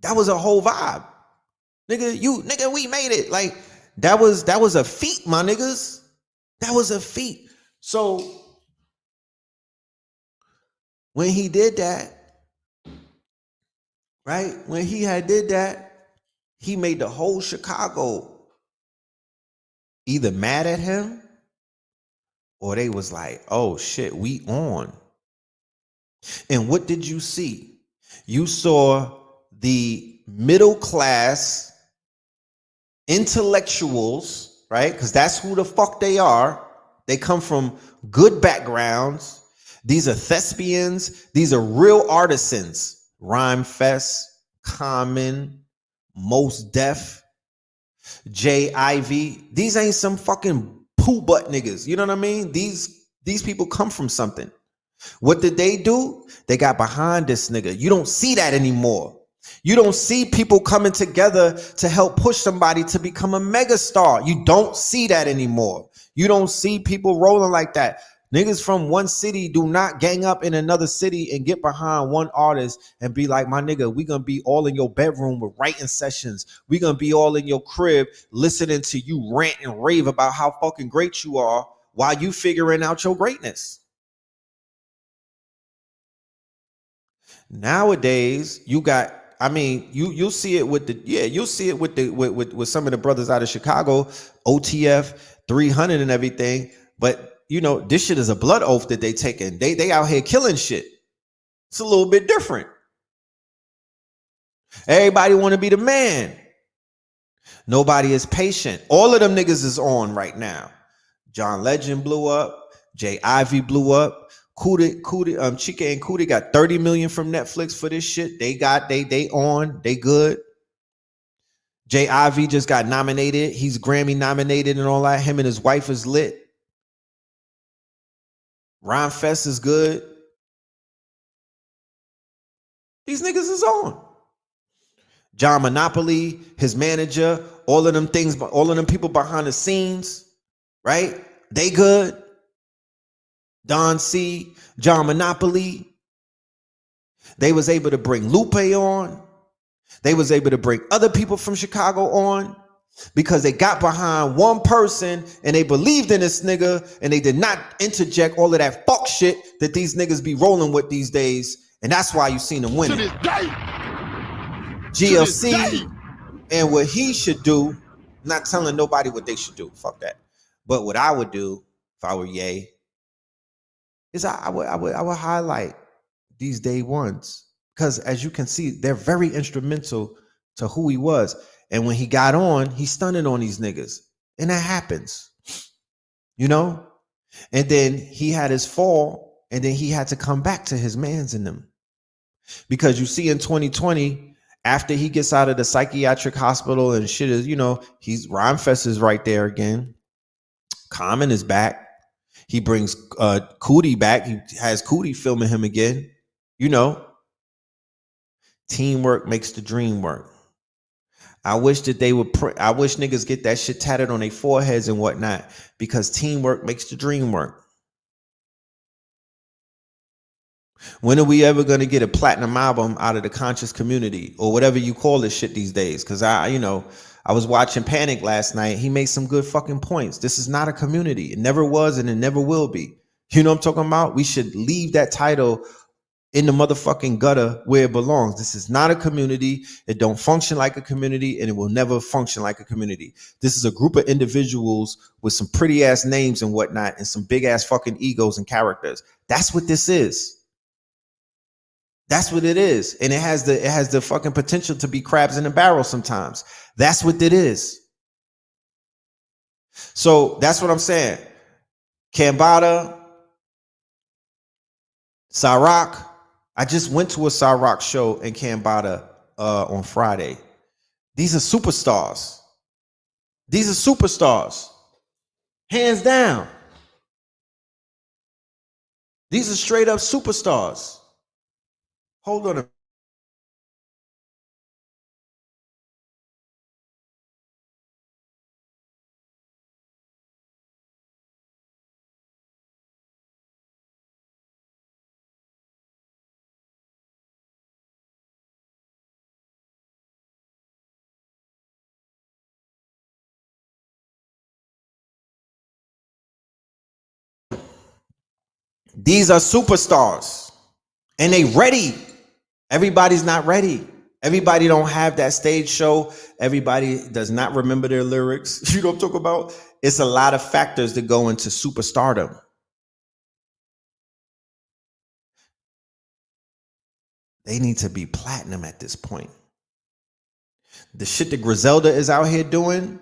That was a whole vibe. Nigga, we made it. Like, that was a feat, my niggas. That was a feat. So when he did that, right? When he had did that, he made the whole Chicago either mad at him or they was like, oh shit, we on. And what did you see? You saw the middle class intellectuals, right? Because that's who the fuck they are. They come from good backgrounds. These are thespians. These are real artisans. Rhyme Fest, Common, Most Def, J Ivy. These ain't some fucking poo butt niggas. You know what I mean? These people come from something. What did they do? They got behind this nigga. You don't see that anymore. You don't see people coming together to help push somebody to become a megastar. You don't see that anymore. You don't see people rolling like that. Niggas from one city do not gang up in another city and get behind one artist and be like, my nigga, we gonna be all in your bedroom with writing sessions. We gonna be all in your crib listening to you rant and rave about how fucking great you are while you figuring out your greatness. Nowadays, you got, I mean, you'll see it with you'll see it with some of the brothers out of Chicago, OTF 300 and everything. But you know, this shit is a blood oath that they taking. They out here killing shit. It's a little bit different. Everybody want to be the man. Nobody is patient. All of them niggas is on right now. John Legend blew up. Jay Ivy blew up. Chika and Cootie got 30 million from Netflix for this shit. They on. They good. Jay Ivy just got nominated. He's Grammy nominated and all that. Him and his wife is lit. Ron Fest is good. These niggas is on. John Monopoly, his manager, all of them things, all of them people behind the scenes, right? They good. Don C, John Monopoly. They was able to bring Lupe on. They was able to bring other people from Chicago on because they got behind one person and they believed in this nigga and they did not interject all of that fuck shit that these niggas be rolling with these days. And that's why you seen them winning. GLC and what he should do, not telling nobody what they should do. Fuck that. But what I would do if I were Ye is I would highlight these day ones. Because as you can see, they're very instrumental to who he was. And when he got on, he stunning on these niggas. And that happens. You know? And then he had his fall, and then he had to come back to his mans in them. Because you see in 2020, after he gets out of the psychiatric hospital and shit is, you know, Rhymefest is right there again. Common is back. He brings Cootie back. He has Cootie filming him again. You know, teamwork makes the dream work. I wish that they would. I wish niggas get that shit tatted on their foreheads and whatnot, because teamwork makes the dream work. When are we ever going to get a platinum album out of the conscious community or whatever you call this shit these days? Because I was watching Panic last night. He made some good fucking points. This is not a community. It never was and it never will be. You know what I'm talking about? We should leave that title in the motherfucking gutter where it belongs. This is not a community. It don't function like a community, and it will never function like a community. This is a group of individuals with some pretty ass names and whatnot and some big ass fucking egos and characters. That's what this is. That's what it is. And it has the fucking potential to be crabs in a barrel sometimes. That's what it is. So that's what I'm saying. Kambada, Cyrock. I just went to a Cyrock show in Kambada on Friday. These are superstars. These are superstars. Hands down. These are straight up superstars. Hold on a These are superstars and they ready. Everybody's not ready. Everybody don't have that stage show. Everybody does not remember their lyrics. You know what I'm talking about? It's a lot of factors that go into superstardom. They need to be platinum at this point. The shit that Griselda is out here doing,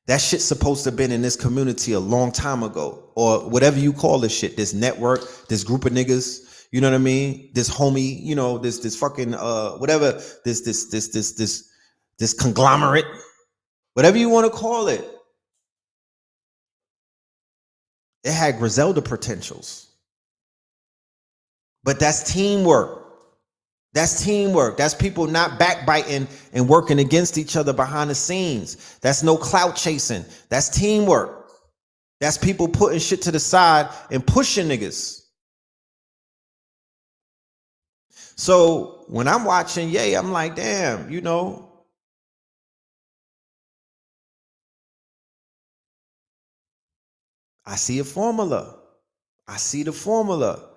that shit's supposed to have been in this community a long time ago, or whatever you call this shit, this network, this group of niggas. You know what I mean? This homie, you know, this fucking whatever, this conglomerate, whatever you want to call it. It had Griselda potentials. But that's teamwork. That's teamwork. That's people not backbiting and working against each other behind the scenes. That's no clout chasing. That's teamwork. That's people putting shit to the side and pushing niggas. So when I'm watching Ye, I'm like, damn, you know, I see a formula. I see the formula.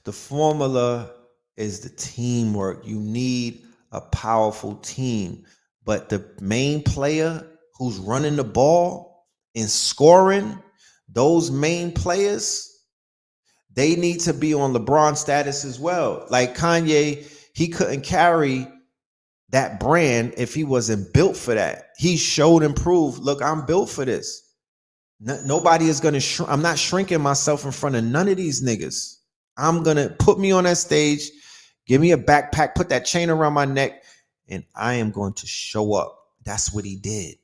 The formula is the teamwork. You need a powerful team. But the main player who's running the ball and scoring, those main players, they need to be on LeBron status as well. Like Kanye, he couldn't carry that brand if he wasn't built for that. He showed and proved, look, I'm built for this. Nobody is going to I'm not shrinking myself in front of none of these niggas. I'm going to put me on that stage, give me a backpack, put that chain around my neck, and I am going to show up. That's what he did.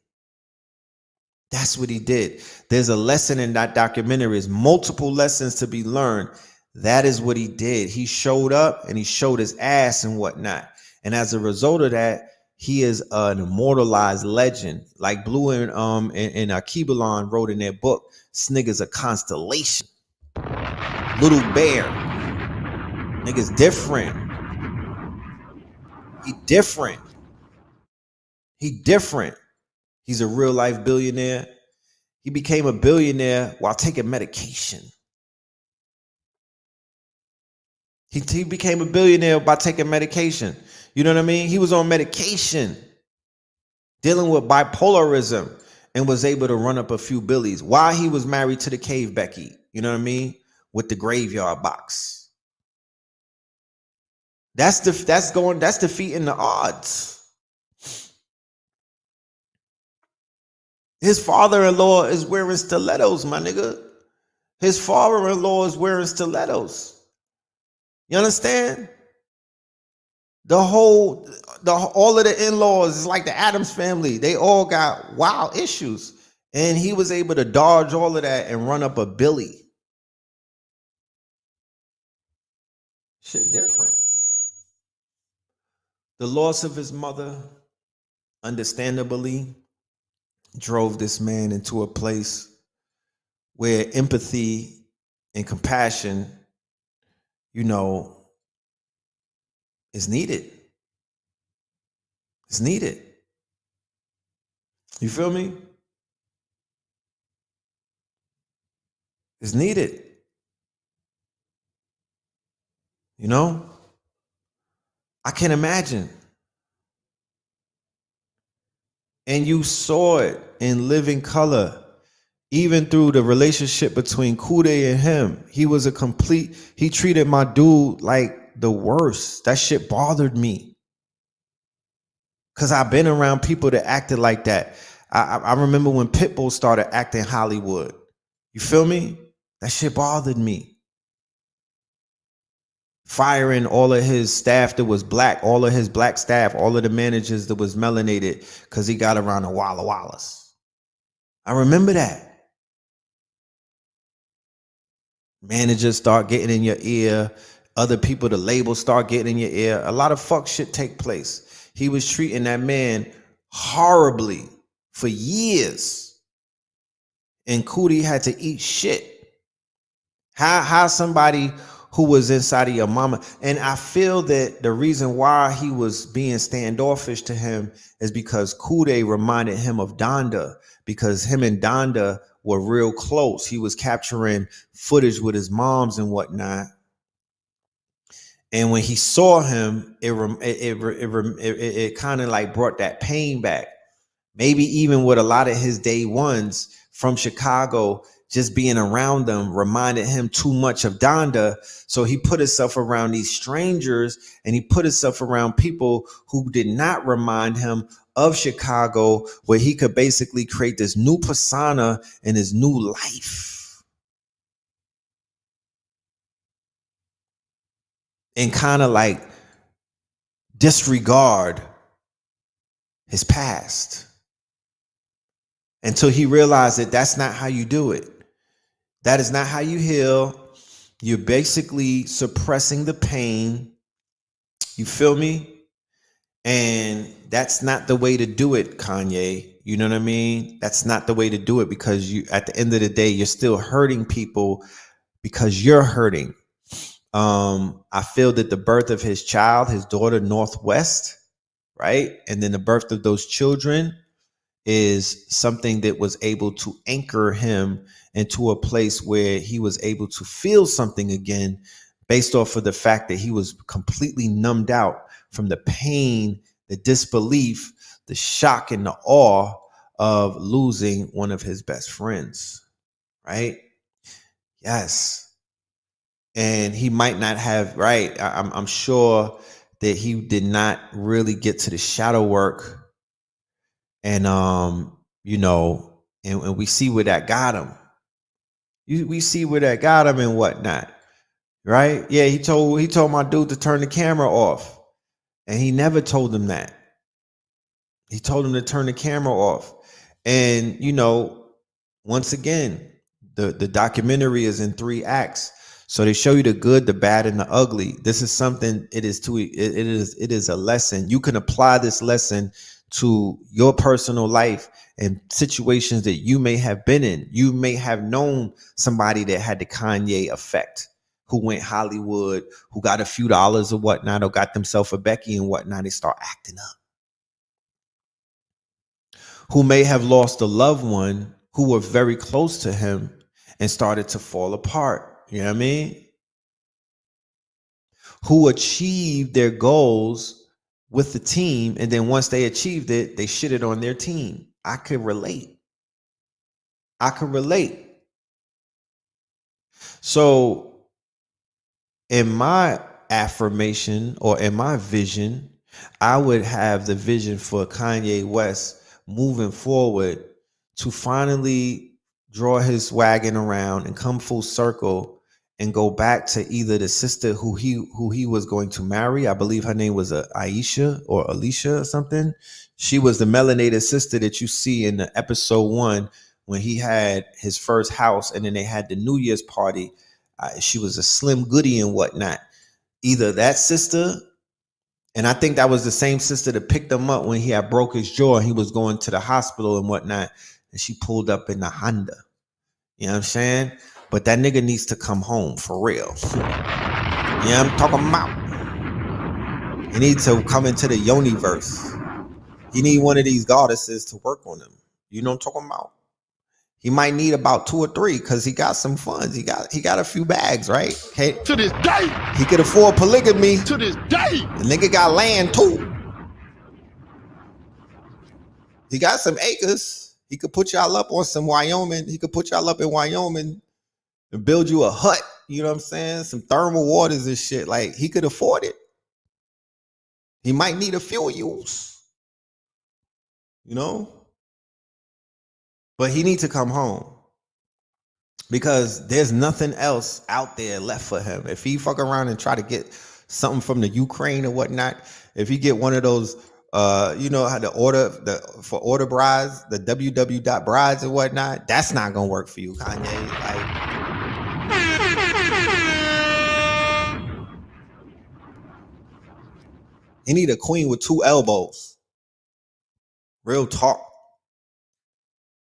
That's what he did. There's a lesson in that documentary. There's multiple lessons to be learned. That is what he did. He showed up and he showed his ass and whatnot. And as a result of that, he is an immortalized legend. Like Blue and Keebalon wrote in their book, this nigga's a constellation. Little Bear. Nigga's different. He different. He different. He's a real life billionaire. He became a billionaire while taking medication. He became a billionaire by taking medication. You know what I mean? He was on medication, dealing with bipolarism, and was able to run up a few billies while he was married to the cave Becky. You know what I mean? With the graveyard box. That's defeating the odds. His father-in-law is wearing stilettos, my nigga. His father-in-law is wearing stilettos. You understand? All of the in-laws is like the Addams family. They all got wild issues. And he was able to dodge all of that and run up a Billy. Shit different. The loss of his mother, understandably, drove this man into a place where empathy and compassion, you know, is needed. It's needed. You feel me? It's needed. You know? I can imagine. And you saw it in living color, even through the relationship between Kude and him. He treated my dude like the worst. That shit bothered me. Because I've been around people that acted like that. I remember when Pitbull started acting Hollywood. You feel me? That shit bothered me. Firing all of his staff that was black, all of his black staff, all of the managers that was melanated because he got around the Walla Wallas. I remember that. Managers start getting in your ear. Other people, the labels start getting in your ear. A lot of fuck shit take place. He was treating that man horribly for years. And Cootie had to eat shit. How somebody who was inside of your mama. And I feel that the reason why he was being standoffish to him is because Kude reminded him of Donda, because him and Donda were real close. He was capturing footage with his moms and whatnot. And when he saw him, it kind of like brought that pain back. Maybe even with a lot of his day ones from Chicago, just being around them reminded him too much of Donda. So he put himself around these strangers and he put himself around people who did not remind him of Chicago, where he could basically create this new persona and his new life. and kind of like disregard his past until he realized that that's not how you do it. That is not how you heal. You're basically suppressing the pain. You feel me? And that's not the way to do it, Kanye. You know what I mean? That's not the way to do it, because you, at the end of the day, you're still hurting people because you're hurting. I feel that the birth of his child, his daughter, Northwest, right? And then the birth of those children is something that was able to anchor him into a place where he was able to feel something again, based off of the fact that he was completely numbed out from the pain, the disbelief, the shock, and the awe of losing one of his best friends, right? Yes. And he might not have, right? I'm sure that he did not really get to the shadow work. And you know, and we see where that got him. We see where that got him and whatnot, right? Yeah, he told my dude to turn the camera off, and he never told him that. He told him to turn the camera off, and you know, once again, the documentary is in 3 acts, so they show you the good, the bad, and the ugly. This is something. It is a lesson. You can apply this lesson to your personal life and situations that you may have been in. You may have known somebody that had the Kanye effect, who went Hollywood, who got a few dollars or whatnot, or got themselves a Becky and whatnot. They start acting up. Who may have lost a loved one who were very close to him and started to fall apart. You know what I mean? Who achieved their goals with the team, and then once they achieved it, they shitted on their team. I could relate. So in my affirmation, or in my vision, I would have the vision for Kanye West moving forward to finally draw his wagon around and come full circle and go back to either the sister who he was going to marry. I believe her name was Aisha or Alicia or something. She was the melanated sister that you see in the episode 1 when he had his first house, and then they had the New Year's party. She was a Slim Goody and whatnot. Either that sister, and I think that was the same sister that picked him up when he had broke his jaw and he was going to the hospital and whatnot, and she pulled up in the Honda. You know what I'm saying? But that nigga needs to come home for real. You know what I'm talking about? He needs to come into the Yoniverse. He need one of these goddesses to work on him. You know what I'm talking about? He might need about 2 or 3 because he got some funds. He got a few bags, right? Okay. To this day. He could afford polygamy. To this day. The nigga got land too. He got some acres. He could put y'all up on some Wyoming. He could put y'all up in Wyoming and build you a hut. You know what I'm saying? Some thermal waters and shit. Like, he could afford it. He might need a fuel use. You know? But he needs to come home, because there's nothing else out there left for him. If he fuck around and try to get something from the Ukraine or whatnot, if he get one of those, you know how for order brides, the www.brides and whatnot, that's not gonna work for you, Kanye. Like, he need a queen with 2 elbows. Real talk.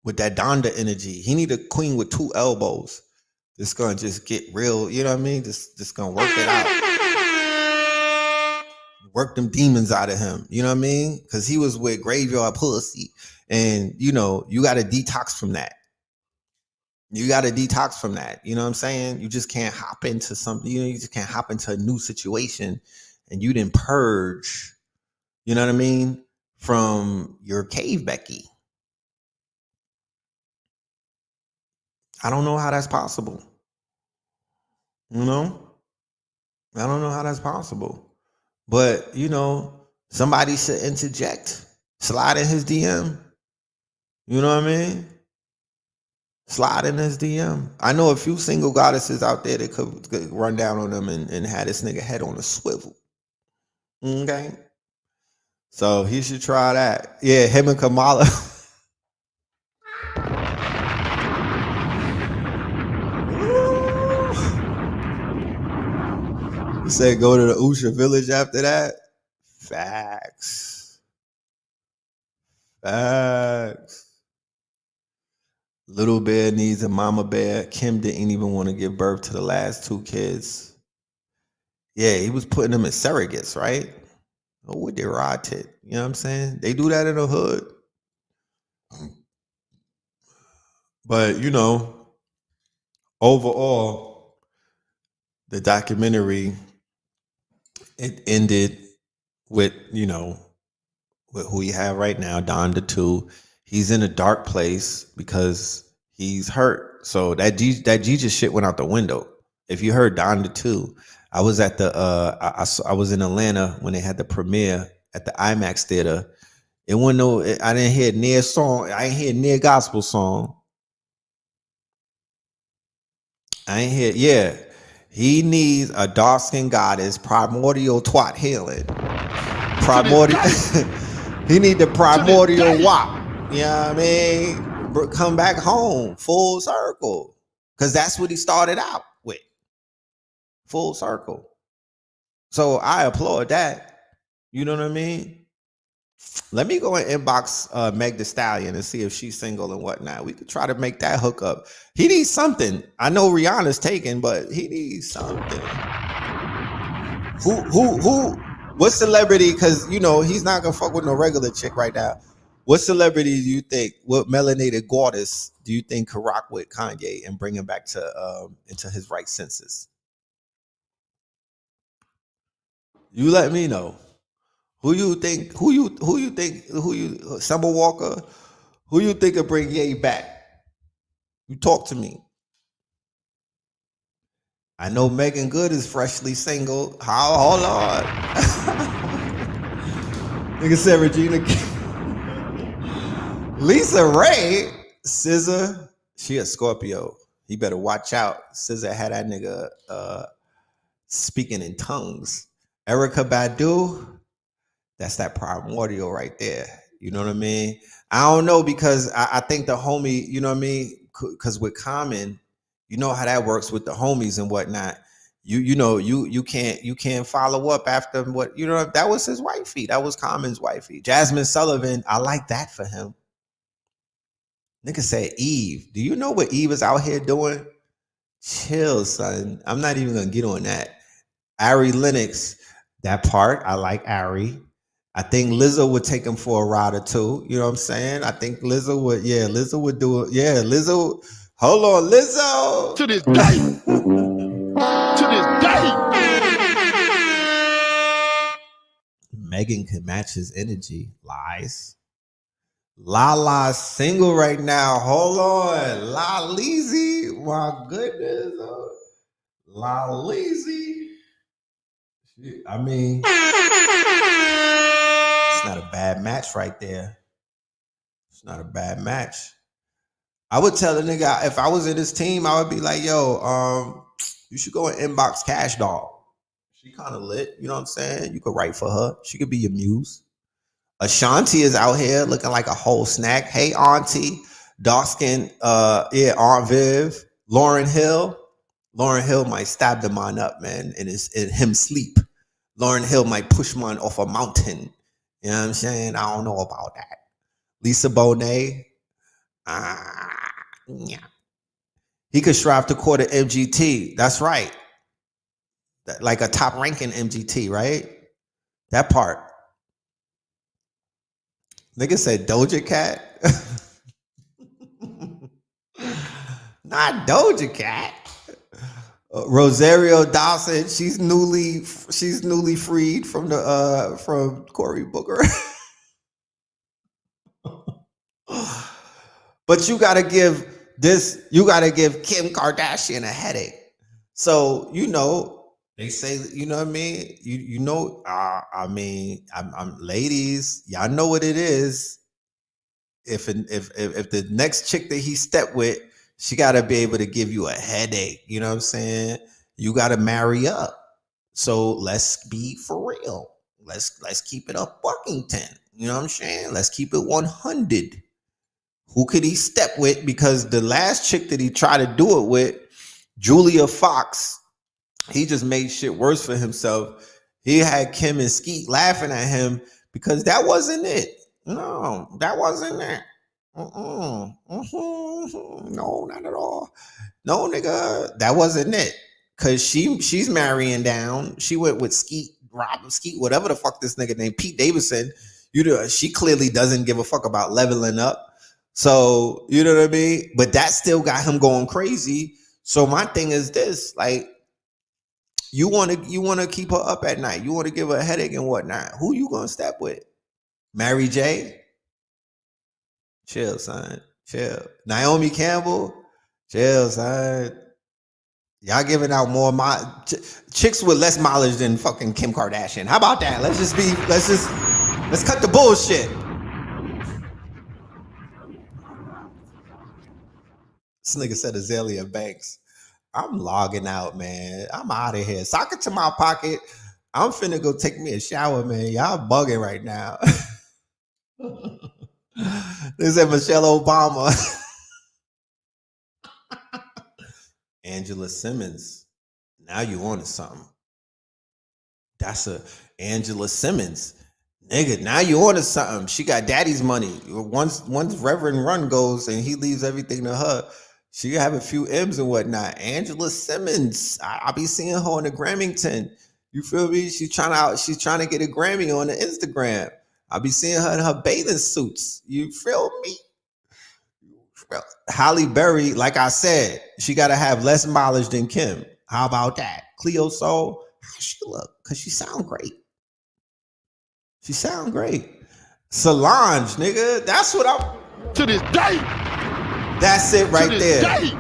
With that Donda energy, he need a queen with 2 elbows. It's gonna just get real, you know what I mean? Just gonna work it out. Work them demons out of him, you know what I mean? Because he was with graveyard pussy, and you know, you got to detox from that. You got to detox from that. You know what I'm saying? You just can't hop into something. You know, you just can't hop into a new situation, and you didn't purge. You know what I mean? From your cave, Becky. I don't know how that's possible. You know? I don't know how that's possible. But, you know, somebody should interject. Slide in his DM. You know what I mean? Slide in his DM. I know a few single goddesses out there that could run down on them and have this nigga head on a swivel. Okay. So he should try that. Yeah, him and Kamala. He said go to the Usha village after that. Facts. Little bear needs a mama bear. Kim didn't even want to give birth to the last 2 kids. Yeah, he was putting them in surrogates, right? Oh, what they rotted. You know what I'm saying? They do that in the hood. But, overall, the documentary, it ended with, with who you have right now, Don the 2. He's in a dark place because he's hurt. So that Jesus shit went out the window. If you heard Don the 2, I was at the I was in Atlanta when they had the premiere at the IMAX theater. It wasn't no, I didn't hear near song. I ain't hear near gospel song. I ain't hear, yeah. He needs a dark-skinned goddess, primordial twat healing. Primordial. He need the primordial wop. You know what I mean? Come back home, full circle. Because that's what he started out with. Full circle. So I applaud that. You know what I mean? Let me go and inbox Meg Thee Stallion and see if she's single and whatnot. We could try to make that hook up. He needs something. I know Rihanna's taken, but he needs something. Who? What celebrity? Because he's not gonna fuck with no regular chick right now. What celebrity do you think? What melanated goddess do you think could rock with Kanye and bring him back to into his right senses? You let me know. Who you think? Summer Walker? Who you think could bring Ye back? You talk to me. I know Megan Good is freshly single. Hold on. Nigga said Regina. Lisa Ray, SZA, she a Scorpio. He better watch out. SZA had that nigga speaking in tongues. Erykah Badu, that's that primordial right there. You know what I mean? I don't know because I think the homie, you know what I mean? Because with Common, you know how that works with the homies and whatnot. You can't follow up after what that was his wifey. That was Common's wifey. Jasmine Sullivan, I like that for him. Nigga said Eve. Do you know what Eve is out here doing? Chill, son. I'm not even gonna get on that. Ari Lennox, that part, I like Ari. I think Lizzo would take him for a ride or two. You know what I'm saying? I think Lizzo would do it. Yeah, Lizzo. Hold on, Lizzo. To this day. To this day. Megan can match his energy. Lies. Lala's single right now. Hold on. La Leezy. My goodness. La Leezy. I mean, it's not a bad match right there. It's not a bad match. I would tell a nigga, if I was in this team, I would be like, yo, you should go and inbox Cash Doll. She kind of lit. You know what I'm saying? You could write for her. She could be your muse. Ashanti is out here looking like a whole snack. Hey, Auntie. Dark skin, Aunt Viv. Lauryn Hill. Lauryn Hill might stab the man up, man, in him sleep. Lauryn Hill might push man off a mountain. You know what I'm saying? I don't know about that. Lisa Bonet. Yeah. He could strive to court an MGT. That's right. Like a top ranking MGT, right? That part. Nigga said Doja Cat. Not Doja Cat. Rosario Dawson. She's newly freed from from Cory Booker. But you gotta give Kim Kardashian a headache. So they say, you know what I mean? I'm ladies, y'all know what it is. If the next chick that he stepped with, She got to be able to give you a headache. You know what I'm saying? You got to marry up. So let's be for real. Let's keep it up Buckington. You know what I'm saying? Let's keep it 100. Who could he step with? Because the last chick that he tried to do it with, Julia Fox, he just made shit worse for himself. He had Kim and Skeet laughing at him because that wasn't it. No, that wasn't it. No, not at all. No, nigga, that wasn't it. Cause she's marrying down. She went with Skeet, whatever the fuck this nigga named Pete Davidson. She clearly doesn't give a fuck about leveling up. So you know what I mean. But that still got him going crazy. So my thing is this: like, you want to keep her up at night. You want to give her a headache and whatnot. Who you gonna step with? Mary J. Chill, son. Chill. Naomi Campbell. Chill, son. Y'all giving out more chicks with less mileage than fucking Kim Kardashian. How about that? Let's cut the bullshit. This nigga said Azalea Banks. I'm logging out, man. I'm out of here. Sock it to my pocket. I'm finna go take me a shower, man. Y'all bugging right now. This is Michelle Obama. Angela Simmons. Now you on to something. That's a Angela Simmons. Nigga, now you on to something. She got daddy's money. Once Reverend Run goes and he leaves everything to her, she have a few M's and whatnot. Angela Simmons. I'll be seeing her on the Grammington. You feel me? She's trying to get a Grammy on the Instagram. I'll be seeing her in her bathing suits. You feel me? Halle Berry, like I said, she got to have less mileage than Kim. How about that? Cleo Soul, how she look? Because she sound great. She sound great. Solange, nigga, that's what I'm... To this day. That's it right there. Day.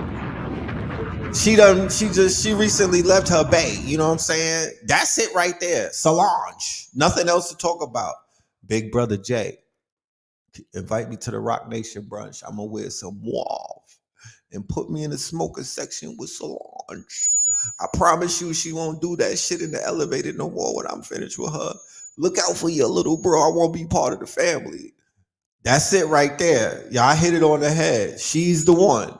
She recently left her bae. You know what I'm saying? That's it right there. Solange. Nothing else to talk about. Big Brother Jay. Invite me to the Rock Nation brunch. I'm gonna wear some Wall and put me in the smoker section with Solange. I promise you she won't do that shit in the elevator no more when I'm finished with her. Look out for your little bro. I won't be part of the family. That's it right there. Y'all hit it on the head. She's the one.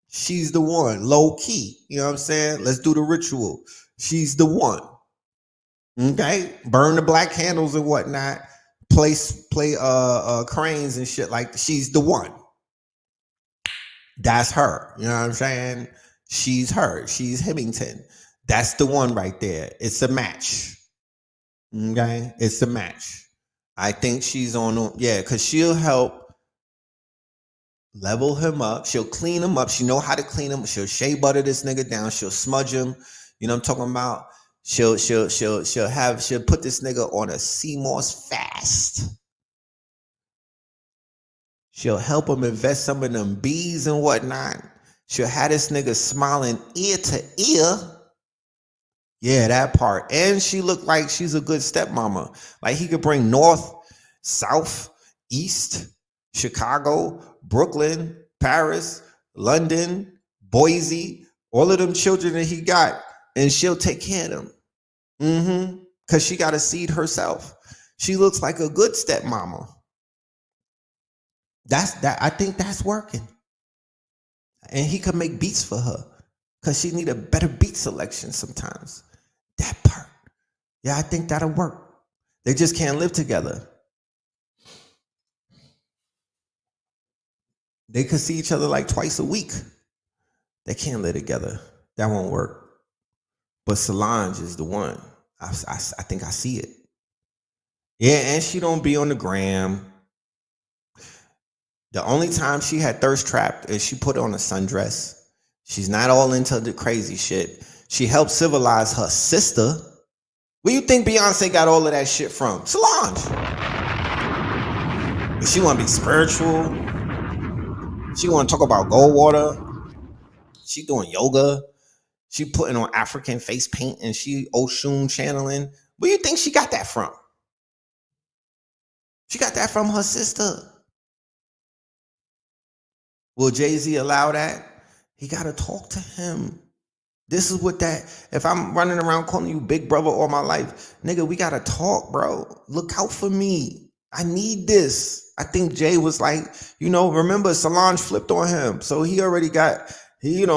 She's the one. Low key. You know what I'm saying? Let's do the ritual. She's the one. Okay? Burn the black candles and whatnot. Play cranes and shit like she's the one. That's her. You know what I'm saying? She's her. She's Hemington. That's the one right there. It's a match. Okay? It's a match. I think she's on, yeah, because she'll help level him up. She'll clean him up. She know how to clean him. She'll shea butter this nigga down. She'll smudge him. You know what I'm talking about? She'll put this nigga on a sea moss fast. She'll help him invest some of them bees and whatnot. She'll have this nigga smiling ear to ear. Yeah, that part. And she looked like she's a good stepmama. Like he could bring North, South, East, Chicago, Brooklyn, Paris, London, Boise, all of them children that he got, and she'll take care of them. Because she got a seed herself. She looks like a good stepmama. I think that's working. And he could make beats for her. Because she need a better beat selection sometimes. That part. Yeah, I think that'll work. They just can't live together. They could see each other like twice a week. They can't live together. That won't work. But Solange is the one. I think I see it. Yeah, and she don't be on the gram. The only time she had thirst trapped is she put on a sundress. She's not all into the crazy shit. She helped civilize her sister. Where you think Beyonce got all of that shit from? Solange. But she want to be spiritual. She want to talk about Goldwater. She doing yoga. She putting on African face paint and she Oshun channeling. Where you think she got that from? She got that from her sister. Will Jay-Z allow that? He got to talk to him. This is what that, if I'm running around calling you big brother all my life, nigga, we got to talk, bro. Look out for me. I need this. I think Jay was like, you know, remember Solange flipped on him. So he already got, he's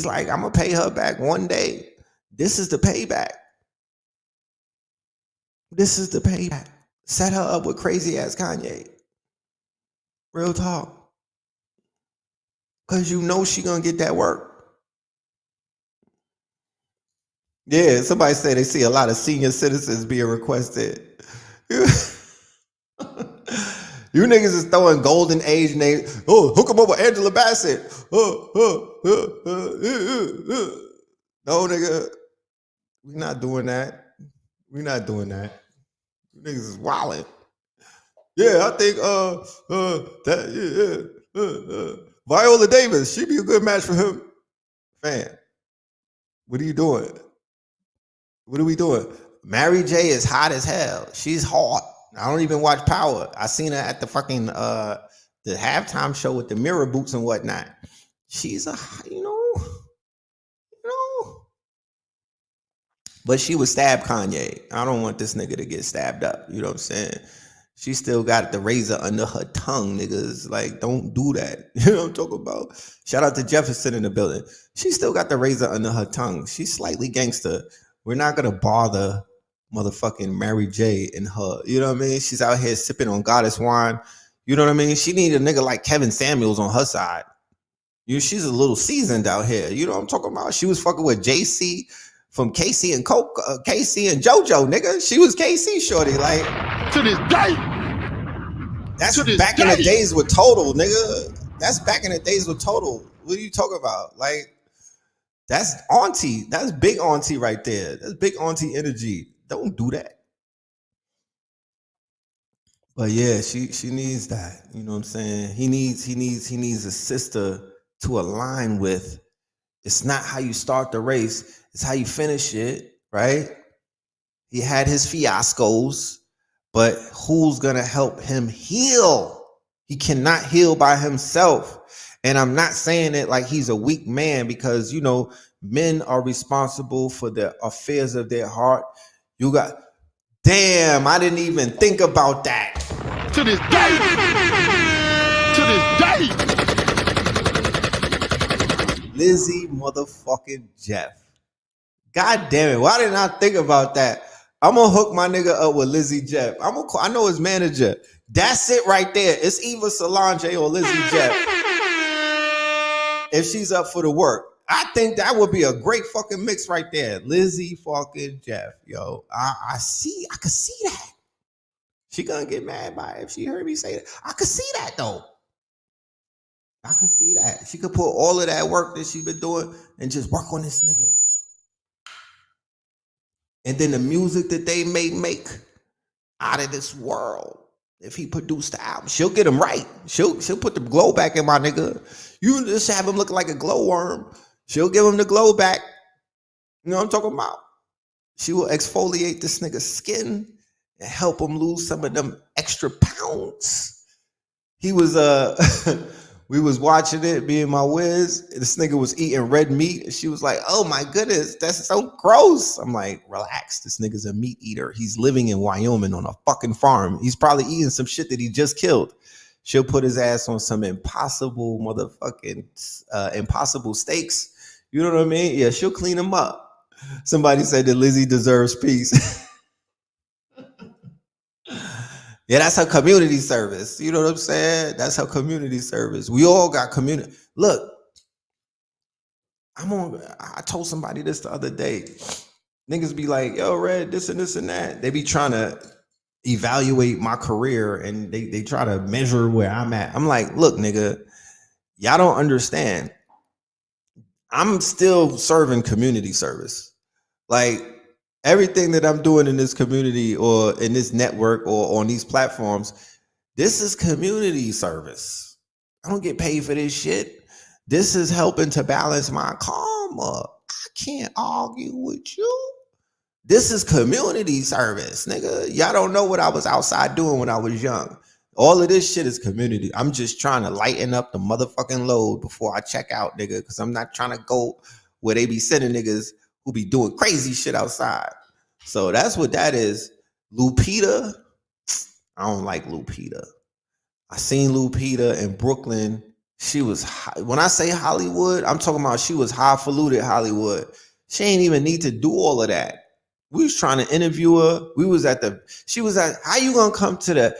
like, I'm going to pay her back one day. This is the payback. This is the payback. Set her up with crazy ass Kanye. Real talk. Because you know she going to get that work. Yeah, somebody say they see a lot of senior citizens being requested. You niggas is throwing golden age names. Oh, hook him up with Angela Bassett. No, nigga. We not doing that. We not doing that. You niggas is wildin'. Yeah, I think Viola Davis, she'd be a good match for him. Man, what are you doing? What are we doing? Mary J is hot as hell. She's hot. I don't even watch Power. I seen her at the fucking the halftime show with the mirror boots and whatnot. She's a, you know. But she would stab Kanye. I don't want this nigga to get stabbed up. You know what I'm saying? She still got the razor under her tongue, niggas. Like, don't do that. You know what I'm talking about? Shout out to Jefferson in the building. She still got the razor under her tongue. She's slightly gangster. We're not gonna bother motherfucking Mary J and her. You know what I mean? She's out here sipping on goddess wine. You know what I mean? She need a nigga like Kevin Samuels on her side. She's a little seasoned out here. You know what I'm talking about? She was fucking with JC from Casey and Coke, Casey and JoJo, nigga. She was KC shorty, like To this day. that's back in the days with Total, nigga. That's back in the days with Total. What are you talking about? Like, that's auntie. That's big auntie right there. That's big auntie energy. Don't do that. But yeah, she needs that. You know what I'm saying? He needs a sister to align with. It's not how you start the race, it's how you finish it, right? He had his fiascos, but who's gonna help him heal? He cannot heal by himself. And I'm not saying it like he's a weak man, because, you know, men are responsible for the affairs of their heart. You got, damn, I didn't even think about that. To this day. To this day. Lizzie motherfucking Jeff. God damn it. Why didn't I think about that? I'm gonna hook my nigga up with Lizzie Jeff. I know his manager. That's it right there. It's either Solange or Lizzie Jeff. If she's up for the work. I think that would be a great fucking mix right there. Lizzie fucking Jeff. Yo, I could see that. She gonna get mad by it if she heard me say that. I could see that though. I could see that. She could put all of that work that she been doing and just work on this nigga. And then the music that they may make out of this world. If he produced the album, she'll get him right. She'll put the glow back in my nigga. You just have him look like a glowworm. She'll give him the glow back. You know what I'm talking about? She will exfoliate this nigga's skin and help him lose some of them extra pounds. He was we was watching it, me and my whiz. This nigga was eating red meat. And she was like, oh my goodness, that's so gross. I'm like, relax. This nigga's a meat eater. He's living in Wyoming on a fucking farm. He's probably eating some shit that he just killed. She'll put his ass on some impossible motherfucking impossible steaks. You know what I mean? Yeah, she'll clean him up. Somebody said that Lizzie deserves peace. Yeah, that's her community service. You know what I'm saying? That's her community service. We all got community. Look, I told somebody this the other day. Niggas be like, yo, Red, this and this and that. They be trying to evaluate my career and they try to measure where I'm at. I'm like, look, nigga, y'all don't understand. I'm still serving community service. Like, everything that I'm doing in this community or in this network or on these platforms, this is community service. I don't get paid for this shit. This is helping to balance my karma. I can't argue with you. This is community service, nigga. Y'all don't know what I was outside doing when I was young. All of this shit is community. I'm just trying to lighten up the motherfucking load before I check out, nigga, because I'm not trying to go where they be sending niggas who be doing crazy shit outside. So that's what that is. Lupita, I don't like Lupita. I seen Lupita in Brooklyn. She was when I say Hollywood, I'm talking about she was highfalutin Hollywood. She ain't even need to do all of that. We was trying to interview her. She was at, how you gonna come to the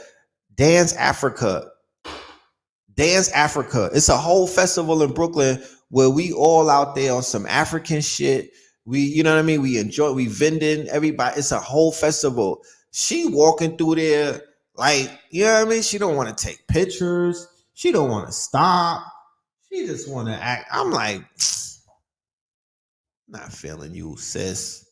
Dance Africa? Dance Africa. It's a whole festival in Brooklyn where we all out there on some African shit. You know what I mean? We vending everybody. It's a whole festival. She walking through there like, you know what I mean? She don't want to take pictures. She don't want to stop. She just want to act. I'm like, not feeling you, sis.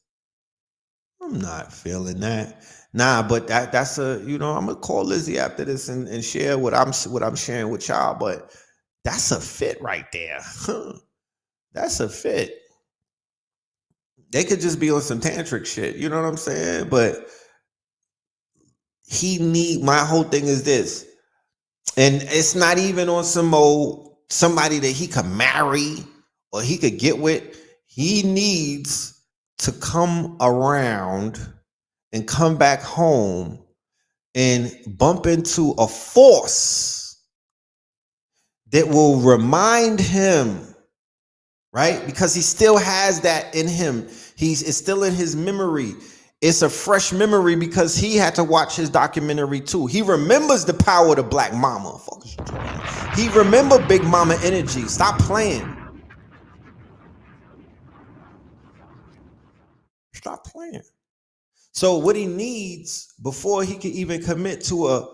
I'm not feeling that. Nah, but that's a, I'm gonna call Lizzie after this and share what I'm sharing with y'all. But that's a fit right there. That's a fit. They could just be on some tantric shit. You know what I'm saying? But my whole thing is this. And it's not even on somebody that he could marry or he could get with. He needs to come around and come back home and bump into a force that will remind him, right? Because he still has that in him. It's still in his memory. It's a fresh memory because he had to watch his documentary too. He remembers the power of the Black Mama. He remember Big Mama energy. Stop playing. Stop playing. So what he needs before he can even commit to a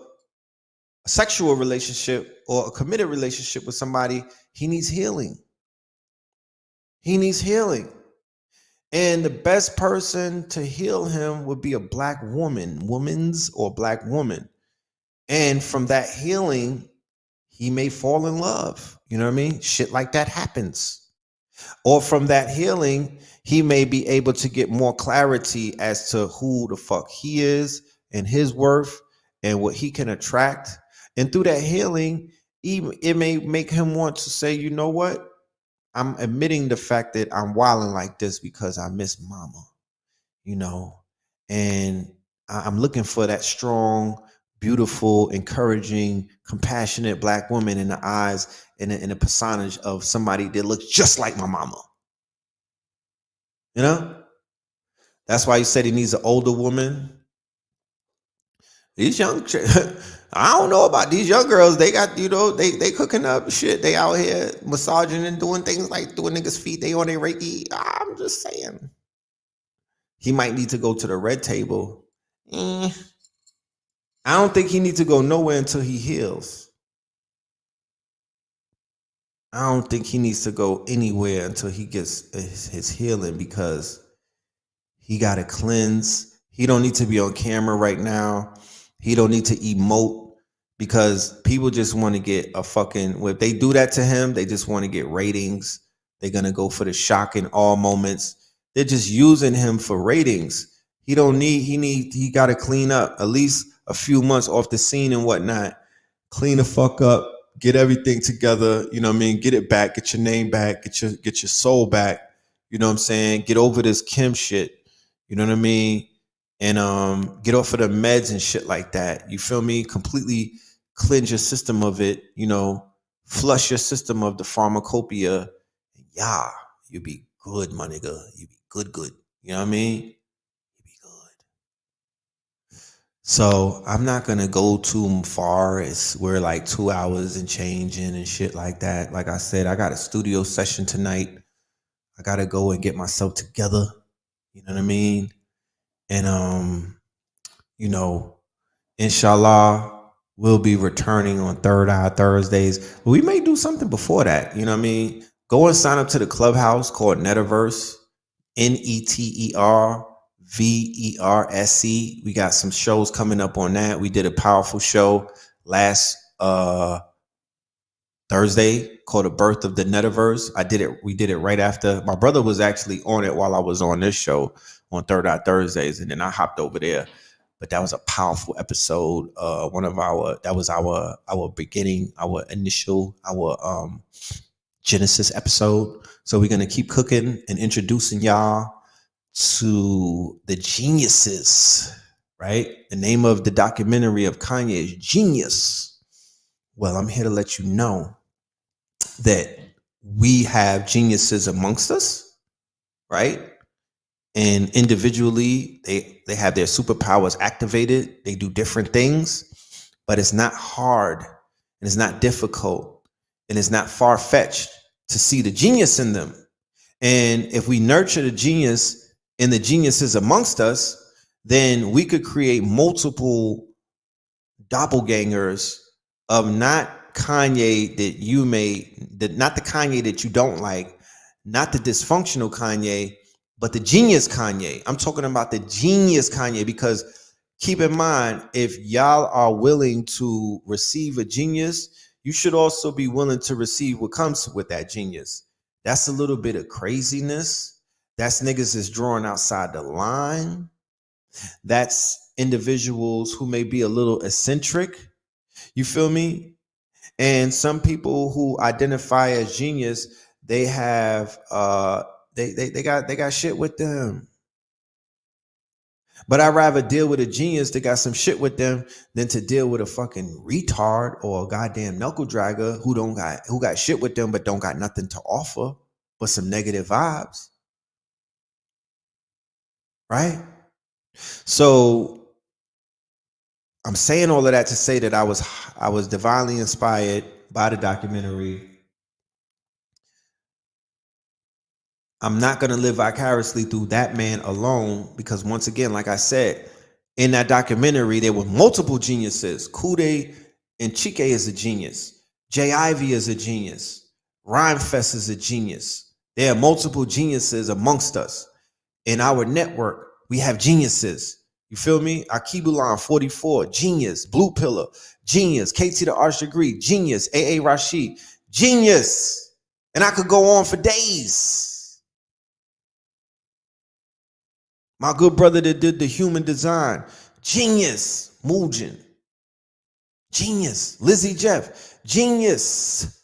sexual relationship or a committed relationship with somebody, he needs healing. He needs healing. And the best person to heal him would be a Black woman's or Black woman. And from that healing, he may fall in love. You know what I mean? Shit like that happens. Or from that healing, he may be able to get more clarity as to who the fuck he is and his worth and what he can attract. And through that healing, it may make him want to say, you know what? I'm admitting the fact that I'm wilding like this because I miss mama, and I'm looking for that strong, beautiful, encouraging, compassionate Black woman in the eyes and in the personage of somebody that looks just like my mama. That's why he said he needs an older woman. These young, I don't know about these young girls. They got, they cooking up shit. They out here massaging and doing things like doing niggas' feet. They on their Reiki. I'm just saying. He might need to go to the red table. I don't think he needs to go nowhere until he heals. I don't think he needs to go anywhere until he gets his healing because he got to cleanse. He don't need to be on camera right now. He don't need to emote because people just want to get if they do that to him, they just want to get ratings. They're going to go for the shock in all moments. They're just using him for ratings. He got to clean up at least a few months off the scene and whatnot. Clean the fuck up, get everything together. You know what I mean? Get it back, get your name back, get your soul back. You know what I'm saying? Get over this Kim shit. You know what I mean? And get off of the meds and shit like that. You feel me? Completely cleanse your system of it. Flush your system of the pharmacopoeia. Yeah, you be good, my nigga. You be good. You know what I mean? You be good. So I'm not gonna go too far. We're like 2 hours and changing and shit like that. Like I said, I got a studio session tonight. I gotta go and get myself together. You know what I mean? And inshallah, we'll be returning on Third Eye Thursdays. But we may do something before that. You know what I mean? Go and sign up to the clubhouse called Netaverse, NETERVERSE. We got some shows coming up on that. We did a powerful show last Thursday called The Birth of the Netaverse. We did it right after. My brother was actually on it while I was on this show on Third Eye Thursdays, and then I hopped over there. But that was a powerful episode. That was our beginning, our initial, our Genesis episode. So we're gonna keep cooking and introducing y'all to the geniuses, right? The name of the documentary of Kanye is Genius. Well, I'm here to let you know that we have geniuses amongst us, right? And individually, they have their superpowers activated. They do different things, but it's not hard and it's not difficult and it's not far-fetched to see the genius in them. And if we nurture the genius and the geniuses amongst us, then we could create multiple doppelgangers of not Kanye that you not the Kanye that you don't like, not the dysfunctional Kanye, but the genius Kanye. I'm talking about the genius Kanye, because keep in mind, if y'all are willing to receive a genius, you should also be willing to receive what comes with that genius. That's a little bit of craziness. That's niggas is drawing outside the line. That's individuals who may be a little eccentric. You feel me? And some people who identify as genius, they have they got shit with them. But I'd rather deal with a genius that got some shit with them than to deal with a fucking retard or a goddamn knuckle dragger who got shit with them but don't got nothing to offer but some negative vibes. Right? So I'm saying all of that to say that I was divinely inspired by the documentary. I'm not going to live vicariously through that man alone, because once again, like I said, in that documentary, there were multiple geniuses. Kude and Chike is a genius. Jay Ivy is a genius. Rhymefest is a genius. There are multiple geniuses amongst us. In our network, we have geniuses. You feel me? Akibulan 44, genius. Blue Pillar, genius. KT the Arch Degree, genius. AA Rashid, genius. And I could go on for days. My good brother that did the human design, genius. Mujin, genius. Lizzie Jeff, genius.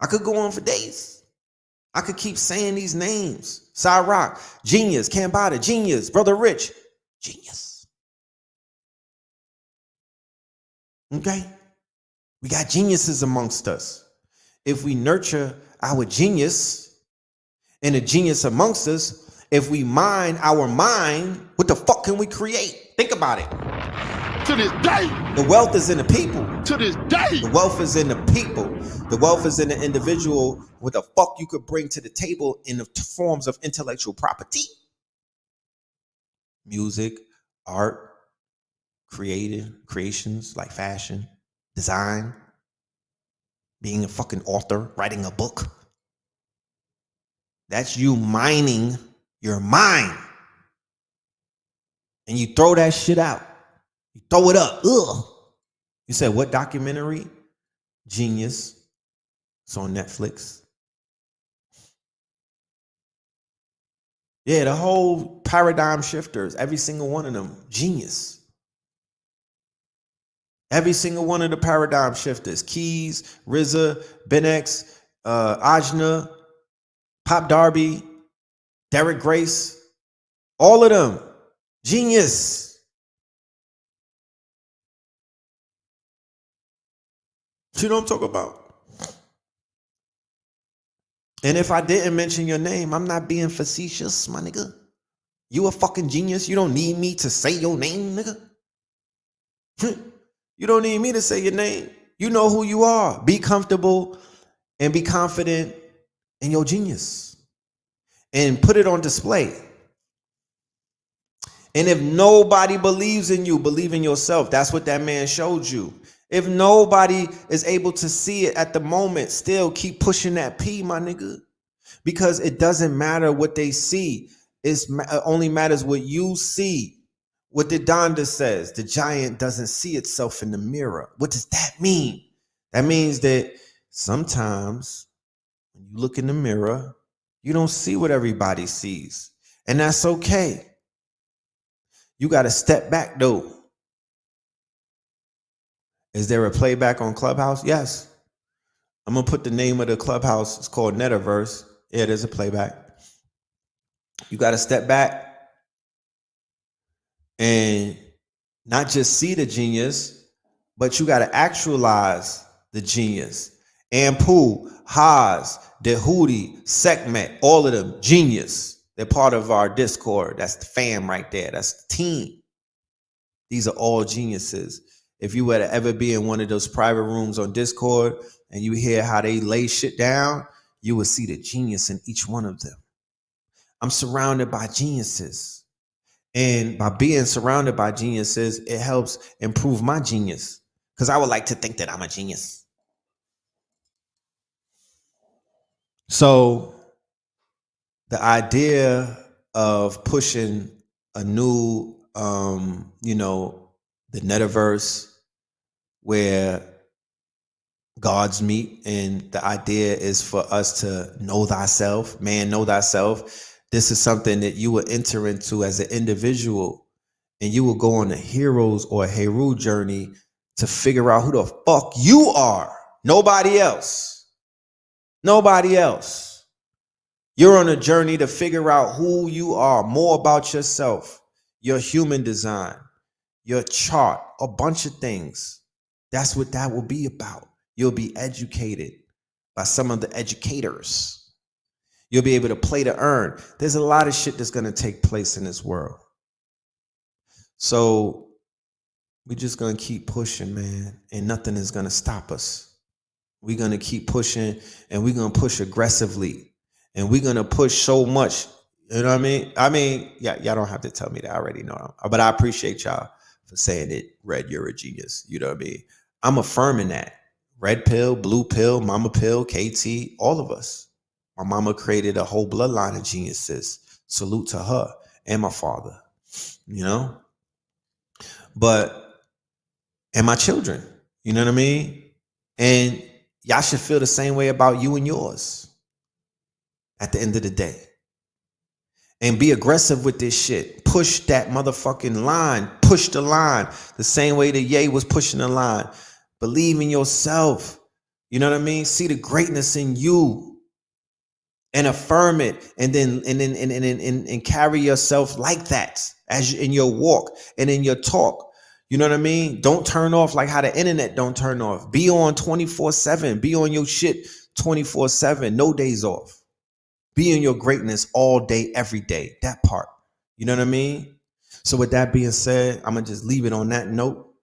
I could go on for days. I could keep saying these names. Cyrock, genius. Cambada, genius. Brother Rich, genius. Okay? We got geniuses amongst us. If we nurture our genius and a genius amongst us, if we mine our mind, what the fuck can we create? Think about it. To this day. The wealth is in the people. To this day. The wealth is in the people. The wealth is in the individual. What the fuck you could bring to the table in the forms of intellectual property. Music, art, creations like fashion, design, being a fucking author, writing a book. That's you mining your mind. And you throw that shit out. You throw it up. Ugh. You said, what documentary? Genius. It's on Netflix. Yeah, the whole paradigm shifters, every single one of them, genius. Every single one of the paradigm shifters, Keys, RZA, Ben X, Ajna, Pop Darby, Derek Grace, all of them, genius. You know what I'm talking about? And if I didn't mention your name, I'm not being facetious, my nigga. You a fucking genius. You don't need me to say your name, nigga. You don't need me to say your name. You know who you are. Be comfortable and be confident in your genius. And put it on display. And if nobody believes in you, believe in yourself. That's what that man showed you. If nobody is able to see it at the moment, still keep pushing that P, my nigga. Because it doesn't matter what they see. It only matters what you see. What the Donda says, the giant doesn't see itself in the mirror. What does that mean? That means that sometimes when you look in the mirror, you don't see what everybody sees. And that's okay. You got to step back though. Is there a playback on Clubhouse? Yes. I'm going to put the name of the Clubhouse. It's called Netaverse. Yeah, there's a playback. You got to step back and not just see the genius, but you got to actualize the genius. Ampu, Haas, Dehudi, Sekhmet, all of them, genius. They're part of our Discord. That's the fam right there. That's the team. These are all geniuses. If you were to ever be in one of those private rooms on Discord and you hear how they lay shit down, you will see the genius in each one of them. I'm surrounded by geniuses. And by being surrounded by geniuses, it helps improve my genius. Because I would like to think that I'm a genius. So the idea of pushing a new, the Netaverse where gods meet, and the idea is for us to know thyself, man, know thyself. This is something that you will enter into as an individual, and you will go on a hero's or a hero journey to figure out who the fuck you are. Nobody else. Nobody else. You're on a journey to figure out who you are, more about yourself, your human design, your chart, a bunch of things. That's what that will be about. You'll be educated by some of the educators. You'll be able to play to earn. There's a lot of shit that's going to take place in this world. So we're just going to keep pushing, man, and nothing is going to stop us. We're going to keep pushing, and we're going to push aggressively, and we're going to push so much. You know what I mean? Yeah, y'all don't have to tell me that. I already know. But I appreciate y'all for saying it. Red, you're a genius. You know what I mean? I'm affirming that. Red pill, blue pill, mama pill, KT, all of us. My mama created a whole bloodline of geniuses. Salute to her and my father, you know? But, and my children, you know what I mean? And y'all should feel the same way about you and yours at the end of the day. And be aggressive with this shit. Push that motherfucking line. Push the line. The same way that Ye was pushing the line. Believe in yourself. You know what I mean? See the greatness in you. And affirm it. And carry yourself like that. As in your walk and in your talk. You know what I mean? Don't turn off like how the internet don't turn off. Be on 24/7. Be on your shit 24/7. No days off. Be in your greatness all day, every day. That part. You know what I mean? So with that being said, I'm going to just leave it on that note.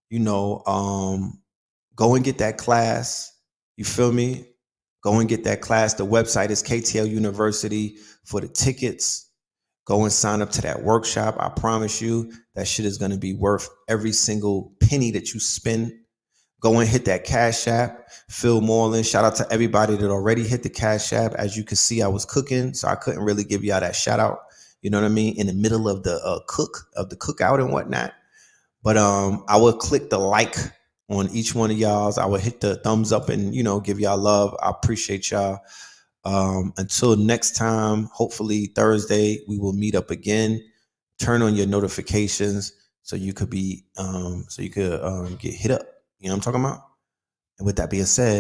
You know, go and get that class. You feel me? Go and get that class. The website is KTL University for the tickets. Go and sign up to that workshop. I promise you that shit is going to be worth every single penny that you spend. Go and hit that Cash App, PHILMORELAND. Shout out to everybody that already hit the Cash App. As you can see, I was cooking, so I couldn't really give y'all that shout out. You know what I mean? In the middle of the cookout and whatnot. But I will click the like on each one of y'all's. I will hit the thumbs up and, you know, give y'all love. I appreciate y'all. Until next time, hopefully Thursday, we will meet up again. Turn on your notifications so you could be get hit up. You know what I'm talking about? And with that being said,